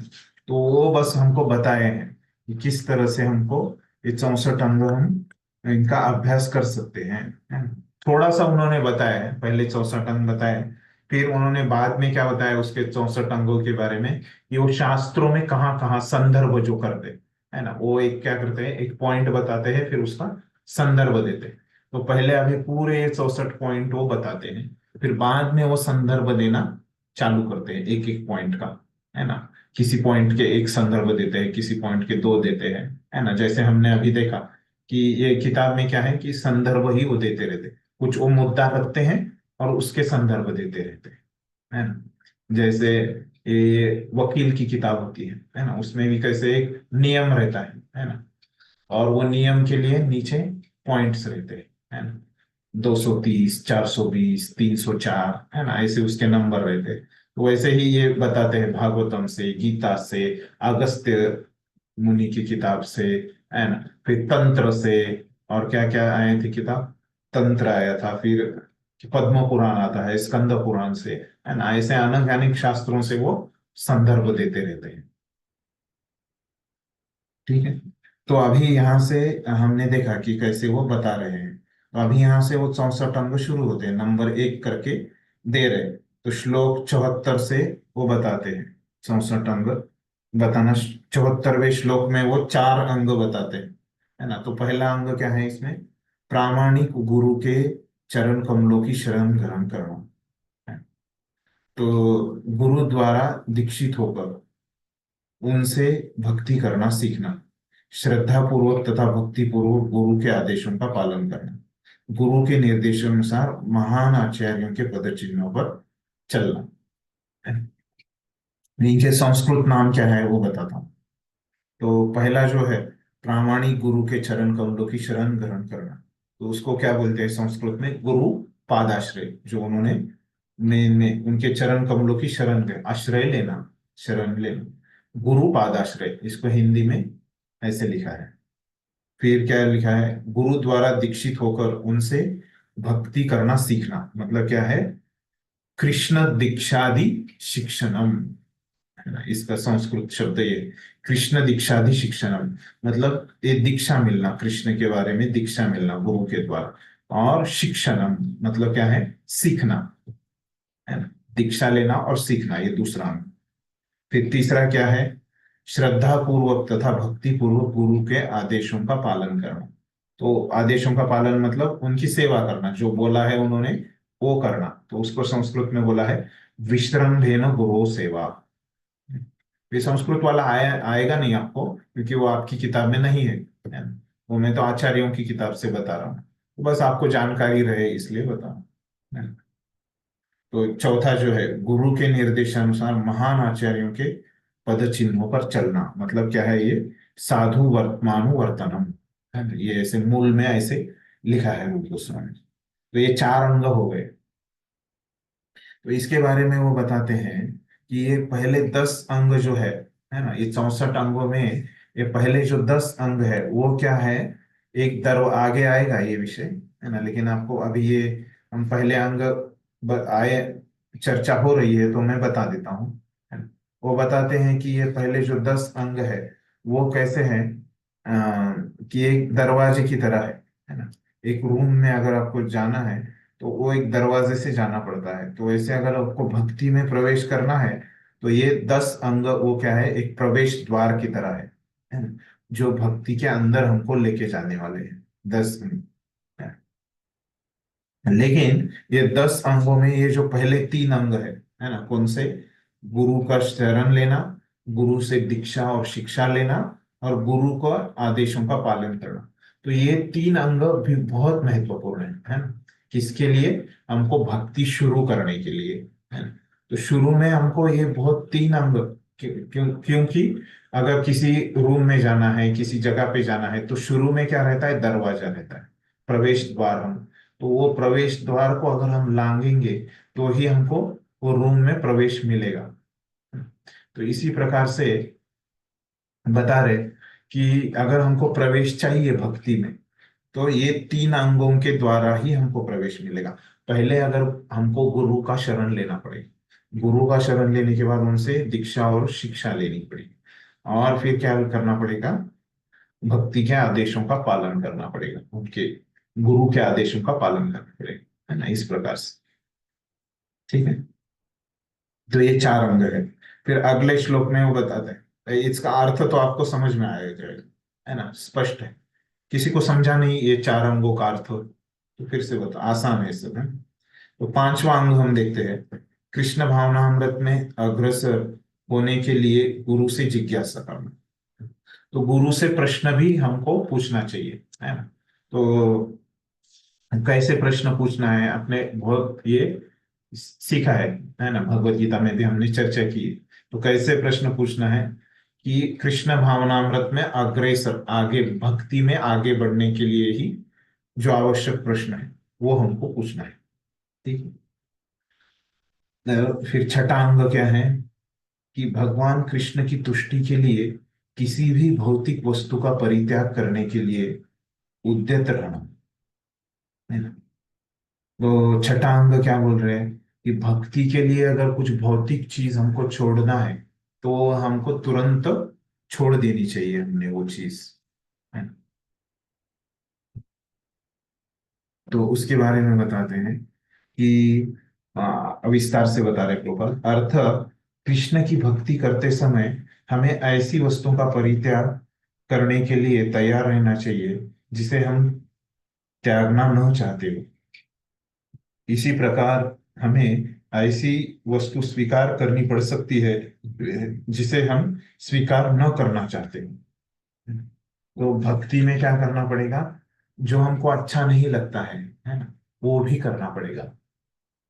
तो वो बस हमको बताए हैं कि किस तरह से हमको ये 64 अंग हम इनका अभ्यास कर सकते हैं, है ना। थोड़ा सा उन्होंने बताया है, पहले 64 अंग बताए, फिर उन्होंने बाद में क्या बताया उसके 64 अंगों के बारे में। ये वो शास्त्रों में कहाँ कहाँ संदर्भ जो करते है ना, वो एक क्या करते हैं, एक पॉइंट बताते हैं, फिर उसका संदर्भ देते हैं। तो पहले अभी पूरे 64 पॉइंट वो बताते हैं, फिर बाद में वो संदर्भ देना चालू करते हैं एक एक पॉइंट का, है ना। किसी पॉइंट के एक संदर्भ देते हैं, किसी पॉइंट के दो देते हैं, है ना। जैसे हमने अभी देखा कि ये किताब में क्या है कि संदर्भ ही वो देते रहते, कुछ वो मुद्दा रखते हैं और उसके संदर्भ देते रहते हैं, है ना। जैसे ये वकील की किताब होती है ना, उसमें भी कैसे एक नियम रहता है ना। और वो नियम के लिए नीचे पॉइंट्स रहते हैं, है ना। 230, 420, 304, है ना, ऐसे उसके नंबर रहते हैं। तो वैसे ही ये बताते हैं भागवतम से, गीता से, अगस्त्य मुनि की किताब से, है ना, फिर तंत्र से, और क्या क्या आए थे किताब, तंत्र आया था, फिर पद्म पुराण आता है, स्कंद पुराण से, है ना। ऐसे अनेक अनेक शास्त्रों से वो संदर्भ देते रहते हैं, ठीक है। तो अभी यहाँ से हमने देखा कि कैसे वो बता रहे हैं। तो अभी यहाँ से वो 64 अंग शुरू होते हैं, नंबर एक करके दे रहे। तो श्लोक 74 से वो बताते हैं 64 अंग बताना। 74वें श्लोक में वो 4 अंग बताते हैं, है ना। तो पहला अंग क्या है इसमें? प्रामाणिक गुरु के चरण कमलों की शरण ग्रहण करना, है। तो गुरु द्वारा दीक्षित होकर उनसे भक्ति करना सीखना, श्रद्धा पूर्वक तथा भक्ति पूर्वक गुरु के आदेशों का पालन करना, गुरु के निर्देशानुसार महान आचार्यों के पद चिन्हों पर चलना। इनके संस्कृत नाम क्या है वो बताता हूँ। तो पहला जो है प्रामाणिक गुरु के चरण कमलों की शरण ग्रहण करना, तो उसको क्या बोलते हैं संस्कृत में? गुरु पादाश्रय। जो उन्होंने ने उनके चरण कमलों की शरण ले, आश्रय लेना, शरण लेना, गुरु पादाश्रय, इसको हिंदी में ऐसे लिखा है। फिर क्या लिखा है? गुरु द्वारा दीक्षित होकर उनसे भक्ति करना सीखना, मतलब क्या है? कृष्ण दीक्षादि शिक्षणम, है ना। इसका संस्कृत शब्द ये कृष्ण दीक्षादि शिक्षणम, मतलब ये दीक्षा मिलना, कृष्ण के बारे में दीक्षा मिलना गुरु के द्वारा। और शिक्षणम मतलब क्या है? सीखना, है ना। दीक्षा लेना और सीखना, ये दूसरा अंग। फिर तीसरा क्या है? श्रद्धा पूर्वक तथा भक्ति पूर्वक गुरु के आदेशों का पालन करना। तो आदेशों का पालन मतलब उनकी सेवा करना, जो बोला है उन्होंने वो करना। तो उसको संस्कृत में बोला है विश्रम्भेन गुरु सेवा। ये संस्कृत वाला आएगा नहीं आपको, क्योंकि वो आपकी किताब में नहीं है ना? वो मैं तो आचार्यों की किताब से बता रहा हूँ, तो बस आपको जानकारी रहे इसलिए बता रहा हूँ, है ना। तो चौथा जो है, गुरु के निर्देशानुसार महान आचार्यों के पद चिन्हों पर चलना, मतलब क्या है ये, साधु वर्तमानु वर्तनम, है ना, ये ऐसे मूल में ऐसे लिखा है रूप गोस्वामी ने। तो ये 4 अंग हो गए। तो इसके बारे में वो बताते हैं कि ये पहले 10 अंग जो है ना, ये 64 अंगों में ये पहले जो 10 अंग है वो क्या है, एक दर आगे आएगा ये विषय, है ना, लेकिन आपको अभी ये हम पहले अंग आए, चर्चा हो रही है तो मैं बता देता हूँ, है ना। वो बताते हैं कि ये पहले जो 10 अंग है वो कैसे है, कि एक दरवाजे की तरह है ना। एक रूम में अगर आपको जाना है तो वो एक दरवाजे से जाना पड़ता है, तो ऐसे अगर आपको भक्ति में प्रवेश करना है तो ये 10 अंग वो क्या है, एक प्रवेश द्वार की तरह है ना, जो भक्ति के अंदर हमको लेके जाने वाले हैं 10 अंग। लेकिन ये 10 अंगों में ये जो पहले 3 अंग है ना, कौन से, गुरु का शरण लेना, गुरु से दीक्षा और शिक्षा लेना, और गुरु का आदेशों का पालन करना। तो ये 3 अंग भी बहुत महत्वपूर्ण है ना, किसके लिए, हमको भक्ति शुरू करने के लिए, है ना। तो शुरू में हमको ये बहुत 3 अंग, क्योंकि अगर किसी रूम में जाना है, किसी जगह पे जाना है, तो शुरू में क्या रहता है, दरवाजा रहता है, प्रवेश द्वार। हम तो वो प्रवेश द्वार को अगर हम लांघेंगे तो ही हमको वो रूम में प्रवेश मिलेगा। तो इसी प्रकार से बता रहे कि अगर हमको प्रवेश चाहिए भक्ति में तो ये 3 अंगों के द्वारा ही हमको प्रवेश मिलेगा। पहले अगर हमको गुरु का शरण लेना पड़ेगा, गुरु का शरण लेने के बाद उनसे दीक्षा और शिक्षा लेनी पड़ेगी, और फिर क्या करना पड़ेगा, भक्ति के आदेशों का पालन करना पड़ेगा, उनके गुरु के आदेशों का पालन करना पड़ेगा, है ना, इस प्रकार से। ठीक है, तो ये 4 अंग है। फिर अगले श्लोक में वो बताते हैं, इसका अर्थ तो आपको समझ में आएगा, है ना, स्पष्ट है। किसी को समझा नहीं ये 4 अंगों का अर्थ, तो फिर से बता, आसान है सब, है। तो 5वां अंग हम देखते हैं, कृष्ण भावनामृत में अग्रसर होने के लिए गुरु से जिज्ञासा करना। तो गुरु से प्रश्न भी हमको पूछना चाहिए, है ना। तो कैसे प्रश्न पूछना है, अपने बहुत ये सीखा है ना, भगवत गीता में भी हमने चर्चा की। तो कैसे प्रश्न पूछना है कि कृष्ण भावनामृत में अग्रसर, आगे भक्ति में आगे बढ़ने के लिए ही जो आवश्यक प्रश्न है वो हमको पूछना है। ठीक है, फिर 6वां अंग क्या है कि भगवान कृष्ण की तुष्टि के लिए किसी भी भौतिक वस्तु का परित्याग करने के लिए उद्यत रहना, है ना। तो 6वां अंग क्या बोल रहे हैं कि भक्ति के लिए अगर कुछ भौतिक चीज हमको छोड़ना है तो हमको तुरंत छोड़ देनी चाहिए हमने वो चीज, है ना। तो उसके बारे में बताते हैं कि विस्तार से बता रहे प्रभुपाद, अर्थ, कृष्ण की भक्ति करते समय हमें ऐसी वस्तुओं का परित्याग करने के लिए तैयार रहना चाहिए जिसे हम त्यागना न चाहते हो। इसी प्रकार हमें ऐसी वस्तु स्वीकार करनी पड़ सकती है जिसे हम स्वीकार न करना चाहते हैं। तो भक्ति में क्या करना पड़ेगा, जो हमको अच्छा नहीं लगता है ना, वो भी करना पड़ेगा,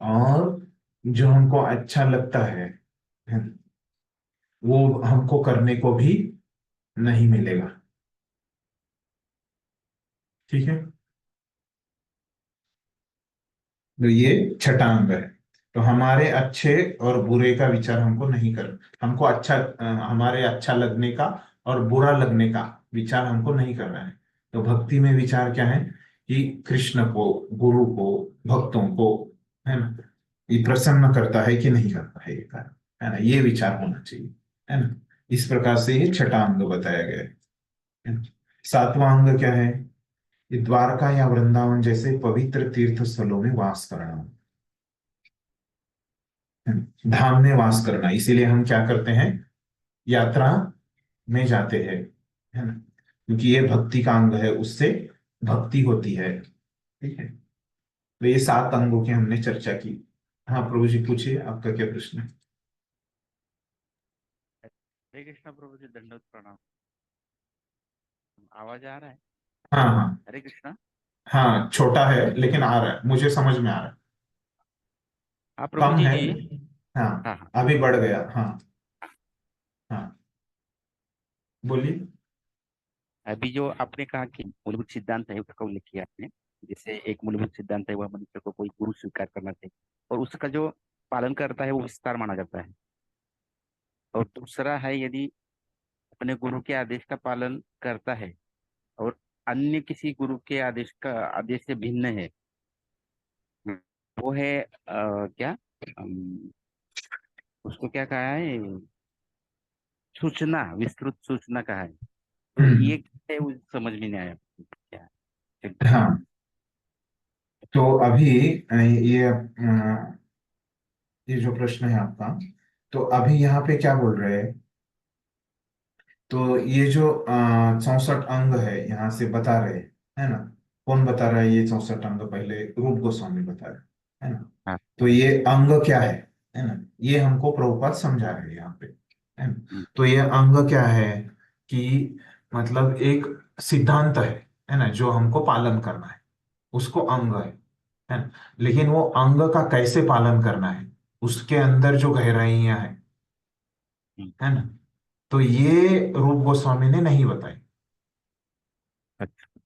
और जो हमको अच्छा लगता है ना, वो हमको करने को भी नहीं मिलेगा। ठीक है, तो ये 6वां अंग है। तो हमारे अच्छे और बुरे का विचार हमको नहीं कर, हमको अच्छा हमारे अच्छा लगने का और बुरा लगने का विचार हमको नहीं करना है। तो भक्ति में विचार क्या है कि कृष्ण को, गुरु को, भक्तों को, है ना, ये प्रसन्न करता है कि नहीं करता है, ये कारण, है ना, ये विचार होना चाहिए, है ना। इस प्रकार से ये 6वां अंग बताया गया है ना। 7वां अंग क्या है, ये द्वारका या वृंदावन जैसे पवित्र तीर्थ स्थलों में वास करना, धाम में वास करना। इसीलिए हम क्या करते हैं, यात्रा में जाते हैं, है ना, क्योंकि ये भक्ति का अंग है, उससे भक्ति होती है। ठीक है, तो ये 7 अंगों की हमने चर्चा की। हाँ प्रभु जी पूछिए, आपका क्या प्रश्न है। हरे कृष्णा प्रभु जी, दंडवत प्रणाम। आवाज आ रहा है? हाँ हाँ हरे कृष्णा। हाँ, छोटा है लेकिन आ रहा है, मुझे समझ में आ रहा है। हाँ प्रभु कम जी है। जी। हाँ, हाँ हाँ। अभी बढ़ गया। हाँ हाँ, बोलिए। अभी जो आपने कहा कि मूलभूत सिद्धांत है उसका उल्लेख किया आपने। जैसे एक मूलभूत सिद्धांत है वह मनुष्य को कोई गुरु स्वीकार करना चाहिए, और उसका जो पालन करता है वो विस्तार माना जाता है। और दूसरा है, यदि अपने गुरु के आदेश का पालन करता है और अन्य किसी गुरु के आदेश से भिन्न है, वो है क्या, अम, उसको क्या कहा है, सूचना, विस्तृत सूचना कहा है। तो हम्म। ये क्या है, वो समझ में नहीं आया क्या है। हाँ, तो अभी ये जो प्रश्न है आपका, तो अभी यहाँ पे क्या बोल रहे हैं, तो ये जो 64 अंग है यहाँ से बता रहे हैं, है ना। कौन बता रहा है ये 64 अंग? पहले रूप गोस्वामी बता रहे हैं, है ना। हाँ। तो ये अंग क्या है ना, ये हमको प्रभुपाद समझा रहे हैं यहाँ पे, है ना। तो ये अंग क्या है कि मतलब एक सिद्धांत है ना, जो हमको पालन करना है, उसको अंग है ना। लेकिन वो अंग का कैसे पालन करना है, उसके अंदर जो गहराइयां है ना, तो ये रूप गोस्वामी ने नहीं बताई। अच्छा।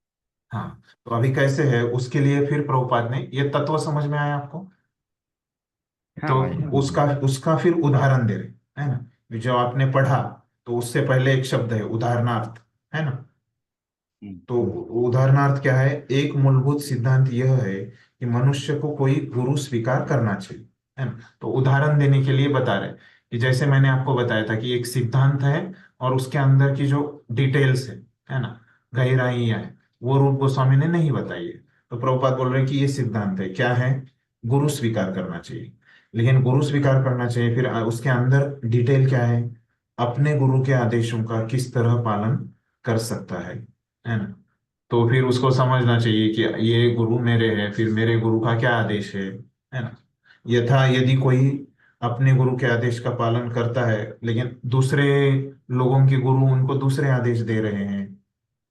हाँ, तो अभी कैसे है उसके लिए फिर प्रभुपाद ने ये तत्व समझ में आया आपको, हाँ तो आया। उसका उसका फिर उदाहरण दे रहे, है ना। जो आपने पढ़ा, तो उससे पहले एक शब्द है उदाहरणार्थ, है ना। तो उदाहरणार्थ क्या है, एक मूलभूत सिद्धांत यह है कि मनुष्य को कोई गुरु स्वीकार करना चाहिए, है ना। तो उदाहरण देने के लिए बता रहे कि जैसे मैंने आपको बताया था कि एक सिद्धांत है और उसके अंदर की जो डिटेल्स है ना, गहराइयां है, वो रूप गोस्वामी ने नहीं बताई है। तो प्रभुपाद बोल रहे हैं कि ये सिद्धांत है, क्या है, गुरु स्वीकार करना चाहिए। लेकिन गुरु स्वीकार करना चाहिए, फिर उसके अंदर डिटेल क्या है, अपने गुरु के आदेशों का किस तरह पालन कर सकता है ना। तो फिर उसको समझना चाहिए कि ये गुरु मेरे है, फिर मेरे गुरु का क्या आदेश है ना। यथा यदि कोई अपने गुरु के आदेश का पालन करता है, लेकिन दूसरे लोगों के गुरु उनको दूसरे आदेश दे रहे हैं,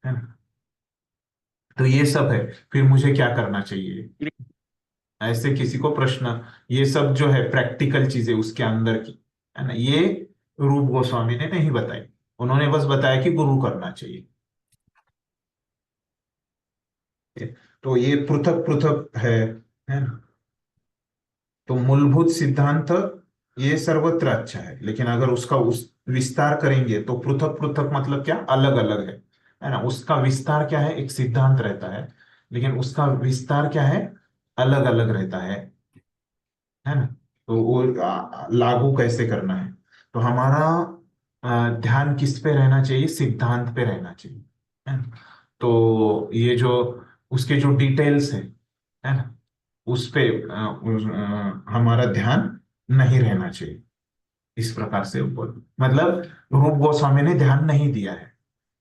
है ना, तो ये सब है, फिर मुझे क्या करना चाहिए, ऐसे किसी को प्रश्न, ये सब जो है प्रैक्टिकल चीजें उसके अंदर की, है ना, ये रूप गोस्वामी ने नहीं बताई। उन्होंने बस बताया कि गुरु करना चाहिए। तो ये पृथक पृथक है ना। तो मूलभूत सिद्धांत ये सर्वत्र अच्छा है, लेकिन अगर उसका उस विस्तार करेंगे तो पृथक पृथक मतलब क्या, अलग अलग है ना। उसका विस्तार क्या है, एक सिद्धांत रहता है, लेकिन उसका विस्तार क्या है, अलग अलग रहता है ना। तो वो लागू कैसे करना है, तो हमारा ध्यान किस पे रहना चाहिए, सिद्धांत पे रहना चाहिए, है ना। तो ये जो उसके जो डिटेल्स है ना, उस पे हमारा ध्यान नहीं रहना चाहिए। इस प्रकार से बोल मतलब रूप गोस्वामी ने ध्यान नहीं दिया है।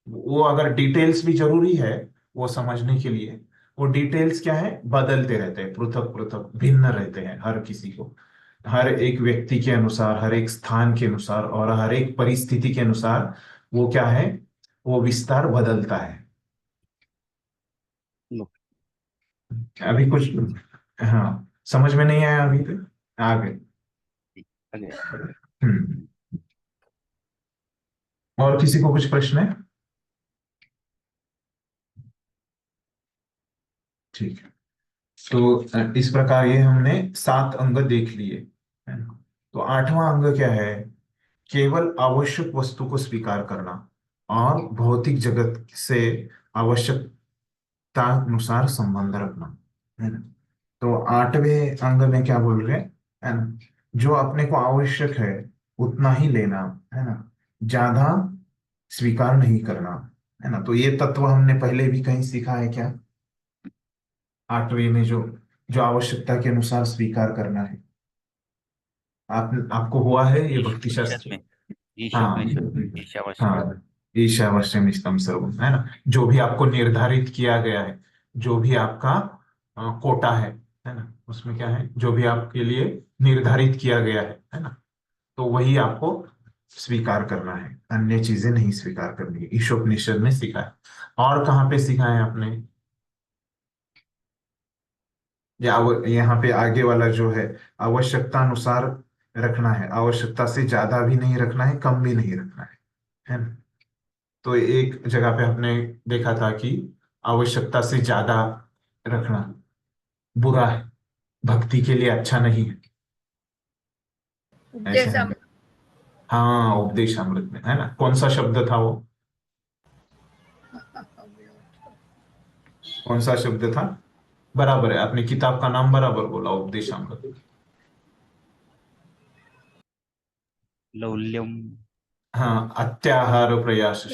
वो अगर डिटेल्स भी जरूरी है वो समझने के लिए, वो डिटेल्स क्या है, बदलते रहते हैं, पृथक पृथक भिन्न रहते हैं हर किसी को, हर एक व्यक्ति के अनुसार, हर एक स्थान के अनुसार और हर एक परिस्थिति के अनुसार वो क्या है, वो विस्तार बदलता है। अभी कुछ, हाँ, समझ में नहीं आया अभी तक, आगे। हम्म। और किसी को कुछ प्रश्न है? ठीक है, तो इस प्रकार ये हमने 7 अंग देख लिए, है ना। तो 8वां अंग क्या है, केवल आवश्यक वस्तु को स्वीकार करना और भौतिक जगत से आवश्यकता अनुसार संबंध रखना, है ना। तो 8वें अंग में क्या बोल रहे हैं, है ना, जो अपने को आवश्यक है उतना ही लेना, है ना, ज्यादा स्वीकार नहीं करना, है ना। तो ये तत्व हमने पहले भी कहीं सीखा है क्या, 8वें में जो जो आवश्यकता के अनुसार स्वीकार करना है, आपको हुआ है ये भक्ति ईशोपनिषद शास्त्र? में, हाँ ईशोपनिषद, ईशावास्य। हाँ, ईशावास्यम स्तम सर्वम, है ना। जो भी आपको निर्धारित किया गया है, जो भी आपका कोटा है ना, उसमें क्या है, जो भी आपके लिए निर्धारित किया गया है ना, तो वही आपको स्वीकार करना है, अन्य चीजें नहीं स्वीकार करनी है। ईशोपनिषद में सीखा है। और कहाँ पे सीखा है आपने? यहाँ पे आगे वाला जो है आवश्यकता अनुसार रखना है, आवश्यकता से ज्यादा भी नहीं रखना है, कम भी नहीं रखना है ना। तो एक जगह पे हमने देखा था कि आवश्यकता से ज्यादा रखना बुरा है, भक्ति के लिए अच्छा नहीं है, ऐसे उपदेश हम। हाँ, उपदेश अमृत में है ना, कौन सा शब्द था वो, कौन सा शब्द था? बराबर है, आपने किताब का नाम बराबर बोला, उपदेश अमृत। लौल्यम। हाँ, अत्याहार प्रयास।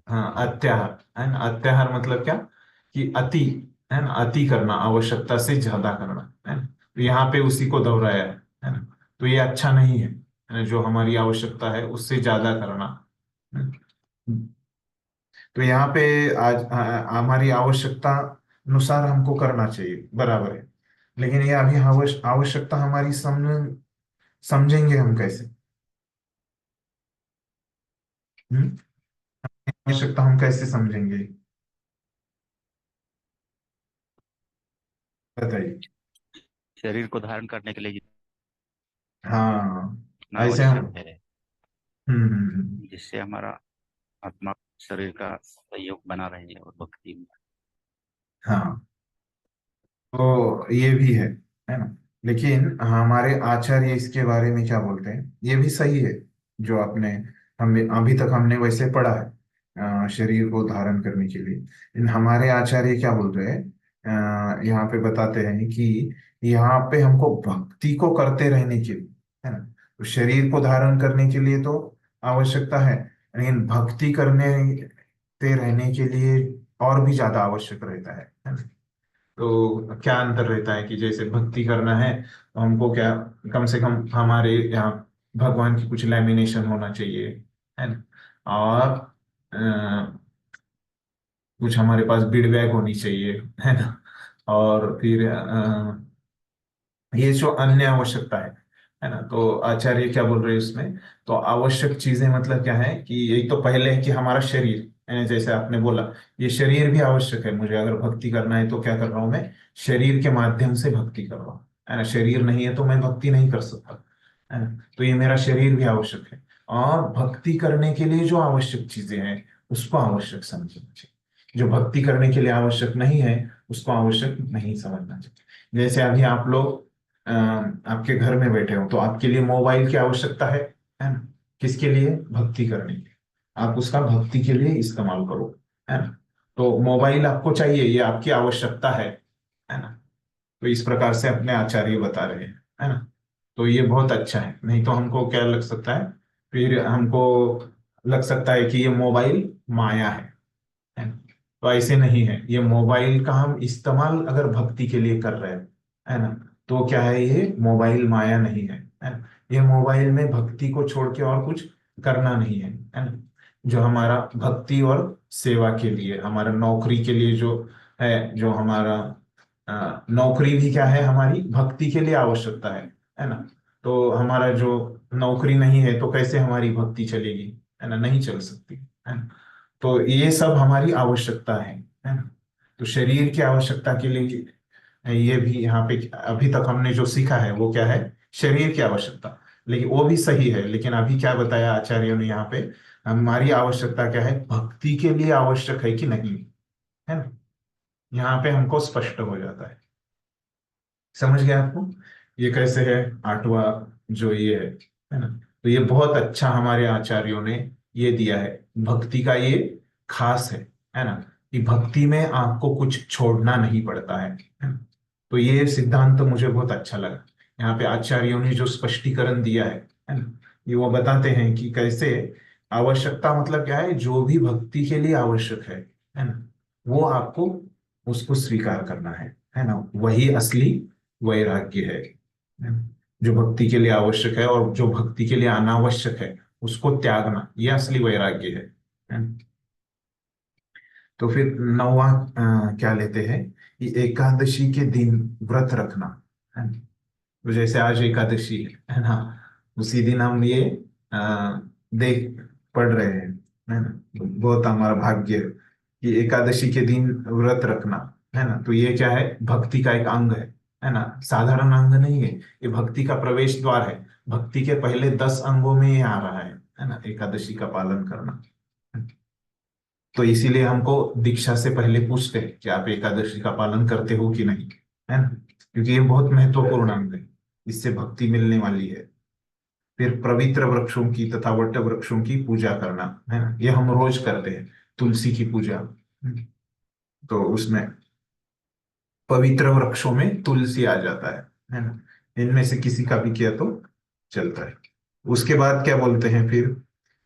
हाँ, अत्याहार है ना, अत्याहार मतलब क्या कि अति, है ना, अति करना, आवश्यकता से ज्यादा करना, है ना। तो यहाँ पे उसी को दोहराया है ना। तो ये अच्छा नहीं है ना, जो हमारी आवश्यकता है उससे ज्यादा करना, है ना? तो यहाँ पे आज हमारी आवश्यकता अनुसार हमको करना चाहिए, बराबर है। लेकिन ये अभी आवश्यकता हमारी समझेंगे हम कैसे? हम्म? आवश्यकता हम कैसे समझेंगे, बताइए। शरीर को धारण करने के लिए हाँ, जितना ऐसे हम। आवश्यक है, हम्म। जिससे हमारा आत्मा शरीर का सहयोग बना रहे और भक्ति में। हाँ, तो ये भी है ना। लेकिन हमारे आचार्य इसके बारे में क्या बोलते हैं, ये भी सही है जो आपने, हमें अभी तक हमने वैसे पढ़ा है, शरीर को धारण करने के लिए। इन हमारे आचार्य क्या बोल रहे हैं, यहाँ पे बताते हैं कि यहाँ पे हमको भक्ति को करते रहने के लिए, है ना। तो शरीर को धारण करने के लिए तो आवश्यकता है, लेकिन भक्ति करने ते रहने के लिए और भी ज्यादा आवश्यक रहता है ना। तो क्या अंतर रहता है कि जैसे भक्ति करना है तो हमको क्या, कम से कम हमारे यहाँ भगवान की कुछ लैमिनेशन होना चाहिए, है ना। और कुछ हमारे पास बीड बैग होनी चाहिए, है ना। और फिर ये जो अन्य आवश्यकता है ना। तो आचार्य क्या बोल रहे हैं इसमें, तो आवश्यक चीजें मतलब क्या है कि एक तो पहले है कि हमारा शरीर, जैसे आपने बोला, ये शरीर भी आवश्यक है। मुझे अगर भक्ति करना है तो क्या कर रहा हूं मैं, शरीर के माध्यम से भक्ति कर रहा हूँ, है ना। शरीर नहीं है तो मैं भक्ति नहीं कर सकता, है ना। तो ये मेरा शरीर भी आवश्यक है। और भक्ति करने के लिए जो आवश्यक चीजें हैं उसको आवश्यक समझना चाहिए, जो भक्ति करने के लिए आवश्यक नहीं है उसको आवश्यक नहीं समझना चाहिए। जैसे अभी आप लोग आपके घर में बैठे हो तो आपके लिए मोबाइल की आवश्यकता है ना। किसके लिए, भक्ति करने के लिए। आप उसका भक्ति के लिए इस्तेमाल करो, है ना। तो मोबाइल आपको चाहिए, ये आपकी आवश्यकता है ना। तो इस प्रकार से अपने आचार्य बता रहे हैं, है ना। तो ये बहुत अच्छा है, नहीं तो हमको क्या लग सकता है, फिर हमको लग सकता है कि ये मोबाइल माया है ना। तो ऐसे नहीं है, ये मोबाइल का हम इस्तेमाल अगर भक्ति के लिए कर रहे हैं, है ना, तो क्या है, ये मोबाइल माया नहीं है ना। ये मोबाइल में भक्ति को छोड़ के और कुछ करना नहीं है ना। जो हमारा भक्ति और सेवा के लिए, हमारा नौकरी के लिए जो है, जो हमारा नौकरी भी क्या है, हमारी भक्ति के लिए आवश्यकता है ना। तो हमारा जो नौकरी नहीं है तो कैसे हमारी भक्ति चलेगी, है ना, नहीं चल सकती, है ना। तो ये सब हमारी आवश्यकता है ना। तो शरीर की आवश्यकता के लिए ये भी यहाँ पे अभी तक हमने जो सीखा है वो क्या है, शरीर की आवश्यकता। लेकिन वो भी सही है, लेकिन अभी क्या बताया आचार्यों ने यहाँ पे, हमारी आवश्यकता क्या है, भक्ति के लिए आवश्यक है कि नहीं, है ना। यहाँ पे हमको स्पष्ट हो जाता है। समझ गया आपको ये कैसे है, आठवां जो ये है ना। तो ये बहुत अच्छा हमारे आचार्यों ने ये दिया है, भक्ति का ये खास है ना, कि भक्ति में आपको कुछ छोड़ना नहीं पड़ता है ना। तो ये सिद्धांत तो मुझे बहुत अच्छा लगा, यहाँ पे आचार्यों ने जो स्पष्टीकरण दिया है ना। ये वो बताते हैं कि कैसे आवश्यकता मतलब क्या है, जो भी भक्ति के लिए आवश्यक है ना, वो आपको उसको स्वीकार करना है ना। वही असली वैराग्य है ना? जो भक्ति के लिए आवश्यक है और जो भक्ति के लिए अनावश्यक है उसको त्यागना, ये असली वैराग्य है ना? तो फिर नौवां क्या लेते हैं कि एकादशी के दिन व्रत रखना, है ना। तो जैसे आज एकादशी है ना, उसी दिन हम ये देख पढ़ रहे हैं, है ना। बहुत हमारा भाग्य है कि एकादशी के दिन व्रत रखना, है ना। तो ये क्या है, भक्ति का एक अंग है ना, साधारण अंग नहीं है, ये भक्ति का प्रवेश द्वार है। भक्ति के पहले 10 अंगों में ये आ रहा है ना, एकादशी का पालन करना। तो इसीलिए हमको दीक्षा से पहले पूछते हैं कि आप एकादशी का पालन करते हो कि नहीं, है ना, क्योंकि ये बहुत महत्वपूर्ण अंग है, इससे भक्ति मिलने वाली है। फिर पवित्र वृक्षों की तथा वट वृक्षों की पूजा करना, है ना, ये हम रोज करते हैं, तुलसी की पूजा। तो उसमें पवित्र वृक्षों में तुलसी आ जाता है ना, इनमें से किसी का भी किया तो चलता है। उसके बाद क्या बोलते हैं फिर,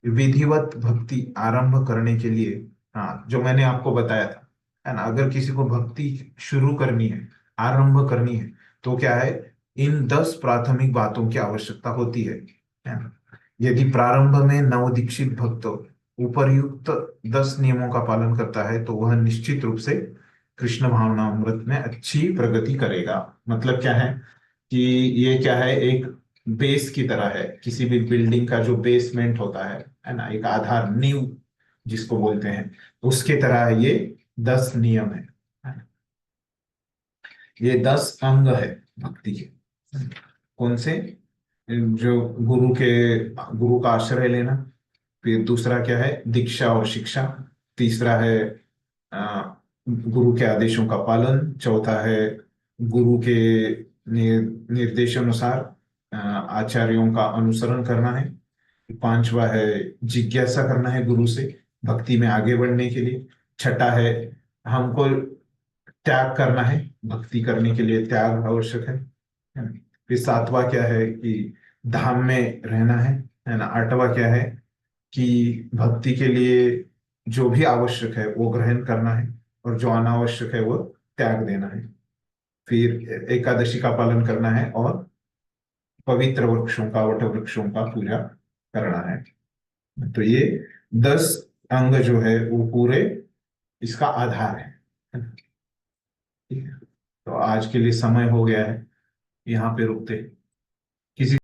विधिवत भक्ति आरंभ करने के लिए, हाँ जो मैंने आपको बताया था, है ना, अगर किसी को भक्ति शुरू करनी है, आरंभ करनी है, तो क्या है, इन 10 प्राथमिक बातों की आवश्यकता होती है ना। यदि प्रारंभ में नवदीक्षित भक्त उपरयुक्त 10 नियमों का पालन करता है तो वह निश्चित रूप से कृष्ण भावनामृत में अच्छी प्रगति करेगा। मतलब क्या है कि ये क्या है, एक बेस की तरह है, किसी भी बिल्डिंग का जो बेसमेंट होता है ना, एक आधार, नींव जिसको बोलते हैं, उसके तरह ये 10 नियम है ना? ये 10 अंग है भक्ति के। कौन से, जो गुरु का आश्रय लेना, फिर दूसरा क्या है, दीक्षा और शिक्षा, तीसरा है गुरु के आदेशों का पालन, चौथा है गुरु के निर्देशानुसार आचार्यों का अनुसरण करना है, पांचवा है जिज्ञासा करना है गुरु से भक्ति में आगे बढ़ने के लिए, छठा है हमको त्याग करना है, भक्ति करने के लिए त्याग आवश्यक है ना? फिर सातवां क्या है कि धाम में रहना है ना। आठवां क्या है कि भक्ति के लिए जो भी आवश्यक है वो ग्रहण करना है, और जो अनावश्यक है वो त्याग देना है। फिर एकादशी का पालन करना है, और पवित्र वृक्षों का, वट वृक्षों का पूजा करना है। तो ये 10 अंग जो है वो पूरे इसका आधार है। ठीक है, तो आज के लिए समय हो गया है, यहाँ पे रुकते हैं। किसी